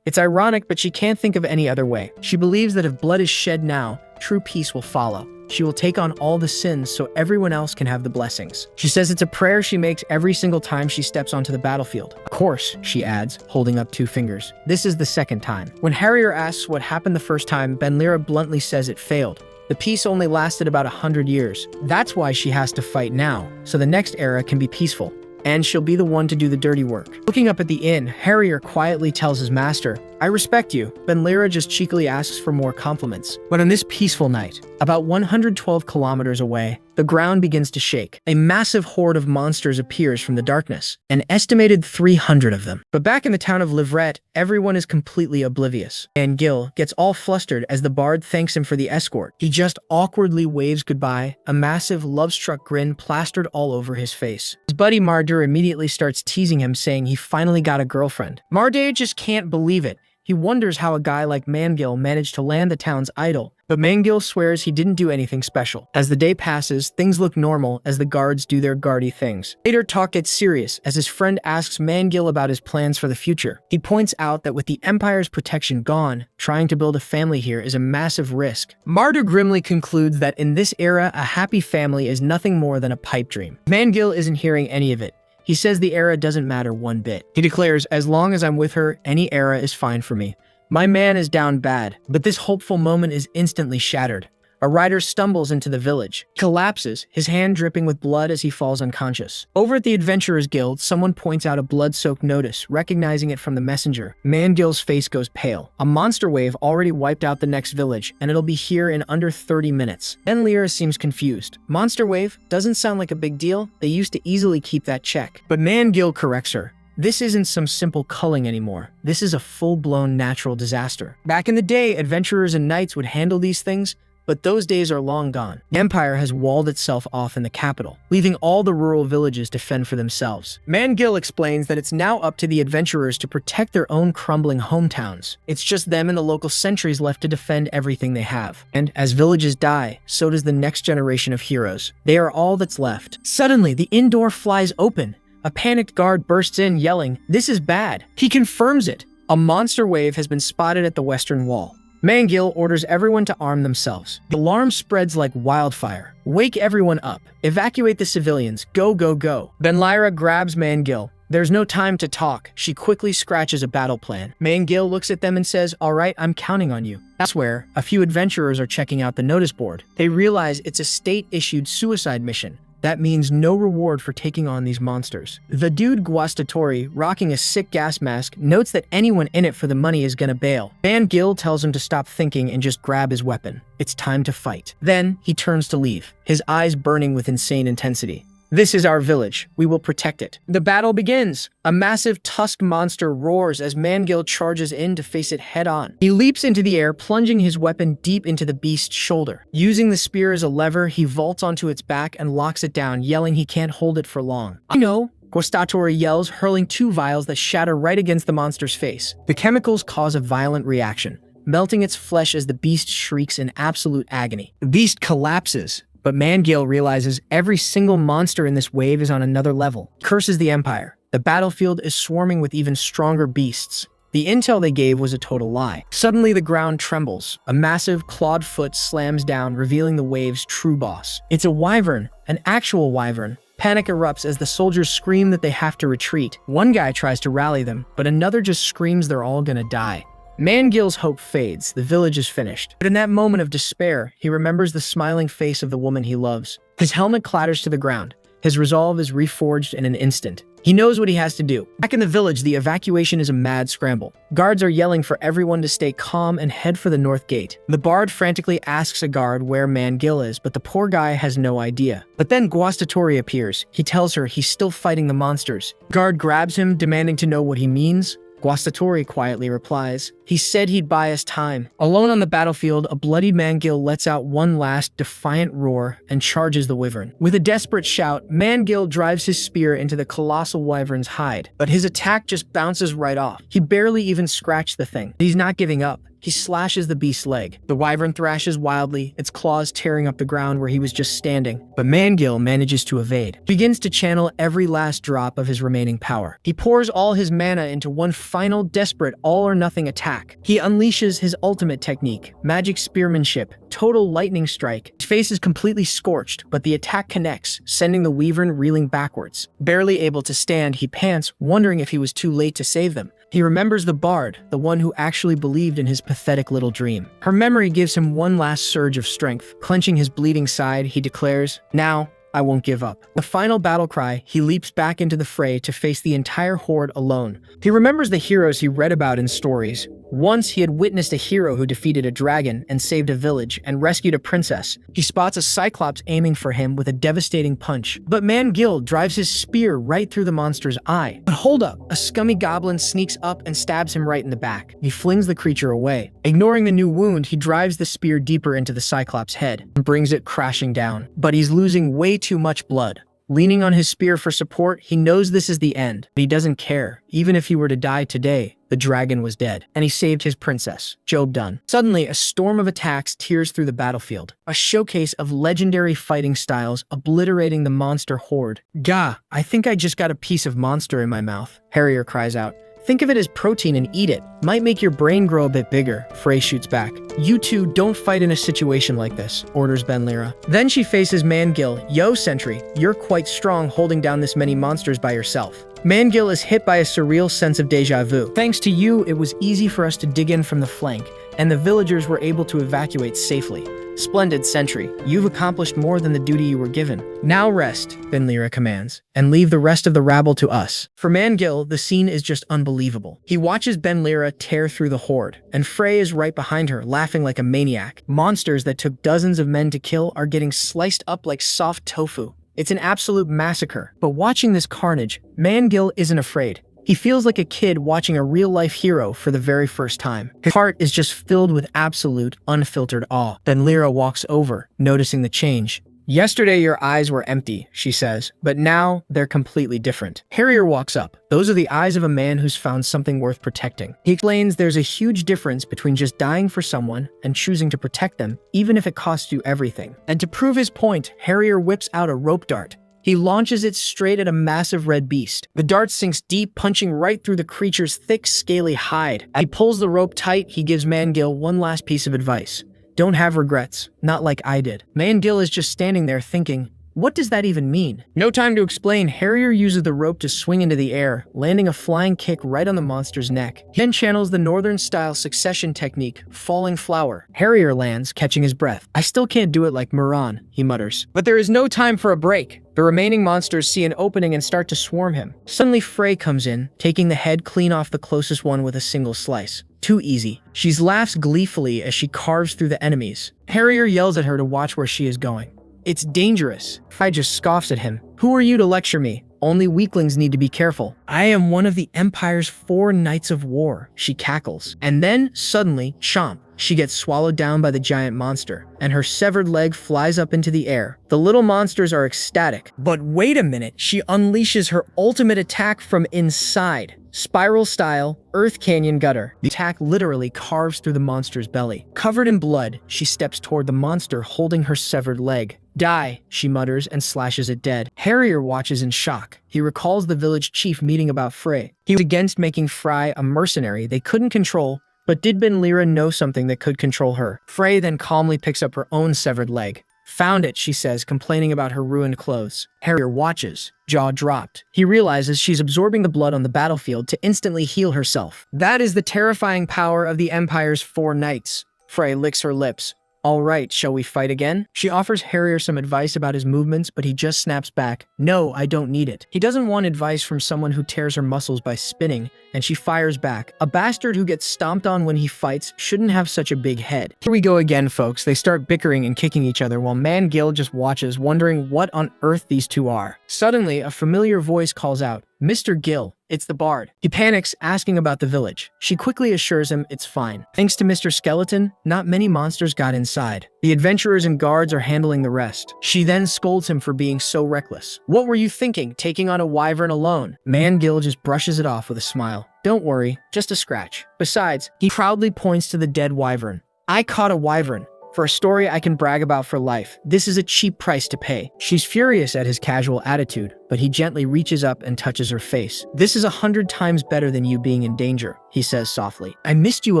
It's ironic, but she can't think of any other way. She believes that if blood is shed now, true peace will follow. She will take on all the sins so everyone else can have the blessings. She says it's a prayer she makes every single time she steps onto the battlefield. Of course, she adds, holding up 2 fingers. This is the second time. When Harrier asks what happened the first time, Benlira bluntly says it failed. The peace only lasted about 100 years. That's why she has to fight now, so the next era can be peaceful. And she'll be the one to do the dirty work. Looking up at the inn, Harrier quietly tells his master, "I respect you." Benlira just cheekily asks for more compliments. But on this peaceful night, about 112 kilometers away, the ground begins to shake. A massive horde of monsters appears from the darkness, an estimated 300 of them. But back in the town of Livret, everyone is completely oblivious. And Gil gets all flustered as the bard thanks him for the escort. He just awkwardly waves goodbye, a massive, love-struck grin plastered all over his face. His buddy Mardur immediately starts teasing him, saying he finally got a girlfriend. Mardur just can't believe it. He wonders how a guy like Mangil managed to land the town's idol, but Mangil swears he didn't do anything special. As the day passes, things look normal as the guards do their guardy things. Later, talk gets serious as his friend asks Mangil about his plans for the future. He points out that with the Empire's protection gone, trying to build a family here is a massive risk. Mardur grimly concludes that in this era, a happy family is nothing more than a pipe dream. Mangil isn't hearing any of it. He says the era doesn't matter one bit. He declares, as long as I'm with her, any era is fine for me. My man is down bad, but this hopeful moment is instantly shattered. A rider stumbles into the village, collapses, his hand dripping with blood as he falls unconscious. Over at the Adventurers Guild, someone points out a blood-soaked notice, recognizing it from the messenger. Mangil's face goes pale. A monster wave already wiped out the next village, and it'll be here in under 30 minutes. Benlira seems confused. Monster wave doesn't sound like a big deal. They used to easily keep that check. But Mangil corrects her. This isn't some simple culling anymore. This is a full-blown natural disaster. Back in the day, adventurers and knights would handle these things, but those days are long gone. The Empire has walled itself off in the capital, leaving all the rural villages to fend for themselves. Mangil explains that it's now up to the adventurers to protect their own crumbling hometowns. It's just them and the local sentries left to defend everything they have. And as villages die, so does the next generation of heroes. They are all that's left. Suddenly, the inn door flies open. A panicked guard bursts in, yelling, "This is bad." He confirms it. A monster wave has been spotted at the western wall. Mangil orders everyone to arm themselves. The alarm spreads like wildfire. Wake everyone up. Evacuate the civilians. Go, go, go. Benlira grabs Mangil. There's no time to talk. She quickly scratches a battle plan. Mangil looks at them and says, "All right, I'm counting on you." Elsewhere, a few adventurers are checking out the notice board. They realize it's a state-issued suicide mission. That means no reward for taking on these monsters. The dude Guastatori, rocking a sick gas mask, notes that anyone in it for the money is gonna bail. Mangil tells him to stop thinking and just grab his weapon. It's time to fight. Then, he turns to leave, his eyes burning with insane intensity. "This is our village. We will protect it." The battle begins. A massive tusked monster roars as Mangil charges in to face it head-on. He leaps into the air, plunging his weapon deep into the beast's shoulder. Using the spear as a lever, he vaults onto its back and locks it down, yelling he can't hold it for long. "I know," Guastatori yells, hurling 2 vials that shatter right against the monster's face. The chemicals cause a violent reaction, melting its flesh as the beast shrieks in absolute agony. The beast collapses, But Mangale realizes every single monster in this wave is on another level. Curses the Empire. The battlefield is swarming with even stronger beasts. The intel they gave was a total lie. Suddenly, the ground trembles. A massive clawed foot slams down, revealing the wave's true boss. It's a wyvern, an actual wyvern. Panic erupts as the soldiers scream that they have to retreat. One guy tries to rally them, but another just screams they're all gonna die. Mangale's hope fades. The village is finished. But in that moment of despair, he remembers the smiling face of the woman he loves. His helmet clatters to the ground. His resolve is reforged in an instant. He knows what he has to do. Back in the village, the evacuation is a mad scramble. Guards are yelling for everyone to stay calm and head for the north gate. The bard frantically asks a guard where Mangale is, but the poor guy has no idea. But then Guastatori appears. He tells her he's still fighting the monsters. Guard grabs him, demanding to know what he means. Guastatori quietly replies, "He said he'd buy us time." Alone on the battlefield, a bloodied Mangale lets out one last defiant roar and charges the wyvern. With a desperate shout, Mangale drives his spear into the colossal wyvern's hide, but his attack just bounces right off. He barely even scratched the thing. He's not giving up. He slashes the beast's leg. The wyvern thrashes wildly, its claws tearing up the ground where he was just standing. But Mangale manages to evade. He begins to channel every last drop of his remaining power. He pours all his mana into one final, desperate, all-or-nothing attack. He unleashes his ultimate technique, magic spearmanship, total lightning strike. His face is completely scorched, but the attack connects, sending the wyvern reeling backwards. Barely able to stand, he pants, wondering if he was too late to save them. He remembers the bard, the one who actually believed in his pathetic little dream. Her memory gives him one last surge of strength. Clenching his bleeding side, he declares, "Now, I won't give up." The final battle cry, he leaps back into the fray to face the entire horde alone. He remembers the heroes he read about in stories. Once he had witnessed a hero who defeated a dragon and saved a village and rescued a princess. He spots a cyclops aiming for him with a devastating punch. But Mangale drives his spear right through the monster's eye. But hold up, a scummy goblin sneaks up and stabs him right in the back. He flings the creature away. Ignoring the new wound, he drives the spear deeper into the cyclops' head and brings it crashing down. But he's losing way too much blood. Leaning on his spear for support, he knows this is the end, but he doesn't care. Even if he were to die today, the dragon was dead, and he saved his princess. Job done. Suddenly, a storm of attacks tears through the battlefield, a showcase of legendary fighting styles obliterating the monster horde. "Gah, I think I just got a piece of monster in my mouth," Harrier cries out. "Think of it as protein and eat it. Might make your brain grow a bit bigger," Frey shoots back. "You two don't fight in a situation like this," orders Benlira. Then she faces Mangale. "Yo, Sentry, you're quite strong holding down this many monsters by yourself." Mangale is hit by a surreal sense of deja vu. "Thanks to you, it was easy for us to dig in from the flank, and the villagers were able to evacuate safely. Splendid, Sentry. You've accomplished more than the duty you were given. Now rest," Benlira commands, "and leave the rest of the rabble to us." For Mangale, the scene is just unbelievable. He watches Benlira tear through the horde, and Frey is right behind her, laughing like a maniac. Monsters that took dozens of men to kill are getting sliced up like soft tofu. It's an absolute massacre. But watching this carnage, Mangale isn't afraid. He feels like a kid watching a real-life hero for the very first time. His heart is just filled with absolute, unfiltered awe. Then Lyra walks over, noticing the change. "Yesterday your eyes were empty," she says, "but now they're completely different." Harrier walks up. "Those are the eyes of a man who's found something worth protecting." He explains there's a huge difference between just dying for someone and choosing to protect them, even if it costs you everything. And to prove his point, Harrier whips out a rope dart. He launches it straight at a massive red beast. The dart sinks deep, punching right through the creature's thick, scaly hide. As he pulls the rope tight, he gives Mangale one last piece of advice. "Don't have regrets, not like I did." Mangale is just standing there thinking, what does that even mean? No time to explain, Harrier uses the rope to swing into the air, landing a flying kick right on the monster's neck. He then channels the northern-style succession technique, falling flower. Harrier lands, catching his breath. "I still can't do it like Muran," he mutters. But there is no time for a break. The remaining monsters see an opening and start to swarm him. Suddenly Frey comes in, taking the head clean off the closest one with a single slice. Too easy. She laughs gleefully as she carves through the enemies. Harrier yells at her to watch where she is going. "It's dangerous." Frey just scoffs at him. "Who are you to lecture me? Only weaklings need to be careful. I am one of the Empire's 4 Knights of War," she cackles. And then, suddenly, chomp, she gets swallowed down by the giant monster, and her severed leg flies up into the air. The little monsters are ecstatic. But wait a minute, she unleashes her ultimate attack from inside. Spiral style, Earth Canyon Gutter. The attack literally carves through the monster's belly. Covered in blood, she steps toward the monster holding her severed leg. Die, she mutters and slashes it dead. Harrier watches in shock. He recalls the village chief meeting about Frey. He was against making Frey a mercenary they couldn't control, but did Ben-Lyra know something that could control her? Frey then calmly picks up her own severed leg. Found it, she says, complaining about her ruined clothes. Harrier watches, jaw dropped. He realizes she's absorbing the blood on the battlefield to instantly heal herself. That is the terrifying power of the Empire's 4 knights. Frey licks her lips. All right, shall we fight again? She offers Harrier some advice about his movements, but he just snaps back. No, I don't need it. He doesn't want advice from someone who tears her muscles by spinning, and she fires back. A bastard who gets stomped on when he fights shouldn't have such a big head. Here we go again, folks. They start bickering and kicking each other while Gil just watches, wondering what on earth these two are. Suddenly, a familiar voice calls out, Mr. Gill. It's the bard. He panics, asking about the village. She quickly assures him it's fine. Thanks to Mr. Skeleton, not many monsters got inside. The adventurers and guards are handling the rest. She then scolds him for being so reckless. What were you thinking, taking on a wyvern alone? Gil just brushes it off with a smile. Don't worry, just a scratch. Besides, he proudly points to the dead wyvern. I caught a wyvern. For a story I can brag about for life, this is a cheap price to pay. She's furious at his casual attitude, but he gently reaches up and touches her face. This is 100 times better than you being in danger, he says softly. I missed you a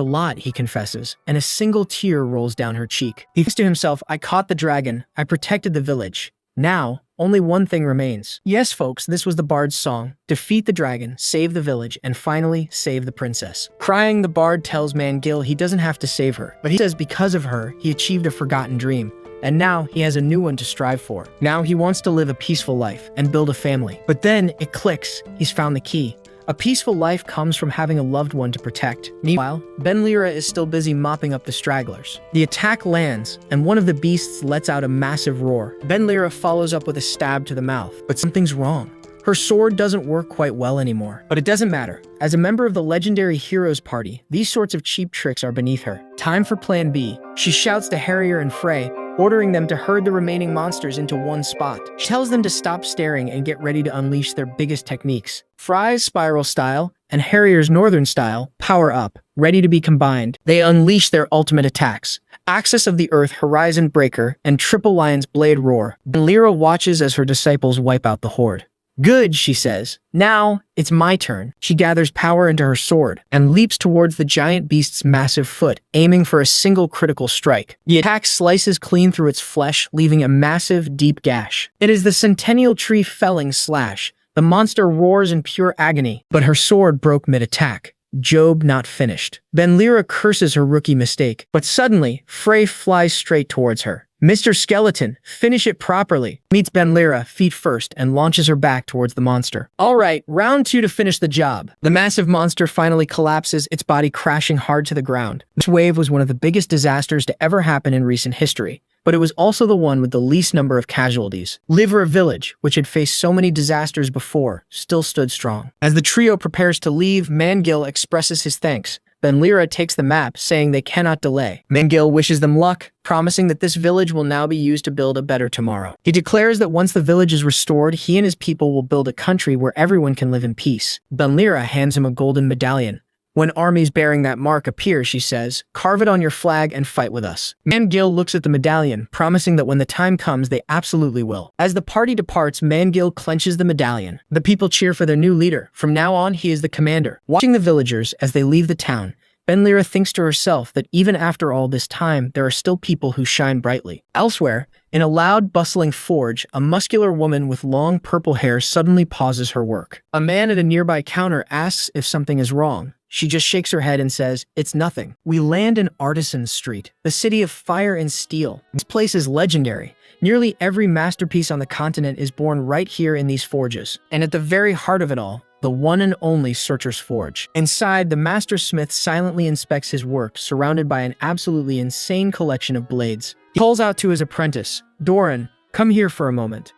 lot, he confesses, and a single tear rolls down her cheek. He thinks to himself, I caught the dragon, I protected the village. Now, only one thing remains. Yes, folks, this was the bard's song. Defeat the dragon, save the village, and finally, save the princess. Crying, the bard tells Gil he doesn't have to save her, but he says because of her, he achieved a forgotten dream. And now he has a new one to strive for. Now he wants to live a peaceful life and build a family. But then it clicks. He's found the key. A peaceful life comes from having a loved one to protect. Meanwhile, Ben-Lyra is still busy mopping up the stragglers. The attack lands, and one of the beasts lets out a massive roar. Ben-Lyra follows up with a stab to the mouth, but something's wrong. Her sword doesn't work quite well anymore. But it doesn't matter. As a member of the legendary heroes party, these sorts of cheap tricks are beneath her. Time for plan B. She shouts to Harrier and Frey, ordering them to herd the remaining monsters into one spot. She tells them to stop staring and get ready to unleash their biggest techniques. Frey's spiral style and Harrier's northern style power up, ready to be combined. They unleash their ultimate attacks. Axis of the Earth, Horizon Breaker, and Triple Lion's Blade Roar. Lyra watches as her disciples wipe out the horde. Good, she says. Now, it's my turn. She gathers power into her sword and leaps towards the giant beast's massive foot, aiming for a single critical strike. The attack slices clean through its flesh, leaving a massive, deep gash. It is the Centennial Tree felling slash. The monster roars in pure agony, but her sword broke mid-attack. Job not finished. Ben-Lyra curses her rookie mistake, but suddenly, Frey flies straight towards her. Mr. Skeleton, finish it properly, meets Ben-Lyra feet first and launches her back towards the monster. All right, round 2 to finish the job. The massive monster finally collapses, its body crashing hard to the ground. This wave was one of the biggest disasters to ever happen in recent history, but it was also the one with the least number of casualties. Livra Village, which had faced so many disasters before, still stood strong. As the trio prepares to leave, Gil expresses his thanks. Ben-Lyra takes the map, saying they cannot delay. Gil wishes them luck, promising that this village will now be used to build a better tomorrow. He declares that once the village is restored, he and his people will build a country where everyone can live in peace. Ben-Lyra hands him a golden medallion. When armies bearing that mark appear, she says, carve it on your flag and fight with us. Gil looks at the medallion, promising that when the time comes, they absolutely will. As the party departs, Gil clenches the medallion. The people cheer for their new leader. From now on, he is the commander. Watching the villagers as they leave the town, Ben-Lyra thinks to herself that even after all this time, there are still people who shine brightly. Elsewhere, in a loud, bustling forge, a muscular woman with long purple hair suddenly pauses her work. A man at a nearby counter asks if something is wrong. She just shakes her head and says, it's nothing. We land in Artisan Street, the city of fire and steel. This place is legendary. Nearly every masterpiece on the continent is born right here in these forges. And at the very heart of it all, the one and only Searcher's Forge. Inside, the master smith silently inspects his work, surrounded by an absolutely insane collection of blades. He calls out to his apprentice, Doran, come here for a moment.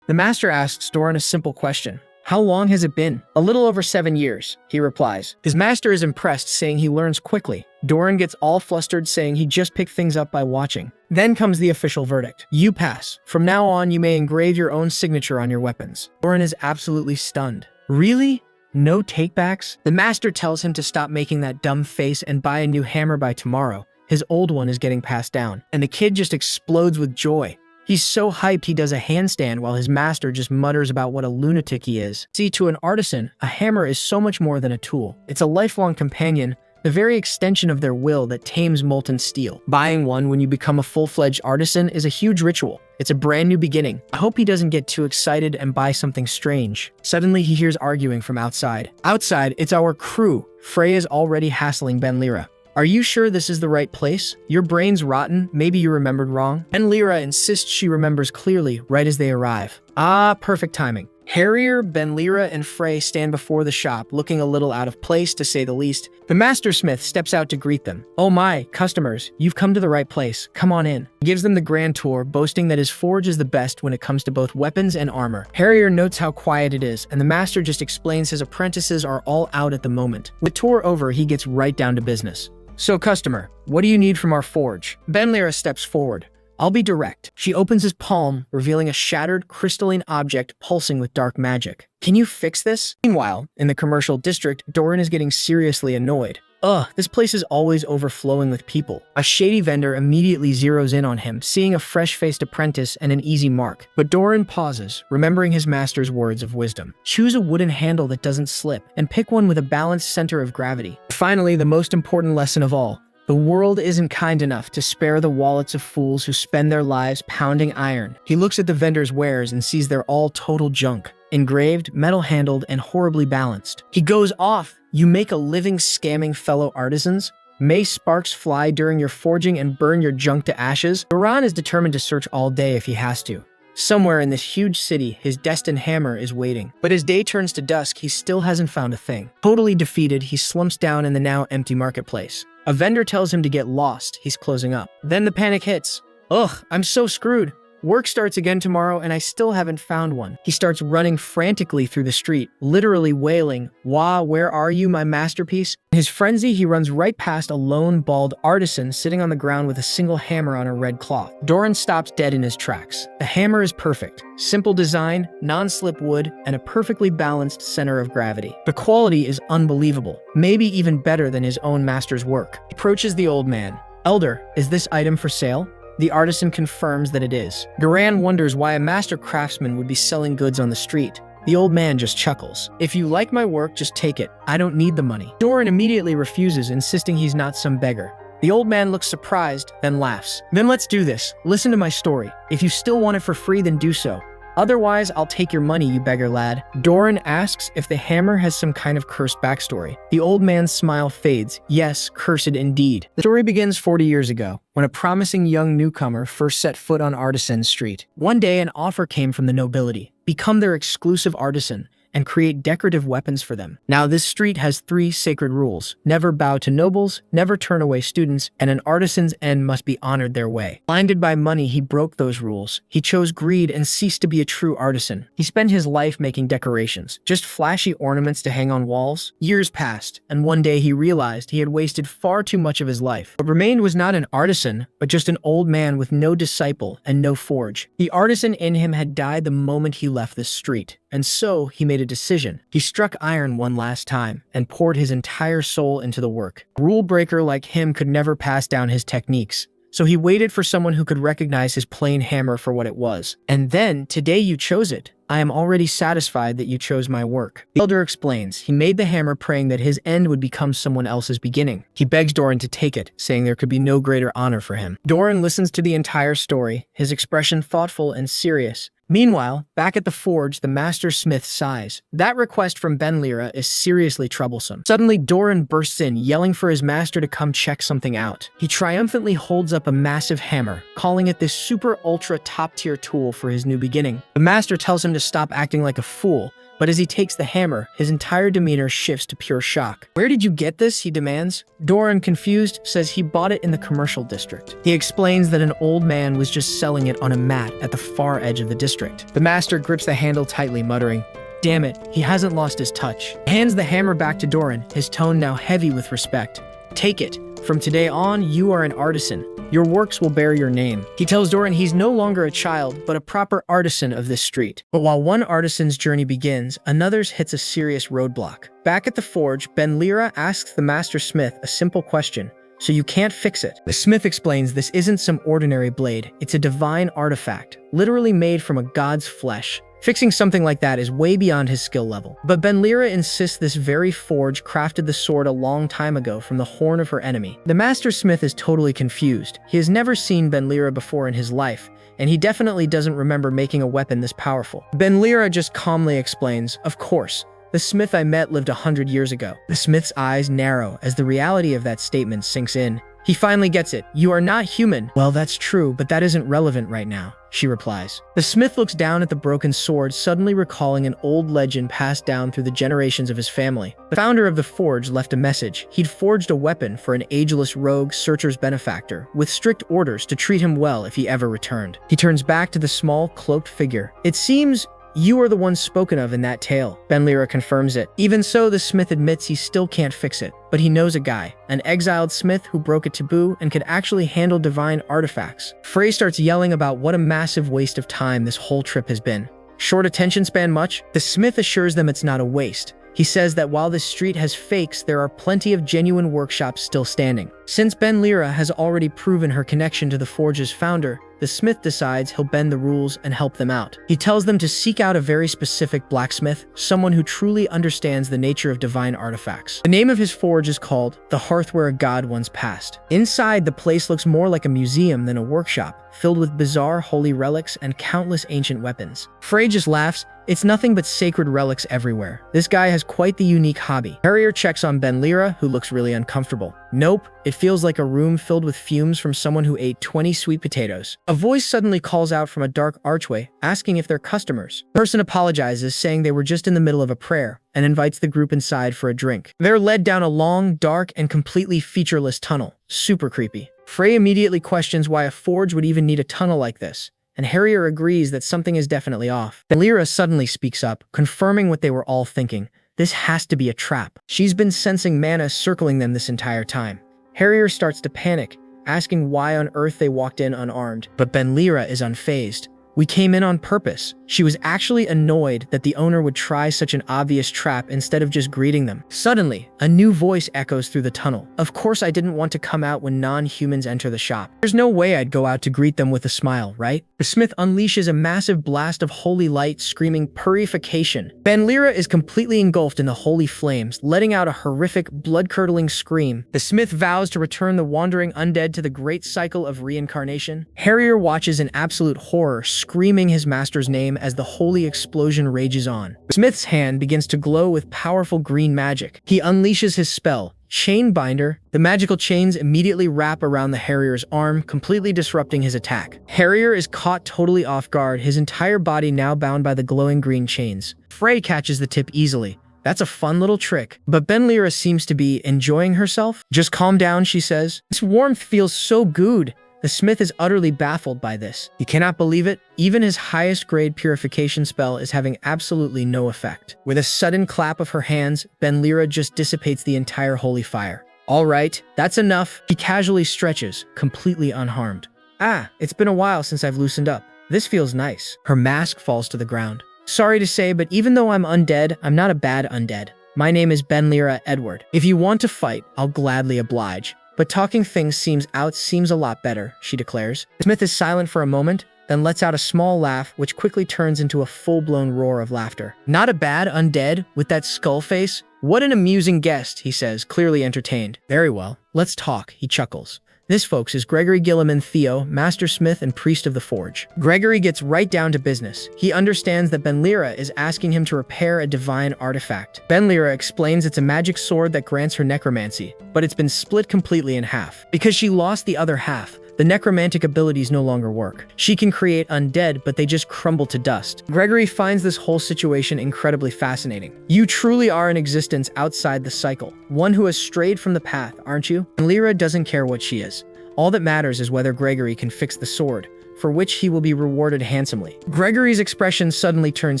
The master asks Doran a simple question. How long has it been? A little over 7 years, he replies. His master is impressed, saying he learns quickly. Doran gets all flustered, saying he just picked things up by watching. Then comes the official verdict. You pass. From now on, you may engrave your own signature on your weapons. Doran is absolutely stunned. Really? No takebacks? The master tells him to stop making that dumb face and buy a new hammer by tomorrow. His old one is getting passed down, and the kid just explodes with joy. He's so hyped he does a handstand while his master just mutters about what a lunatic he is. See, to an artisan, a hammer is so much more than a tool. It's a lifelong companion, the very extension of their will that tames molten steel. Buying one when you become a full-fledged artisan is a huge ritual. It's a brand new beginning. I hope he doesn't get too excited and buy something strange. Suddenly, he hears arguing from outside. Outside, it's our crew. Frey is already hassling Ben Lyra. Are you sure this is the right place? Your brain's rotten, maybe you remembered wrong. Ben Lyra insists she remembers clearly right as they arrive. Ah, perfect timing. Harrier, Ben Lyra, and Frey stand before the shop, looking a little out of place to say the least. The master smith steps out to greet them. Oh my, customers, you've come to the right place. Come on in. He gives them the grand tour, boasting that his forge is the best when it comes to both weapons and armor. Harrier notes how quiet it is, and the master just explains his apprentices are all out at the moment. With the tour over, he gets right down to business. So customer, what do you need from our forge? Ben Lyra steps forward. I'll be direct. She opens his palm, revealing a shattered, crystalline object pulsing with dark magic. Can you fix this? Meanwhile, in the commercial district, Doran is getting seriously annoyed. Ugh, this place is always overflowing with people. A shady vendor immediately zeroes in on him, seeing a fresh-faced apprentice and an easy mark. But Doran pauses, remembering his master's words of wisdom. Choose a wooden handle that doesn't slip, and pick one with a balanced center of gravity. Finally, the most important lesson of all. The world isn't kind enough to spare the wallets of fools who spend their lives pounding iron. He looks at the vendor's wares and sees they're all total junk. Engraved, metal-handled, and horribly balanced. He goes off. You make a living scamming fellow artisans? May sparks fly during your forging and burn your junk to ashes? Doran is determined to search all day if he has to. Somewhere in this huge city, his destined hammer is waiting. But as day turns to dusk, he still hasn't found a thing. Totally defeated, he slumps down in the now empty marketplace. A vendor tells him to get lost. He's closing up. Then the panic hits. Ugh, I'm so screwed. Work starts again tomorrow and I still haven't found one. He starts running frantically through the street, literally wailing, "Wah, where are you, my masterpiece?" In his frenzy, he runs right past a lone, bald artisan sitting on the ground with a single hammer on a red cloth. Doran stops dead in his tracks. The hammer is perfect. Simple design, non-slip wood, and a perfectly balanced center of gravity. The quality is unbelievable, maybe even better than his own master's work. He approaches the old man. "Elder, is this item for sale?" The artisan confirms that it is. Doran wonders why a master craftsman would be selling goods on the street. The old man just chuckles. "If you like my work, just take it. I don't need the money." Doran immediately refuses, insisting he's not some beggar. The old man looks surprised, then laughs. "Then let's do this. Listen to my story. If you still want it for free, then do so. Otherwise, I'll take your money, you beggar lad." Doran asks if the hammer has some kind of cursed backstory. The old man's smile fades. Yes, cursed indeed. The story begins 40 years ago, when a promising young newcomer first set foot on Artisan Street. One day, an offer came from the nobility. Become their exclusive artisan and create decorative weapons for them. Now, this street has 3 sacred rules. Never bow to nobles, never turn away students, and an artisan's end must be honored their way. Blinded by money, he broke those rules. He chose greed and ceased to be a true artisan. He spent his life making decorations, just flashy ornaments to hang on walls. Years passed, and one day he realized he had wasted far too much of his life. What remained was not an artisan, but just an old man with no disciple and no forge. The artisan in him had died the moment he left this street. And so, he made a decision. He struck iron one last time and poured his entire soul into the work. A rule breaker like him could never pass down his techniques. So he waited for someone who could recognize his plain hammer for what it was. And then, today you chose it. I am already satisfied that you chose my work. The elder explains, he made the hammer praying that his end would become someone else's beginning. He begs Doran to take it, saying there could be no greater honor for him. Doran listens to the entire story, his expression thoughtful and serious. Meanwhile, back at the forge, the master smith sighs. That request from Ben Lyra is seriously troublesome. Suddenly, Doran bursts in, yelling for his master to come check something out. He triumphantly holds up a massive hammer, calling it this super ultra top tier tool for his new beginning. The master tells him to stop acting like a fool, but as he takes the hammer, his entire demeanor shifts to pure shock. "Where did you get this?" he demands. Doran, confused, says he bought it in the commercial district. He explains that an old man was just selling it on a mat at the far edge of the district. The master grips the handle tightly, muttering, "Damn it, he hasn't lost his touch." He hands the hammer back to Doran, his tone now heavy with respect. "Take it. From today on, you are an artisan. Your works will bear your name." He tells Doran he's no longer a child, but a proper artisan of this street. But while one artisan's journey begins, another's hits a serious roadblock. Back at the forge, Ben Lyra asks the master smith a simple question. so you can't fix it. The smith explains this isn't some ordinary blade, it's a divine artifact, literally made from a god's flesh. Fixing something like that is way beyond his skill level. But Benlira insists this very forge crafted the sword a long time ago from the horn of her enemy. The master smith is totally confused. He has never seen Benlira before in his life, and he definitely doesn't remember making a weapon this powerful. Benlira just calmly explains, of course, the smith I met lived 100 years ago. The smith's eyes narrow as the reality of that statement sinks in. He finally gets it. You are not human. Well, that's true, but that isn't relevant right now, she replies. The smith looks down at the broken sword, suddenly recalling an old legend passed down through the generations of his family. The founder of the forge left a message. He'd forged a weapon for an ageless rogue searcher's benefactor, with strict orders to treat him well if he ever returned. He turns back to the small, cloaked figure. It seems you are the one spoken of in that tale. Benlira confirms it. Even so, the smith admits he still can't fix it, but he knows a guy, an exiled smith who broke a taboo and could actually handle divine artifacts. Frey starts yelling about what a massive waste of time this whole trip has been. Short attention span much? The smith assures them it's not a waste. He says that while this street has fakes, there are plenty of genuine workshops still standing. Since Benlira has already proven her connection to the forge's founder, the smith decides he'll bend the rules and help them out. He tells them to seek out a very specific blacksmith, someone who truly understands the nature of divine artifacts. The name of his forge is called The Hearth Where a God Once Passed. Inside, the place looks more like a museum than a workshop, filled with bizarre holy relics and countless ancient weapons. Frey just laughs. It's nothing but sacred relics everywhere. This guy has quite the unique hobby. Harrier checks on Benlira, who looks really uncomfortable. Nope, it feels like a room filled with fumes from someone who ate 20 sweet potatoes. A voice suddenly calls out from a dark archway, asking if they're customers. The person apologizes, saying they were just in the middle of a prayer, and invites the group inside for a drink. They're led down a long, dark, and completely featureless tunnel. Super creepy. Frey immediately questions why a forge would even need a tunnel like this, and Harrier agrees that something is definitely off. Benlira suddenly speaks up, confirming what they were all thinking. This has to be a trap. She's been sensing mana circling them this entire time. Harrier starts to panic, asking why on earth they walked in unarmed. But Benlira is unfazed. We came in on purpose. She was actually annoyed that the owner would try such an obvious trap instead of just greeting them. Suddenly, a new voice echoes through the tunnel. Of course I didn't want to come out when non-humans enter the shop. There's no way I'd go out to greet them with a smile, right? The smith unleashes a massive blast of holy light, screaming purification. Benlira is completely engulfed in the holy flames, letting out a horrific, blood-curdling scream. The smith vows to return the wandering undead to the great cycle of reincarnation. Harrier watches in absolute horror, screaming his master's name as the holy explosion rages on. The smith's hand begins to glow with powerful green magic. He unleashes his spell, Chainbinder. The magical chains immediately wrap around the Harrier's arm, completely disrupting his attack. Harrier is caught totally off guard, his entire body now bound by the glowing green chains. Frey catches the tip easily. That's a fun little trick. But Benlira seems to be enjoying herself. Just calm down, she says. This warmth feels so good. The smith is utterly baffled by this. He cannot believe it. Even his highest grade purification spell is having absolutely no effect. With a sudden clap of her hands, Benlira just dissipates the entire holy fire. All right, that's enough. He casually stretches, completely unharmed. Ah, it's been a while since I've loosened up. This feels nice. Her mask falls to the ground. Sorry to say, but even though I'm undead, I'm not a bad undead. My name is Benlira Edward. If you want to fight, I'll gladly oblige. But talking things seems a lot better, she declares. The smith is silent for a moment, then lets out a small laugh, which quickly turns into a full-blown roar of laughter. Not a bad undead with that skull face? What an amusing guest, he says, clearly entertained. Very well, let's talk, he chuckles. This, folks, is Gregory Gilliman Theo, Master Smith and Priest of the Forge. Gregory gets right down to business. He understands that Benlira is asking him to repair a divine artifact. Benlira explains it's a magic sword that grants her necromancy, but it's been split completely in half. Because she lost the other half, the necromantic abilities no longer work. She can create undead, but they just crumble to dust. Gregory finds this whole situation incredibly fascinating. You truly are an existence outside the cycle, one who has strayed from the path, aren't you? Benlira doesn't care what she is. All that matters is whether Gregory can fix the sword, for which he will be rewarded handsomely. Gregory's expression suddenly turns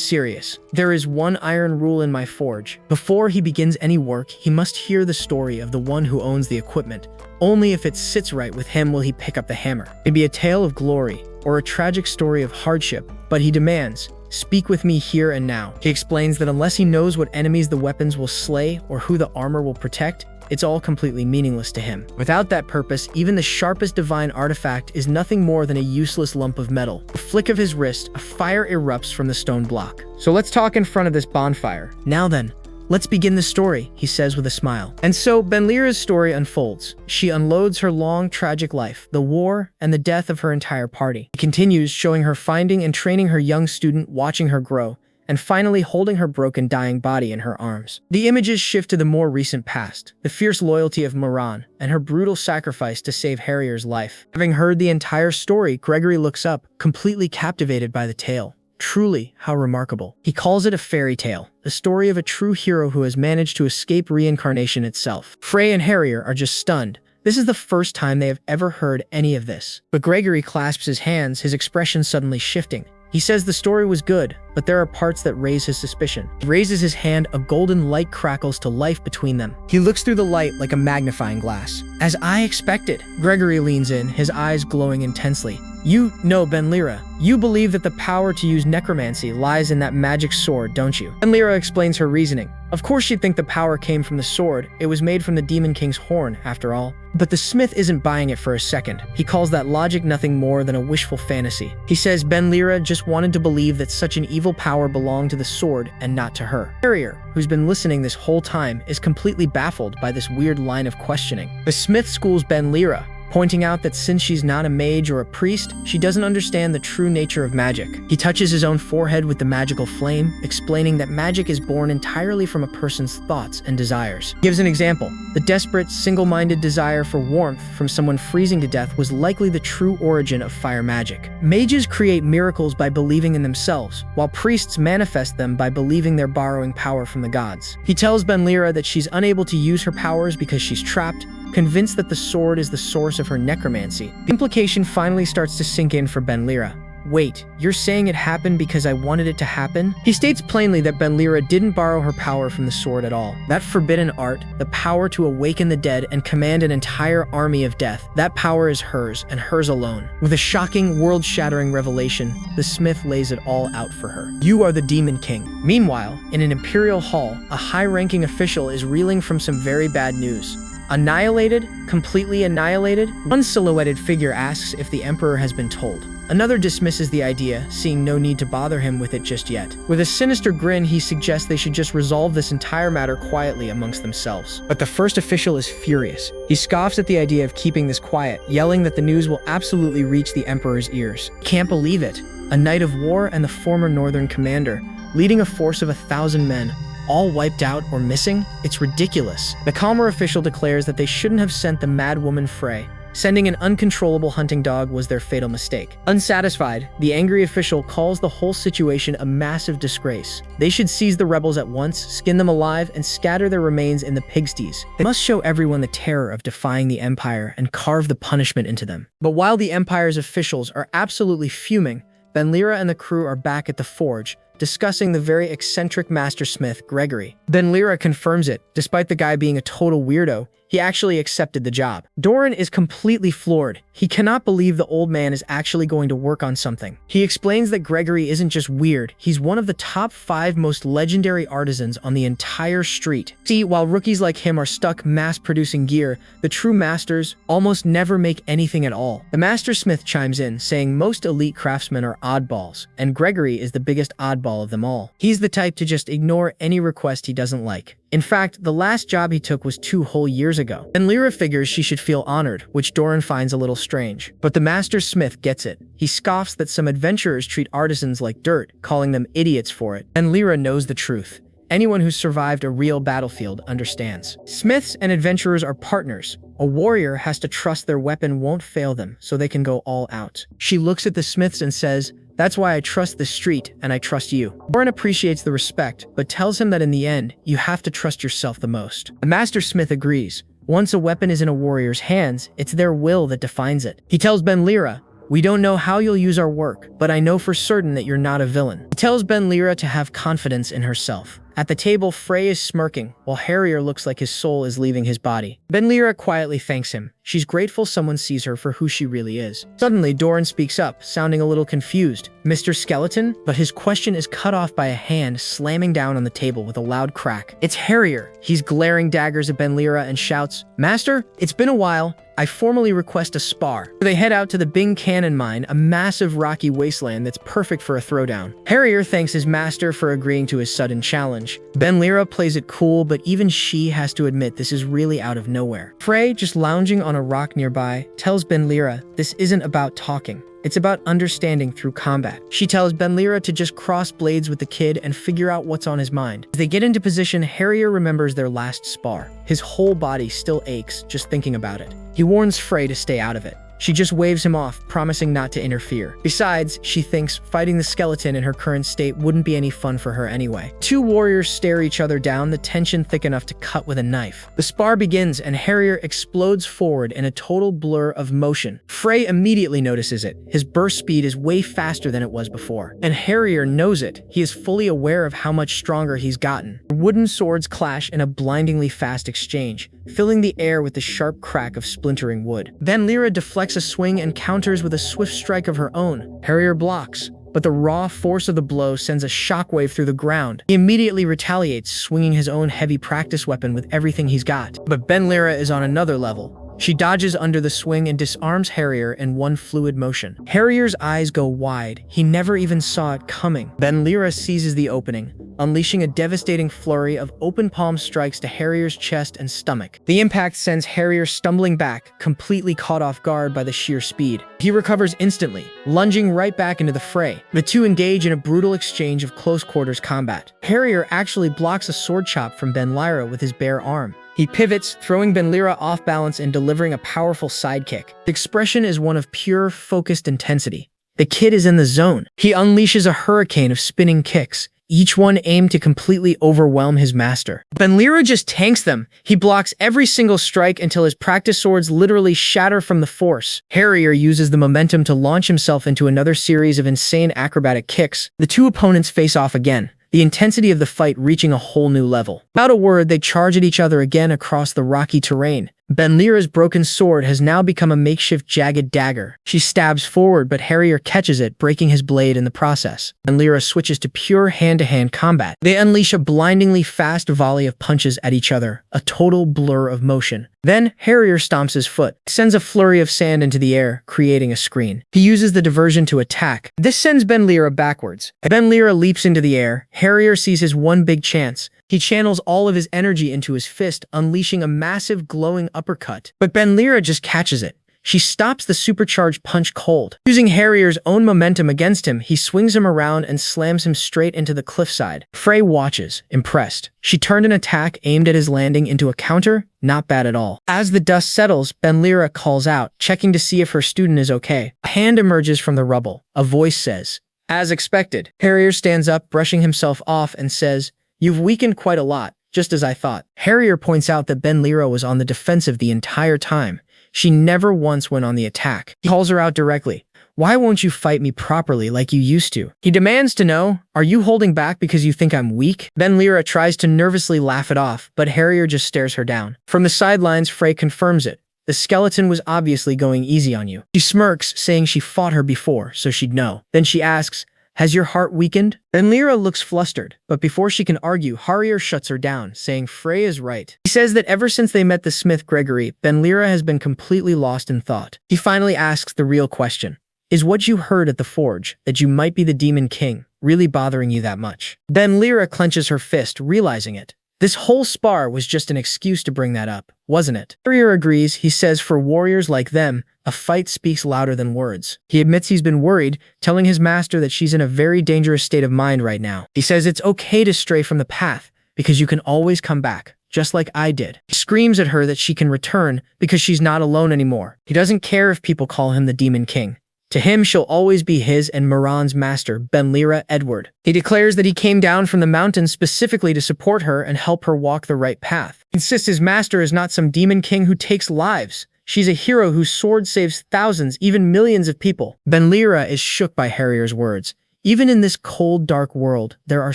serious. There is one iron rule in my forge. Before he begins any work, he must hear the story of the one who owns the equipment. Only if it sits right with him will he pick up the hammer. It may be a tale of glory, or a tragic story of hardship, but he demands, speak with me here and now. He explains that unless he knows what enemies the weapons will slay or who the armor will protect, it's all completely meaningless to him. Without that purpose, even the sharpest divine artifact is nothing more than a useless lump of metal. A flick of his wrist, a fire erupts from the stone block. So let's talk in front of this bonfire. Now then, let's begin the story, he says with a smile. And so Benlira's story unfolds. She unloads her long, tragic life, the war, and the death of her entire party. It continues, showing her finding and training her young student, watching her grow, and finally holding her broken, dying body in her arms. The images shift to the more recent past, the fierce loyalty of Moran, and her brutal sacrifice to save Harrier's life. Having heard the entire story, Gregory looks up, completely captivated by the tale. Truly, how remarkable. He calls it a fairy tale, the story of a true hero who has managed to escape reincarnation itself. Frey and Harrier are just stunned. This is the first time they have ever heard any of this. But Gregory clasps his hands, his expression suddenly shifting. He says the story was good, but there are parts that raise his suspicion. He raises his hand, a golden light crackles to life between them. He looks through the light like a magnifying glass. As I expected, Gregory leans in, his eyes glowing intensely. You know, Benlira, you believe that the power to use necromancy lies in that magic sword, don't you? Benlira explains her reasoning. Of course she'd think the power came from the sword. It was made from the Demon King's horn, after all. But the smith isn't buying it for a second. He calls that logic nothing more than a wishful fantasy. He says Benlira just wanted to believe that such an evil power belonged to the sword and not to her. Harrier, who's been listening this whole time, is completely baffled by this weird line of questioning. The smith schools Benlira, pointing out that since she's not a mage or a priest, she doesn't understand the true nature of magic. He touches his own forehead with the magical flame, explaining that magic is born entirely from a person's thoughts and desires. He gives an example. The desperate, single-minded desire for warmth from someone freezing to death was likely the true origin of fire magic. Mages create miracles by believing in themselves, while priests manifest them by believing they're borrowing power from the gods. He tells Benlira that she's unable to use her powers because she's trapped, convinced that the sword is the source of her necromancy. The implication finally starts to sink in for Benlira. Wait, you're saying it happened because I wanted it to happen? He states plainly that Benlira didn't borrow her power from the sword at all. That forbidden art, the power to awaken the dead and command an entire army of death, that power is hers and hers alone. With a shocking, world-shattering revelation, the smith lays it all out for her. You are the Demon King. Meanwhile, in an imperial hall, a high-ranking official is reeling from some very bad news. Annihilated? Completely annihilated? One silhouetted figure asks if the emperor has been told. Another dismisses the idea, seeing no need to bother him with it just yet. With a sinister grin, he suggests they should just resolve this entire matter quietly amongst themselves. But the first official is furious. He scoffs at the idea of keeping this quiet, yelling that the news will absolutely reach the emperor's ears. Can't believe it. A knight of war and the former northern commander, leading a force of 1,000 men, all wiped out or missing? It's ridiculous. The calmer official declares that they shouldn't have sent the mad woman Frey. Sending an uncontrollable hunting dog was their fatal mistake. Unsatisfied, the angry official calls the whole situation a massive disgrace. They should seize the rebels at once, skin them alive, and scatter their remains in the pigsties. They must show everyone the terror of defying the Empire and carve the punishment into them. But while the Empire's officials are absolutely fuming, Benlira and the crew are back at the forge, discussing the very eccentric master smith, Gregory. Benlira confirms it. Despite the guy being a total weirdo, he actually accepted the job. Doran is completely floored. He cannot believe the old man is actually going to work on something. He explains that Gregory isn't just weird, he's one of the top 5 most legendary artisans on the entire street. See, while rookies like him are stuck mass-producing gear, the true masters almost never make anything at all. The master smith chimes in, saying most elite craftsmen are oddballs, and Gregory is the biggest oddball of them all. He's the type to just ignore any request he doesn't like. In fact, the last job he took was 2 whole years ago. Benlira figures she should feel honored, which Doran finds a little strange. But the master smith gets it. He scoffs that some adventurers treat artisans like dirt, calling them idiots for it. Benlira knows the truth. Anyone who's survived a real battlefield understands. Smiths and adventurers are partners. A warrior has to trust their weapon won't fail them, so they can go all out. She looks at the smiths and says, "That's why I trust the street, and I trust you." Doran appreciates the respect, but tells him that in the end, you have to trust yourself the most. The master smith agrees. Once a weapon is in a warrior's hands, it's their will that defines it. He tells Benlira, "We don't know how you'll use our work, but I know for certain that you're not a villain." He tells Benlira to have confidence in herself. At the table, Frey is smirking, while Harrier looks like his soul is leaving his body. Benlira quietly thanks him. She's grateful someone sees her for who she really is. Suddenly, Doran speaks up, sounding a little confused. Mr. Skeleton? But his question is cut off by a hand slamming down on the table with a loud crack. It's Harrier. He's glaring daggers at Benlira and shouts, "Master, it's been a while. I formally request a spar." They head out to the Bing Cannon Mine, a massive rocky wasteland that's perfect for a throwdown. Harrier thanks his master for agreeing to his sudden challenge. Benlira plays it cool, but even she has to admit this is really out of nowhere. Frey, just lounging on a rock nearby, tells Benlira this isn't about talking. It's about understanding through combat. She tells Benlira to just cross blades with the kid and figure out what's on his mind. As they get into position, Harrier remembers their last spar. His whole body still aches just thinking about it. He warns Frey to stay out of it. She just waves him off, promising not to interfere. Besides, she thinks fighting the skeleton in her current state wouldn't be any fun for her anyway. Two warriors stare each other down, the tension thick enough to cut with a knife. The spar begins, and Harrier explodes forward in a total blur of motion. Frey immediately notices it. His burst speed is way faster than it was before. And Harrier knows it. He is fully aware of how much stronger he's gotten. Wooden swords clash in a blindingly fast exchange, filling the air with the sharp crack of splintering wood. Benlira deflects a swing and counters with a swift strike of her own. Harrier blocks, but the raw force of the blow sends a shockwave through the ground. He immediately retaliates, swinging his own heavy practice weapon with everything he's got. But Benlira is on another level. She dodges under the swing and disarms Harrier in one fluid motion. Harrier's eyes go wide. He never even saw it coming. Benlira seizes the opening, unleashing a devastating flurry of open palm strikes to Harrier's chest and stomach. The impact sends Harrier stumbling back, completely caught off guard by the sheer speed. He recovers instantly, lunging right back into the fray. The two engage in a brutal exchange of close-quarters combat. Harrier actually blocks a sword chop from Benlira with his bare arm. He pivots, throwing Benlira off balance and delivering a powerful sidekick. The expression is one of pure, focused intensity. The kid is in the zone. He unleashes a hurricane of spinning kicks, each one aimed to completely overwhelm his master. Benlira just tanks them. He blocks every single strike until his practice swords literally shatter from the force. Harrier uses the momentum to launch himself into another series of insane acrobatic kicks. The two opponents face off again, the intensity of the fight reaching a whole new level. Without a word, they charge at each other again across the rocky terrain. Benlira's broken sword has now become a makeshift jagged dagger. She stabs forward, but Harrier catches it, breaking his blade in the process. Benlira switches to pure hand-to-hand combat. They unleash a blindingly fast volley of punches at each other, a total blur of motion. Then, Harrier stomps his foot, sends a flurry of sand into the air, creating a screen. He uses the diversion to attack. This sends Benlira backwards. As Benlira leaps into the air, Harrier sees his one big chance. He channels all of his energy into his fist, unleashing a massive glowing uppercut. But Benlira just catches it. She stops the supercharged punch cold. Using Harrier's own momentum against him, he swings him around and slams him straight into the cliffside. Frey watches, impressed. She turned an attack aimed at his landing into a counter. Not bad at all. As the dust settles, Benlira calls out, checking to see if her student is okay. A hand emerges from the rubble. A voice says, "As expected." Harrier stands up, brushing himself off, and says, "You've weakened quite a lot, just as I thought." Harrier points out that Benlira was on the defensive the entire time. She never once went on the attack. He calls her out directly. "Why won't you fight me properly like you used to?" He demands to know, "Are you holding back because you think I'm weak?" Benlira tries to nervously laugh it off, but Harrier just stares her down. From the sidelines, Frey confirms it. The skeleton was obviously going easy on you. She smirks, saying she fought her before, so she'd know. Then she asks, "Has your heart weakened?" Benlira looks flustered, but before she can argue, Harrier shuts her down, saying Frey is right. He says that ever since they met the smith Gregory, Benlira has been completely lost in thought. He finally asks the real question. "Is what you heard at the forge, that you might be the Demon King, really bothering you that much?" Benlira clenches her fist, realizing it. This whole spar was just an excuse to bring that up, wasn't it? Harrier agrees. He says for warriors like them, a fight speaks louder than words. He admits he's been worried, telling his master that she's in a very dangerous state of mind right now. He says it's okay to stray from the path, because you can always come back, just like I did. He screams at her that she can return, because she's not alone anymore. He doesn't care if people call him the Demon King. To him, she'll always be his and Moran's master, Benlira Edward. He declares that he came down from the mountains specifically to support her and help her walk the right path. He insists his master is not some demon king who takes lives. She's a hero whose sword saves thousands, even millions of people. Benlira is shook by Harrier's words. Even in this cold, dark world, there are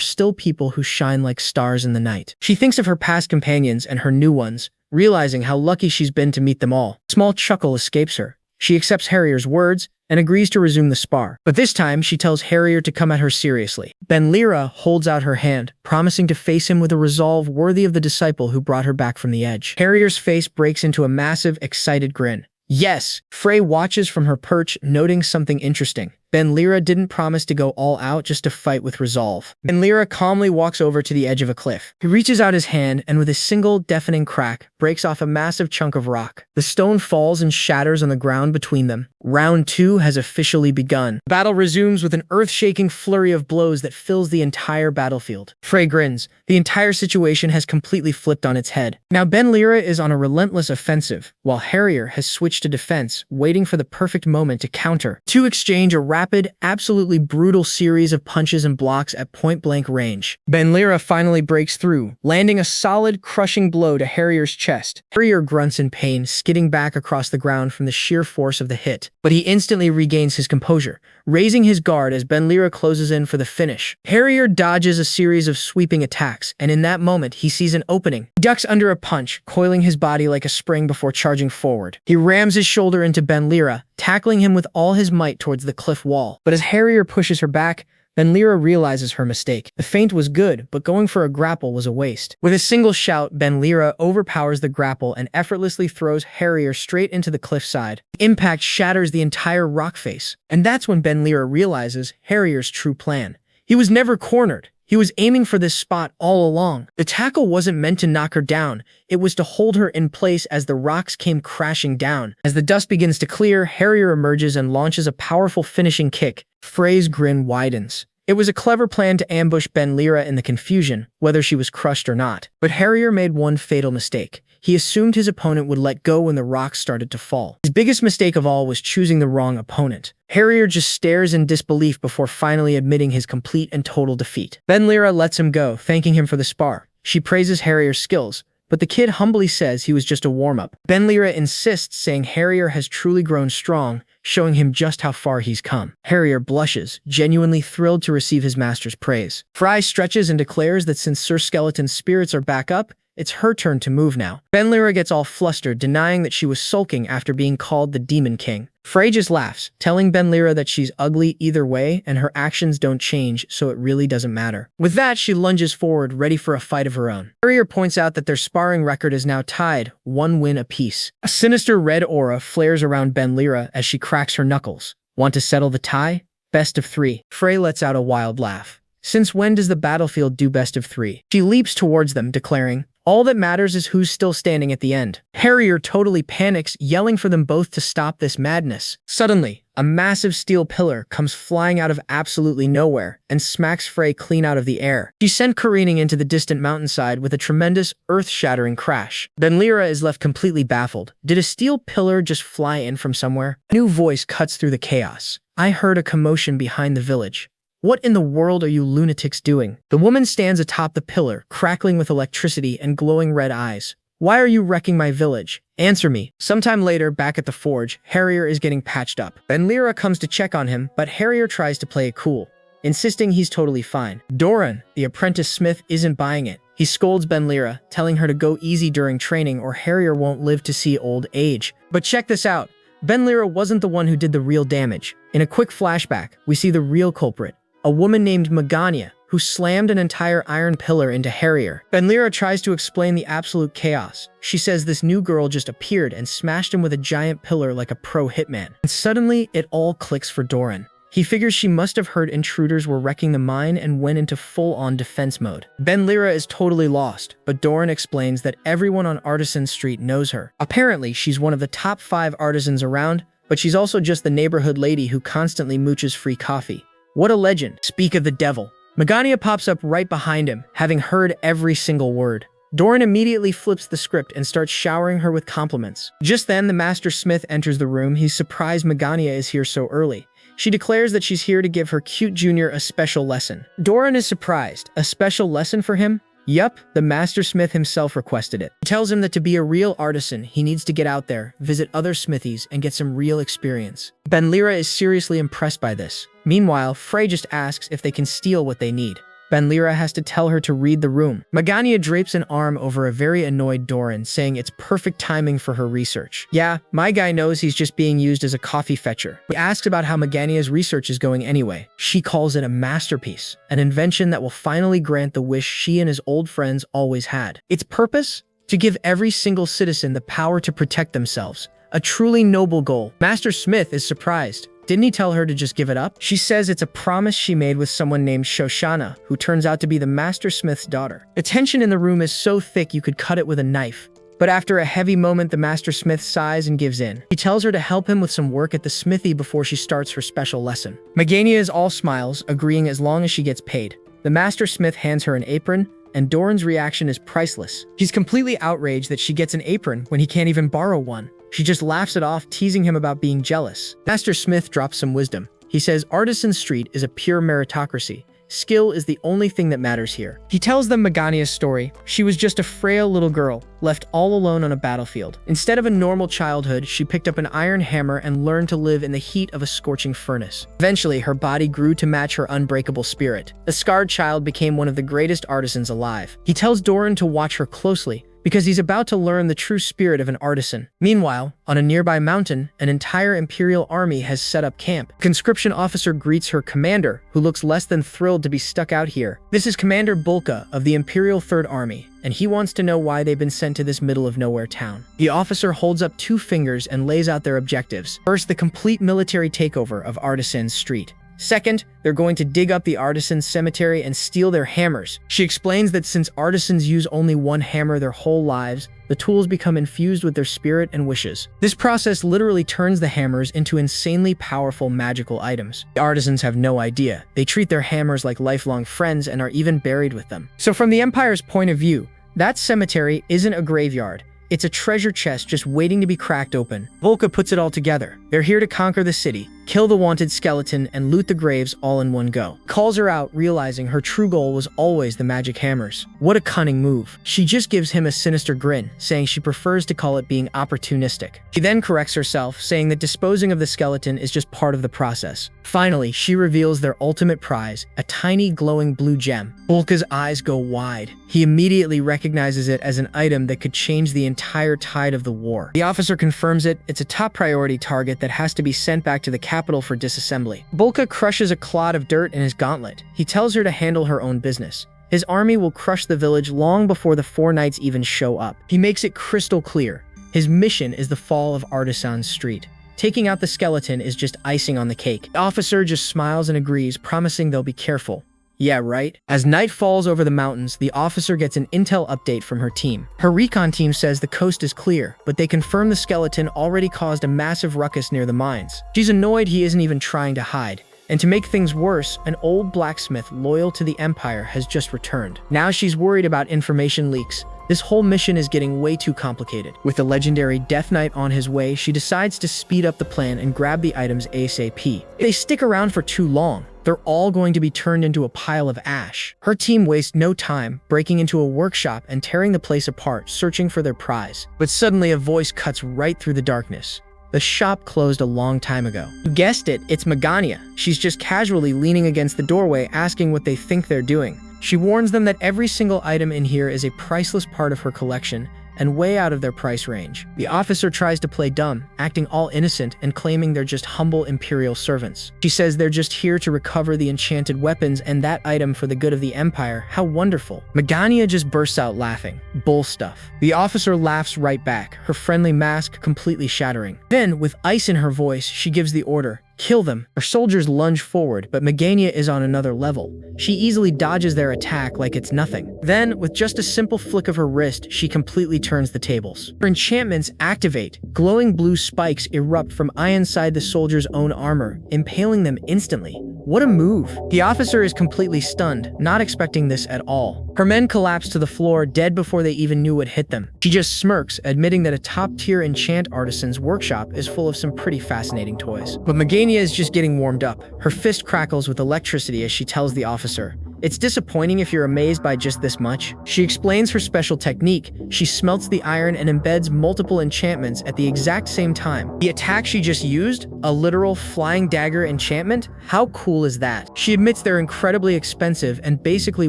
still people who shine like stars in the night. She thinks of her past companions and her new ones, realizing how lucky she's been to meet them all. A small chuckle escapes her. She accepts Harrier's words and agrees to resume the spar. But this time, she tells Harrier to come at her seriously. Benlira holds out her hand, promising to face him with a resolve worthy of the disciple who brought her back from the edge. Harrier's face breaks into a massive, excited grin. Yes! Frey watches from her perch, noting something interesting. Benlira didn't promise to go all out just to fight with resolve. Benlira calmly walks over to the edge of a cliff. He reaches out his hand and with a single deafening crack, breaks off a massive chunk of rock. The stone falls and shatters on the ground between them. Round 2 has officially begun. The battle resumes with an earth-shaking flurry of blows that fills the entire battlefield. Frey grins. The entire situation has completely flipped on its head. Now Benlira is on a relentless offensive, while Harrier has switched to defense, waiting for the perfect moment to counter. Two exchange a rapid, absolutely brutal series of punches and blocks at point-blank range. Benlira finally breaks through, landing a solid, crushing blow to Harrier's chest. Harrier grunts in pain, skidding back across the ground from the sheer force of the hit. But he instantly regains his composure, raising his guard as Benlira closes in for the finish. Harrier dodges a series of sweeping attacks, and in that moment, he sees an opening. He ducks under a punch, coiling his body like a spring before charging forward. He rams his shoulder into Benlira, tackling him with all his might towards the cliff wall. But as Harrier pushes her back, Benlira realizes her mistake. The feint was good, but going for a grapple was a waste. With a single shout, Benlira overpowers the grapple and effortlessly throws Harrier straight into the cliffside. The impact shatters the entire rock face. And that's when Benlira realizes Harrier's true plan. He was never cornered. He was aiming for this spot all along. The tackle wasn't meant to knock her down. It was to hold her in place as the rocks came crashing down. As the dust begins to clear, Harrier emerges and launches a powerful finishing kick. Frey's grin widens. It was a clever plan to ambush Benlira in the confusion, whether she was crushed or not. But Harrier made one fatal mistake. He assumed his opponent would let go when the rocks started to fall. His biggest mistake of all was choosing the wrong opponent. Harrier just stares in disbelief before finally admitting his complete and total defeat. Benlira lets him go, thanking him for the spar. She praises Harrier's skills, but the kid humbly says he was just a warm-up. Benlira insists, saying Harrier has truly grown strong, showing him just how far he's come. Harrier blushes, genuinely thrilled to receive his master's praise. Frey stretches and declares that since Sir Skeleton's spirits are back up, it's her turn to move now. Benlira gets all flustered, denying that she was sulking after being called the Demon King. Frey just laughs, telling Benlira that she's ugly either way and her actions don't change, so it really doesn't matter. With that, she lunges forward, ready for a fight of her own. Harrier points out that their sparring record is now tied, 1 win apiece. A sinister red aura flares around Benlira as she cracks her knuckles. Want to settle the tie? Best of 3. Frey lets out a wild laugh. Since when does the battlefield do best of 3? She leaps towards them, declaring, all that matters is who's still standing at the end. Harrier totally panics, yelling for them both to stop this madness. Suddenly, a massive steel pillar comes flying out of absolutely nowhere and smacks Frey clean out of the air. She's sent careening into the distant mountainside with a tremendous, earth-shattering crash. Benlira is left completely baffled. Did a steel pillar just fly in from somewhere? A new voice cuts through the chaos. I heard a commotion behind the village. What in the world are you lunatics doing? The woman stands atop the pillar, crackling with electricity and glowing red eyes. Why are you wrecking my village? Answer me. Sometime later, back at the forge, Harrier is getting patched up. Benlira comes to check on him, but Harrier tries to play it cool, insisting he's totally fine. Doran, the apprentice smith, isn't buying it. He scolds Benlira, telling her to go easy during training or Harrier won't live to see old age. But check this out. Benlira wasn't the one who did the real damage. In a quick flashback, we see the real culprit. A woman named Magania, who slammed an entire iron pillar into Harrier. Benlira tries to explain the absolute chaos. She says this new girl just appeared and smashed him with a giant pillar like a pro hitman. And suddenly, it all clicks for Doran. He figures she must have heard intruders were wrecking the mine and went into full-on defense mode. Benlira is totally lost, but Doran explains that everyone on Artisan Street knows her. Apparently, she's one of the top 5 artisans around, but she's also just the neighborhood lady who constantly mooches free coffee. What a legend. Speak of the devil. Magania pops up right behind him, having heard every single word. Doran immediately flips the script and starts showering her with compliments. Just then, the master smith enters the room. He's surprised Magania is here so early. She declares that she's here to give her cute junior a special lesson. Doran is surprised. A special lesson for him? Yup, the mastersmith himself requested it. He tells him that to be a real artisan, he needs to get out there, visit other smithies, and get some real experience. Benlira is seriously impressed by this. Meanwhile, Frey just asks if they can steal what they need. Benlira has to tell her to read the room. Megania drapes an arm over a very annoyed Doran, saying it's perfect timing for her research. Yeah, my guy knows he's just being used as a coffee fetcher. He asks about how Megania's research is going anyway. She calls it a masterpiece, an invention that will finally grant the wish she and his old friends always had. Its purpose? To give every single citizen the power to protect themselves. A truly noble goal. Master Smith is surprised. Didn't he tell her to just give it up? She says it's a promise she made with someone named Shoshana, who turns out to be the Master Smith's daughter. The tension in the room is so thick you could cut it with a knife. But after a heavy moment, the Master Smith sighs and gives in. He tells her to help him with some work at the smithy before she starts her special lesson. Megania is all smiles, agreeing as long as she gets paid. The Master Smith hands her an apron, and Doran's reaction is priceless. He's completely outraged that she gets an apron when he can't even borrow one. She just laughs it off, teasing him about being jealous. Master Smith drops some wisdom. He says Artisan Street is a pure meritocracy. Skill is the only thing that matters here. He tells them Megania's story. She was just a frail little girl, left all alone on a battlefield. Instead of a normal childhood, she picked up an iron hammer and learned to live in the heat of a scorching furnace. Eventually, her body grew to match her unbreakable spirit. The scarred child became one of the greatest artisans alive. He tells Doran to watch her closely, because he's about to learn the true spirit of an artisan. Meanwhile, on a nearby mountain, an entire Imperial army has set up camp. A conscription officer greets her commander, who looks less than thrilled to be stuck out here. This is Commander Bulka of the Imperial Third Army, and he wants to know why they've been sent to this middle-of-nowhere town. The officer holds up 2 fingers and lays out their objectives. First, the complete military takeover of Artisan Street. Second, they're going to dig up the artisans' cemetery and steal their hammers. She explains that since artisans use only one hammer their whole lives, the tools become infused with their spirit and wishes. This process literally turns the hammers into insanely powerful magical items. The artisans have no idea. They treat their hammers like lifelong friends and are even buried with them. So from the Empire's point of view, that cemetery isn't a graveyard. It's a treasure chest just waiting to be cracked open. Volka puts it all together. They're here to conquer the city, kill the wanted skeleton, and loot the graves all in one go. Calls her out, realizing her true goal was always the magic hammers. What a cunning move. She just gives him a sinister grin, saying she prefers to call it being opportunistic. She then corrects herself, saying that disposing of the skeleton is just part of the process. Finally, she reveals their ultimate prize, a tiny glowing blue gem. Volka's eyes go wide. He immediately recognizes it as an item that could change the entire tide of the war. The officer confirms it. It's a top priority target that has to be sent back to the capital for disassembly. Bulka crushes a clod of dirt in his gauntlet. He tells her to handle her own business. His army will crush the village long before the 4 knights even show up. He makes it crystal clear. His mission is the fall of Artisan Street. Taking out the skeleton is just icing on the cake. The officer just smiles and agrees, promising they'll be careful. Yeah, right? As night falls over the mountains, the officer gets an intel update from her team. Her recon team says the coast is clear, but they confirm the skeleton already caused a massive ruckus near the mines. She's annoyed he isn't even trying to hide. And to make things worse, an old blacksmith loyal to the Empire has just returned. Now she's worried about information leaks. This whole mission is getting way too complicated. With the legendary Death Knight on his way, she decides to speed up the plan and grab the items ASAP. If they stick around for too long, they're all going to be turned into a pile of ash. Her team wastes no time, breaking into a workshop and tearing the place apart, searching for their prize. But suddenly a voice cuts right through the darkness. The shop closed a long time ago. You guessed it, it's Megania. She's just casually leaning against the doorway, asking what they think they're doing. She warns them that every single item in here is a priceless part of her collection and way out of their price range. The officer tries to play dumb, acting all innocent and claiming they're just humble Imperial servants. She says they're just here to recover the enchanted weapons and that item for the good of the Empire. How wonderful. Megania just bursts out laughing. Bull stuff. The officer laughs right back, her friendly mask completely shattering. Then, with ice in her voice, she gives the order. Kill them. Her soldiers lunge forward, but Megania is on another level. She easily dodges their attack like it's nothing. Then, with just a simple flick of her wrist, she completely turns the tables. Her enchantments activate. Glowing blue spikes erupt from inside the soldier's own armor, impaling them instantly. What a move. The officer is completely stunned, not expecting this at all. Her men collapse to the floor, dead before they even knew what hit them. She just smirks, admitting that a top-tier enchant artisan's workshop is full of some pretty fascinating toys. But Megania is just getting warmed up. Her fist crackles with electricity as she tells the officer, It's disappointing if you're amazed by just this much. She explains her special technique. She smelts the iron and embeds multiple enchantments at the exact same time. The attack she just used? A literal flying dagger enchantment? How cool is that? She admits they're incredibly expensive and basically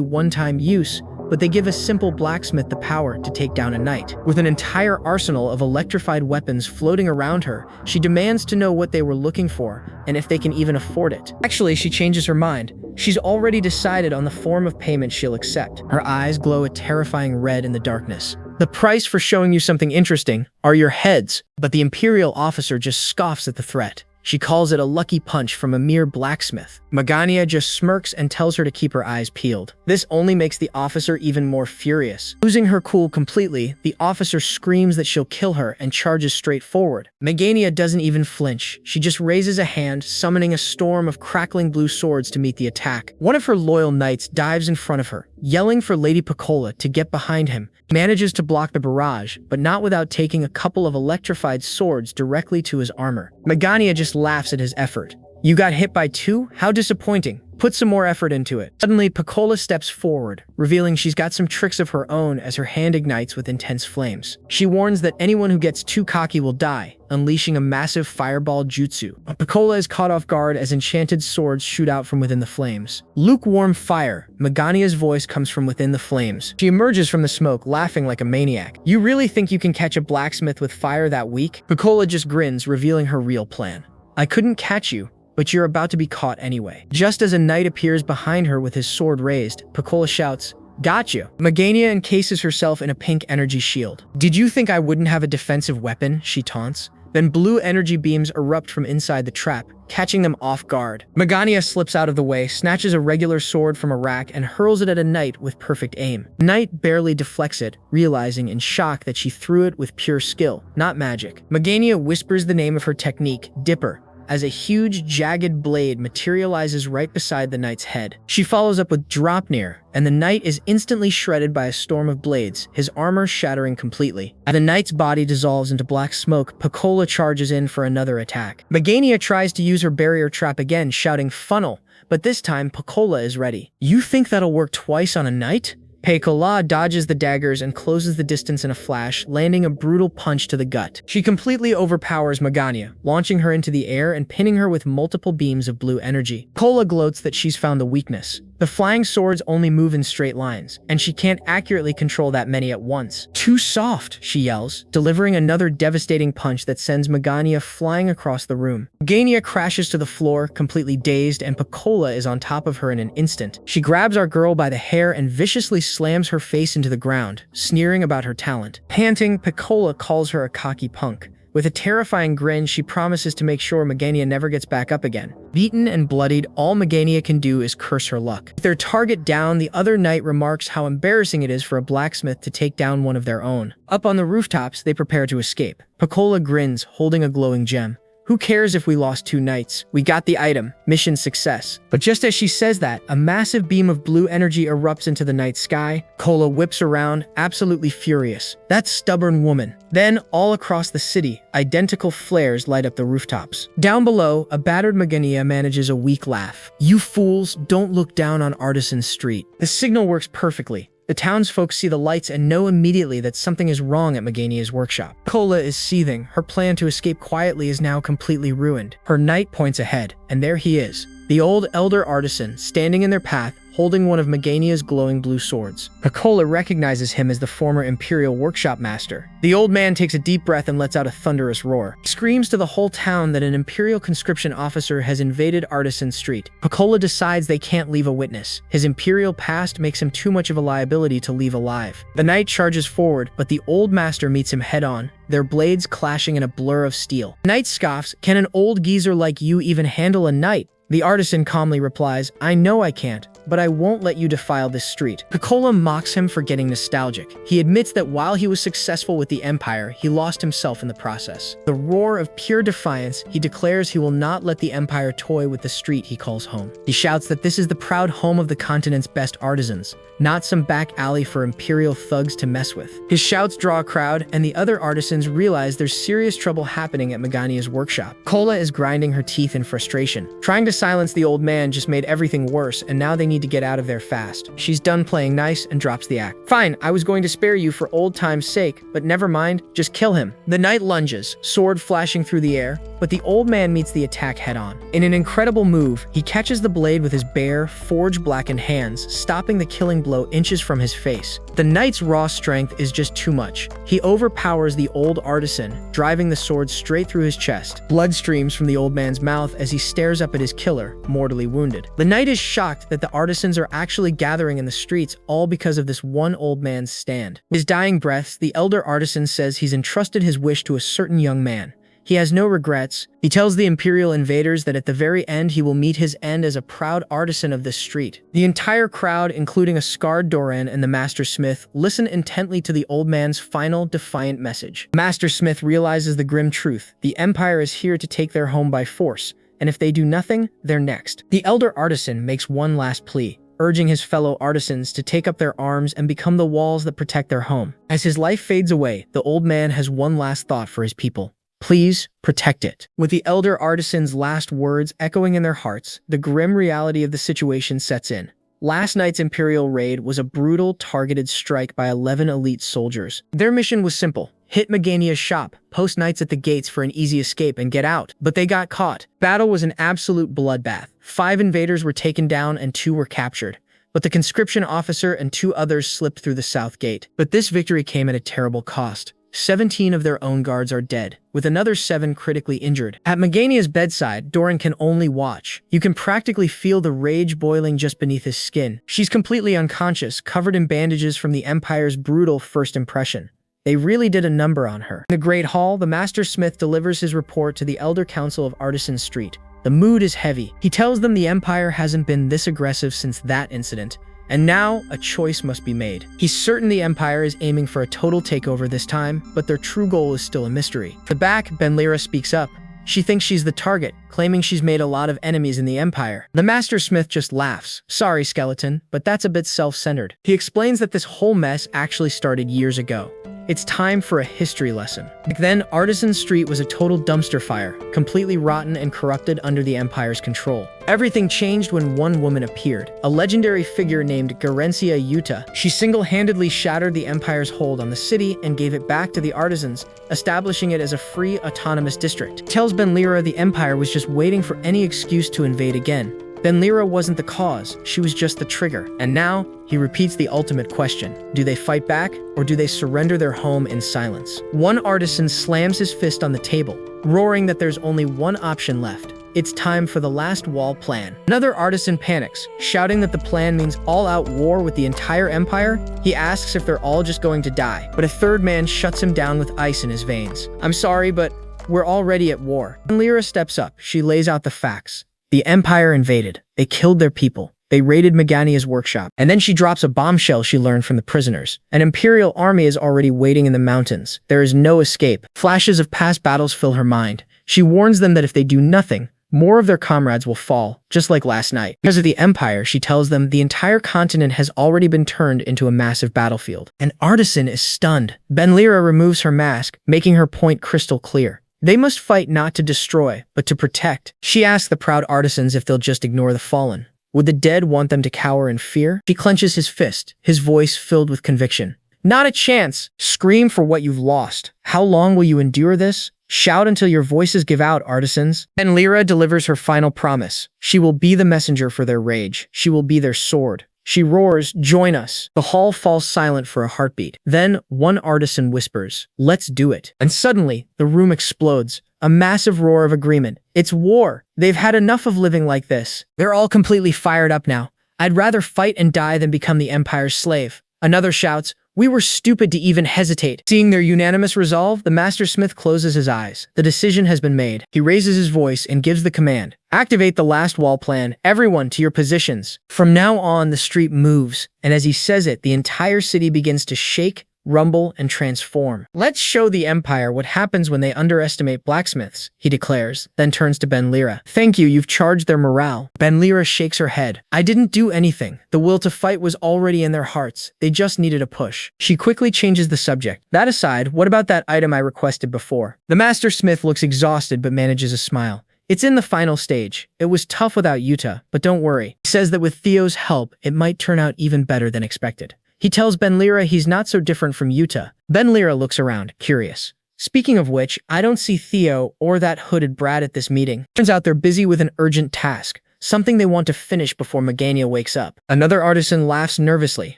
one-time use, but they give a simple blacksmith the power to take down a knight. With an entire arsenal of electrified weapons floating around her, she demands to know what they were looking for and if they can even afford it. Actually, she changes her mind. She's already decided on the form of payment she'll accept. Her eyes glow a terrifying red in the darkness. The price for showing you something interesting are your heads, but the Imperial officer just scoffs at the threat. She calls it a lucky punch from a mere blacksmith. Magania just smirks and tells her to keep her eyes peeled. This only makes the officer even more furious. Losing her cool completely, the officer screams that she'll kill her and charges straight forward. Magania doesn't even flinch. She just raises a hand, summoning a storm of crackling blue swords to meet the attack. One of her loyal knights dives in front of her, yelling for Lady Piccola to get behind him. He manages to block the barrage, but not without taking a couple of electrified swords directly to his armor. Magania just laughs at his effort. You got hit by two? How disappointing. Put some more effort into it. Suddenly, Piccola steps forward, revealing she's got some tricks of her own as her hand ignites with intense flames. She warns that anyone who gets too cocky will die, unleashing a massive fireball jutsu. Piccola is caught off guard as enchanted swords shoot out from within the flames. Lukewarm fire. Megania's voice comes from within the flames. She emerges from the smoke, laughing like a maniac. You really think you can catch a blacksmith with fire that weak? Piccola just grins, revealing her real plan. I couldn't catch you, but you're about to be caught anyway. Just as a knight appears behind her with his sword raised, Piccola shouts, "Got you." Magania encases herself in a pink energy shield. Did you think I wouldn't have a defensive weapon? She taunts. Then blue energy beams erupt from inside the trap, catching them off guard. Magania slips out of the way, snatches a regular sword from a rack, and hurls it at a knight with perfect aim. Knight barely deflects it, realizing in shock that she threw it with pure skill, not magic. Magania whispers the name of her technique, Dipper, as a huge, jagged blade materializes right beside the knight's head. She follows up with Dropnir, and the knight is instantly shredded by a storm of blades, his armor shattering completely. As the knight's body dissolves into black smoke, Piccola charges in for another attack. Magania tries to use her barrier trap again, shouting funnel, but this time Piccola is ready. You think that'll work twice on a knight? Piccola dodges the daggers and closes the distance in a flash, landing a brutal punch to the gut. She completely overpowers Magania, launching her into the air and pinning her with multiple beams of blue energy. Piccola gloats that she's found the weakness. The flying swords only move in straight lines, and she can't accurately control that many at once. Too soft, she yells, delivering another devastating punch that sends Magania flying across the room. Magania crashes to the floor, completely dazed, and Piccola is on top of her in an instant. She grabs our girl by the hair and viciously slams her face into the ground, sneering about her talent. Panting, Piccola calls her a cocky punk. With a terrifying grin, she promises to make sure Magania never gets back up again. Beaten and bloodied, all Magania can do is curse her luck. With their target down, the other knight remarks how embarrassing it is for a blacksmith to take down one of their own. Up on the rooftops, they prepare to escape. Piccola grins, holding a glowing gem. Who cares if we lost two knights? We got the item. Mission success. But just as she says that, a massive beam of blue energy erupts into the night sky. Piccola whips around, absolutely furious. That stubborn woman. Then, all across the city, identical flares light up the rooftops. Down below, a battered Magania manages a weak laugh. You fools, don't look down on Artisan Street. The signal works perfectly. The townsfolk see the lights and know immediately that something is wrong at Megania's workshop. Piccola is seething. Her plan to escape quietly is now completely ruined. Her knight points ahead, and there he is, the old elder artisan, standing in their path, holding one of Megania's glowing blue swords. Piccola recognizes him as the former Imperial workshop master. The old man takes a deep breath and lets out a thunderous roar. He screams to the whole town that an Imperial conscription officer has invaded Artisan Street. Piccola decides they can't leave a witness. His Imperial past makes him too much of a liability to leave alive. The knight charges forward, but the old master meets him head-on, their blades clashing in a blur of steel. The knight scoffs, "Can an old geezer like you even handle a knight?" The artisan calmly replies, "I know I can't, but I won't let you defile this street." Piccola mocks him for getting nostalgic. He admits that while he was successful with the Empire, he lost himself in the process. The roar of pure defiance, he declares he will not let the Empire toy with the street he calls home. He shouts that this is the proud home of the continent's best artisans, not some back alley for Imperial thugs to mess with. His shouts draw a crowd, and the other artisans realize there's serious trouble happening at Megania's workshop. Piccola is grinding her teeth in frustration. Trying to silence the old man just made everything worse, and now they need need to get out of there fast. She's done playing nice and drops the act. Fine, I was going to spare you for old time's sake, but never mind, just kill him. The knight lunges, sword flashing through the air, but the old man meets the attack head-on. In an incredible move, he catches the blade with his bare, forge-blackened hands, stopping the killing blow inches from his face. The knight's raw strength is just too much. He overpowers the old artisan, driving the sword straight through his chest. Blood streams from the old man's mouth as he stares up at his killer, mortally wounded. The knight is shocked that the artisans are actually gathering in the streets, all because of this one old man's stand. His dying breaths, the elder artisan says he's entrusted his wish to a certain young man. He has no regrets. He tells the Imperial invaders that at the very end he will meet his end as a proud artisan of this street. The entire crowd, including a scarred Doran and the Master Smith, listen intently to the old man's final, defiant message. Master Smith realizes the grim truth. The Empire is here to take their home by force, and if they do nothing, they're next. The elder artisan makes one last plea, urging his fellow artisans to take up their arms and become the walls that protect their home. As his life fades away, the old man has one last thought for his people. Please protect it. With the elder artisan's last words echoing in their hearts, the grim reality of the situation sets in. Last night's Imperial raid was a brutal, targeted strike by 11 elite soldiers. Their mission was simple: hit Megania's shop, post knights at the gates for an easy escape, and get out. But they got caught. Battle was an absolute bloodbath. 5 invaders were taken down and 2 were captured. But the conscription officer and 2 others slipped through the south gate. But this victory came at a terrible cost. 17 of their own guards are dead, with another 7 critically injured. At Megania's bedside, Doran can only watch. You can practically feel the rage boiling just beneath his skin. She's completely unconscious, covered in bandages from the Empire's brutal first impression. They really did a number on her. In the Great Hall, the Master Smith delivers his report to the Elder Council of Artisan Street. The mood is heavy. He tells them the Empire hasn't been this aggressive since that incident, and now, a choice must be made. He's certain the Empire is aiming for a total takeover this time, but their true goal is still a mystery. At the back, Benlira speaks up. She thinks she's the target, claiming she's made a lot of enemies in the Empire. The Master Smith just laughs. Sorry, Skeleton, but that's a bit self-centered. He explains that this whole mess actually started years ago. It's time for a history lesson. Back then, Artisan Street was a total dumpster fire, completely rotten and corrupted under the Empire's control. Everything changed when one woman appeared, a legendary figure named Garencia Yuta. She single-handedly shattered the Empire's hold on the city and gave it back to the artisans, establishing it as a free, autonomous district. It tells Benlira the Empire was just waiting for any excuse to invade again. Benlira wasn't the cause, she was just the trigger. And now, he repeats the ultimate question. Do they fight back, or do they surrender their home in silence? One artisan slams his fist on the table, roaring that there's only one option left. It's time for the last wall plan. Another artisan panics, shouting that the plan means all-out war with the entire Empire. He asks if they're all just going to die, but a third man shuts him down with ice in his veins. I'm sorry, but we're already at war. Benlira steps up. She lays out the facts. The Empire invaded. They killed their people. They raided Megania's workshop. And then she drops a bombshell she learned from the prisoners. An Imperial army is already waiting in the mountains. There is no escape. Flashes of past battles fill her mind. She warns them that if they do nothing, more of their comrades will fall, just like last night. Because of the Empire, she tells them the entire continent has already been turned into a massive battlefield. An artisan is stunned. Benlira removes her mask, making her point crystal clear. They must fight not to destroy, but to protect. She asks the proud artisans if they'll just ignore the fallen. Would the dead want them to cower in fear? She clenches his fist, his voice filled with conviction. Not a chance! Scream for what you've lost. How long will you endure this? Shout until your voices give out, artisans. Benlira delivers her final promise. She will be the messenger for their rage. She will be their sword. She roars, "Join us." The hall falls silent for a heartbeat. Then, one artisan whispers, "Let's do it." And suddenly, the room explodes. A massive roar of agreement. It's war. They've had enough of living like this. They're all completely fired up now. I'd rather fight and die than become the Empire's slave. Another shouts, "We were stupid to even hesitate." Seeing their unanimous resolve, the Master Smith closes his eyes. The decision has been made. He raises his voice and gives the command. Activate the last wall plan. Everyone to your positions. From now on, the street moves, and as he says it, the entire city begins to shake, rumble, and transform. Let's show the Empire what happens when they underestimate blacksmiths, he declares, then turns to Benlira. Thank you, you've charged their morale. Benlira shakes her head. I didn't do anything. The will to fight was already in their hearts. They just needed a push. She quickly changes the subject. That aside, what about that item I requested before? The Master Smith looks exhausted but manages a smile. It's in the final stage. It was tough without Yuta, but don't worry. He says that with Theo's help, it might turn out even better than expected. He tells Benlira he's not so different from Yuta. Benlira looks around, curious. Speaking of which, I don't see Theo or that hooded brat at this meeting. Turns out they're busy with an urgent task, something they want to finish before Megania wakes up. Another artisan laughs nervously,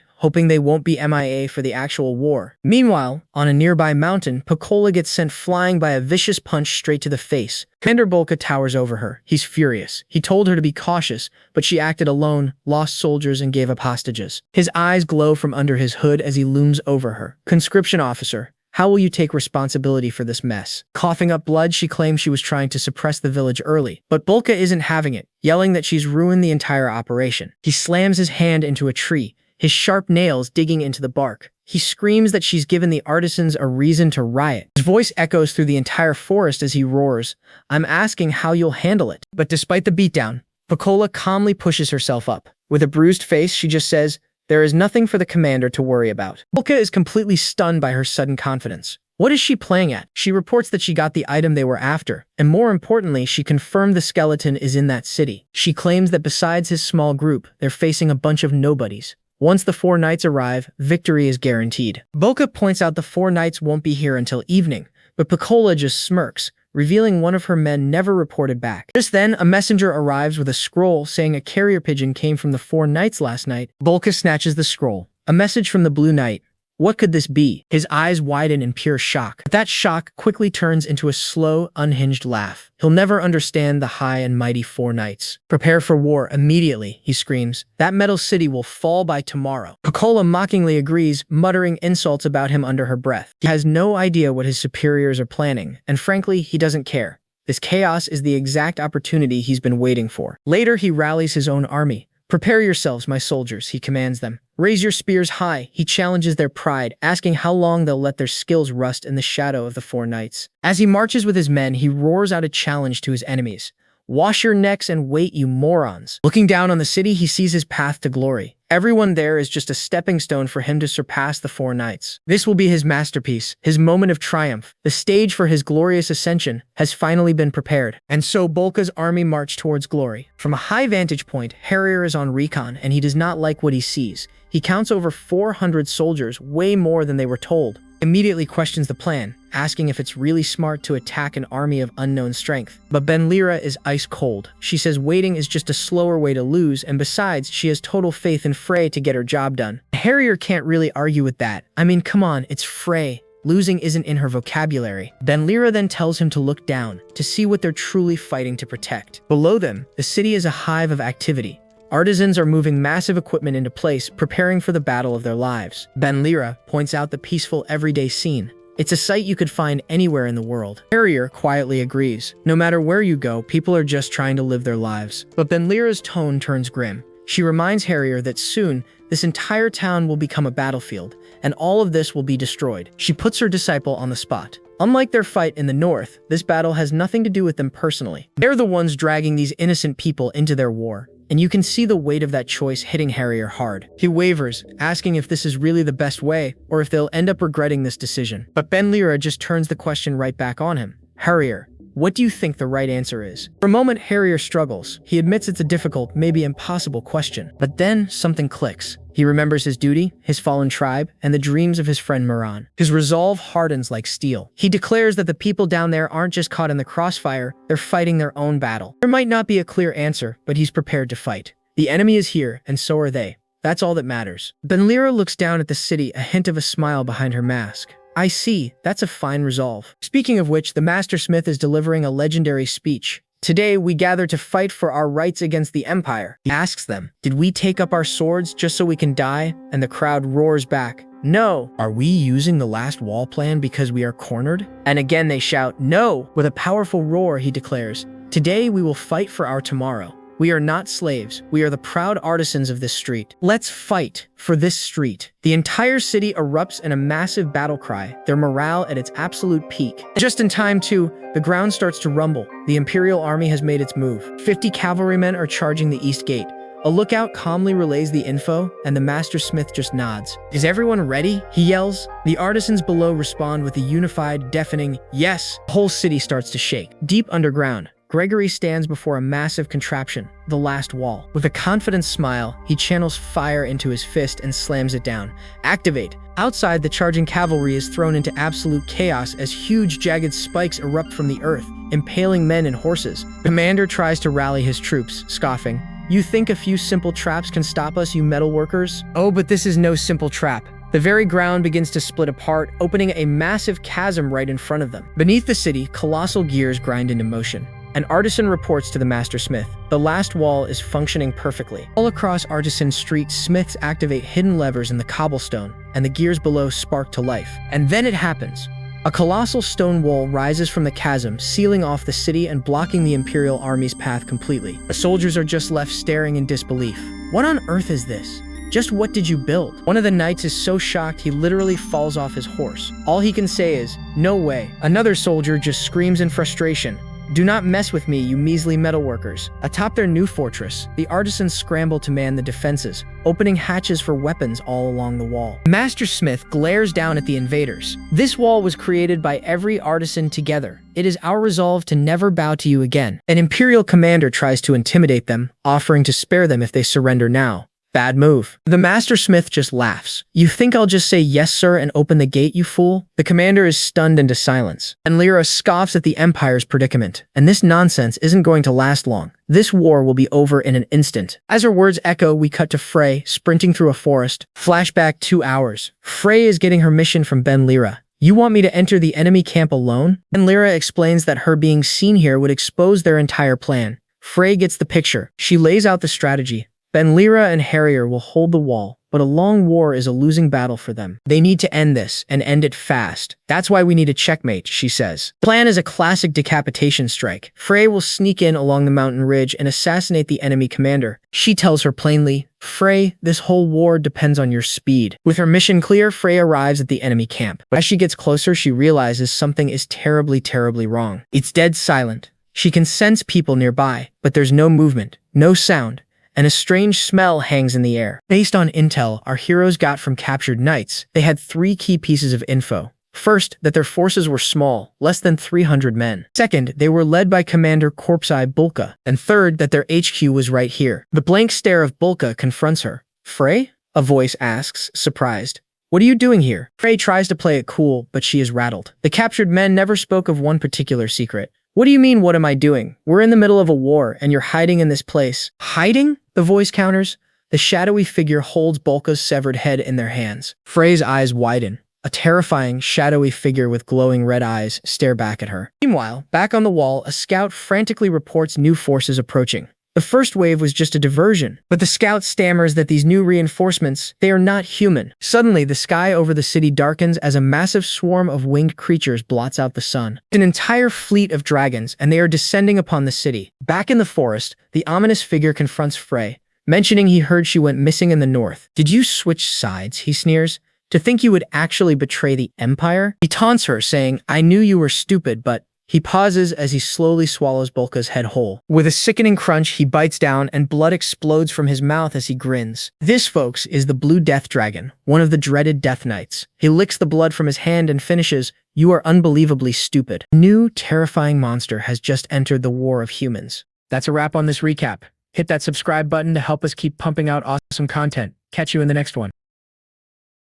hoping they won't be MIA for the actual war. Meanwhile, on a nearby mountain, Pecola gets sent flying by a vicious punch straight to the face. Commander Bolka towers over her. He's furious. He told her to be cautious, but she acted alone, lost soldiers, and gave up hostages. His eyes glow from under his hood as he looms over her. Conscription officer, how will you take responsibility for this mess? Coughing up blood, she claims she was trying to suppress the village early. But Bolka isn't having it, yelling that she's ruined the entire operation. He slams his hand into a tree, his sharp nails digging into the bark. He screams that she's given the artisans a reason to riot. His voice echoes through the entire forest as he roars, "I'm asking how you'll handle it." But despite the beatdown, Pecola calmly pushes herself up. With a bruised face, she just says, "There is nothing for the commander to worry about." Bolka is completely stunned by her sudden confidence. What is she playing at? She reports that she got the item they were after, and more importantly, she confirmed the skeleton is in that city. She claims that besides his small group, they're facing a bunch of nobodies. Once the 4 knights arrive, victory is guaranteed. Bolka points out the 4 knights won't be here until evening, but Pecola just smirks, revealing one of her men never reported back. Just then, a messenger arrives with a scroll saying a carrier pigeon came from the 4 knights last night. Bolka snatches the scroll. A message from the Blue Knight. What could this be? His eyes widen in pure shock. But that shock quickly turns into a slow, unhinged laugh. He'll never understand the high and mighty 4 knights. Prepare for war immediately, he screams. That metal city will fall by tomorrow. Pecola mockingly agrees, muttering insults about him under her breath. He has no idea what his superiors are planning, and frankly, he doesn't care. This chaos is the exact opportunity he's been waiting for. Later, he rallies his own army. Prepare yourselves, my soldiers, he commands them. Raise your spears high. He challenges their pride, asking how long they'll let their skills rust in the shadow of the 4 knights. As he marches with his men, he roars out a challenge to his enemies. Wash your necks and wait, you morons. Looking down on the city, he sees his path to glory. Everyone there is just a stepping stone for him to surpass the 4 knights. This will be his masterpiece, his moment of triumph. The stage for his glorious ascension has finally been prepared. And so Bolka's army marched towards glory. From a high vantage point, Harrier is on recon, and he does not like what he sees. He counts over 400 soldiers, way more than they were told. Immediately questions the plan, asking if it's really smart to attack an army of unknown strength. But Benlira is ice cold. She says waiting is just a slower way to lose, and besides, she has total faith in Frey to get her job done. Harrier can't really argue with that. I mean, come on, it's Frey. Losing isn't in her vocabulary. Benlira then tells him to look down, to see what they're truly fighting to protect. Below them, the city is a hive of activity. Artisans are moving massive equipment into place, preparing for the battle of their lives. Benlira points out the peaceful everyday scene. It's a sight you could find anywhere in the world. Harrier quietly agrees. No matter where you go, people are just trying to live their lives. But Benlira's tone turns grim. She reminds Harrier that soon, this entire town will become a battlefield, and all of this will be destroyed. She puts her disciple on the spot. Unlike their fight in the north, this battle has nothing to do with them personally. They're the ones dragging these innocent people into their war. And you can see the weight of that choice hitting Harrier hard. He wavers, asking if this is really the best way, or if they'll end up regretting this decision. But Benlira just turns the question right back on him. Harrier, what do you think the right answer is? For a moment, Harrier struggles. He admits it's a difficult, maybe impossible question. But then, something clicks. He remembers his duty, his fallen tribe, and the dreams of his friend Moran. His resolve hardens like steel. He declares that the people down there aren't just caught in the crossfire, they're fighting their own battle. There might not be a clear answer, but he's prepared to fight. The enemy is here, and so are they. That's all that matters. Benlira looks down at the city, a hint of a smile behind her mask. I see, that's a fine resolve. Speaking of which, the Master Smith is delivering a legendary speech. Today, we gather to fight for our rights against the Empire. He asks them, did we take up our swords just so we can die? And the crowd roars back, no. Are we using the last wall plan because we are cornered? And again they shout, no. With a powerful roar, he declares, today we will fight for our tomorrow. We are not slaves. We are the proud artisans of this street. Let's fight for this street. The entire city erupts in a massive battle cry, their morale at its absolute peak. Just in time, too, the ground starts to rumble. The Imperial Army has made its move. 50 cavalrymen are charging the east gate. A lookout calmly relays the info, and the Master Smith just nods. Is everyone ready? He yells. The artisans below respond with a unified, deafening, yes. The whole city starts to shake. Deep underground, Gregory stands before a massive contraption, the last wall. With a confident smile, he channels fire into his fist and slams it down. Activate! Outside, the charging cavalry is thrown into absolute chaos as huge, jagged spikes erupt from the earth, impaling men and horses. Commander tries to rally his troops, scoffing. You think a few simple traps can stop us, you metal workers? Oh, but this is no simple trap. The very ground begins to split apart, opening a massive chasm right in front of them. Beneath the city, colossal gears grind into motion. An artisan reports to the master smith. The last wall is functioning perfectly. All across Artisan Street, smiths activate hidden levers in the cobblestone, and the gears below spark to life. And then it happens. A colossal stone wall rises from the chasm, sealing off the city and blocking the Imperial Army's path completely. The soldiers are just left staring in disbelief. What on earth is this? Just what did you build? One of the knights is so shocked he literally falls off his horse. All he can say is, no way. Another soldier just screams in frustration. Do not mess with me, you measly metalworkers. Atop their new fortress, the artisans scramble to man the defenses, opening hatches for weapons all along the wall. Master Smith glares down at the invaders. This wall was created by every artisan together. It is our resolve to never bow to you again. An Imperial commander tries to intimidate them, offering to spare them if they surrender now. Bad move. The Master Smith just laughs. You think I'll just say yes, sir, and open the gate, you fool? The commander is stunned into silence. And Lyra scoffs at the Empire's predicament. And this nonsense isn't going to last long. This war will be over in an instant. As her words echo, we cut to Frey, sprinting through a forest. Flashback 2 hours. Frey is getting her mission from Ben Lyra. You want me to enter the enemy camp alone? And Lyra explains that her being seen here would expose their entire plan. Frey gets the picture. She lays out the strategy. Ben Lyra and Harrier will hold the wall, but a long war is a losing battle for them. They need to end this, and end it fast. That's why we need a checkmate, she says. The plan is a classic decapitation strike. Frey will sneak in along the mountain ridge and assassinate the enemy commander. She tells her plainly, Frey, this whole war depends on your speed. With her mission clear, Frey arrives at the enemy camp. But as she gets closer, she realizes something is terribly, terribly wrong. It's dead silent. She can sense people nearby, but there's no movement, no sound, and a strange smell hangs in the air. Based on intel our heroes got from captured knights, they had 3 key pieces of info. First, that their forces were small, less than 300 men. Second, they were led by Commander Corpseye Bulka. And third, that their HQ was right here. The blank stare of Bulka confronts her. Frey? A voice asks, surprised. What are you doing here? Frey tries to play it cool, but she is rattled. The captured men never spoke of one particular secret. What do you mean, what am I doing? We're in the middle of a war, and you're hiding in this place. Hiding? The voice counters. The shadowy figure holds Bulka's severed head in their hands. Frey's eyes widen. A terrifying, shadowy figure with glowing red eyes stare back at her. Meanwhile, back on the wall, a scout frantically reports new forces approaching. The first wave was just a diversion, but the scout stammers that these new reinforcements, they are not human. Suddenly, the sky over the city darkens as a massive swarm of winged creatures blots out the sun. An entire fleet of dragons, and they are descending upon the city. Back in the forest, the ominous figure confronts Frey, mentioning he heard she went missing in the north. Did you switch sides? He sneers. To think you would actually betray the Empire? He taunts her, saying, I knew you were stupid, but... He pauses as he slowly swallows Bulka's head whole. With a sickening crunch, he bites down and blood explodes from his mouth as he grins. This, folks, is the Blue Death Dragon, one of the dreaded Death Knights. He licks the blood from his hand and finishes, You are unbelievably stupid. A new, terrifying monster has just entered the war of humans. That's a wrap on this recap. Hit that subscribe button to help us keep pumping out awesome content. Catch you in the next one.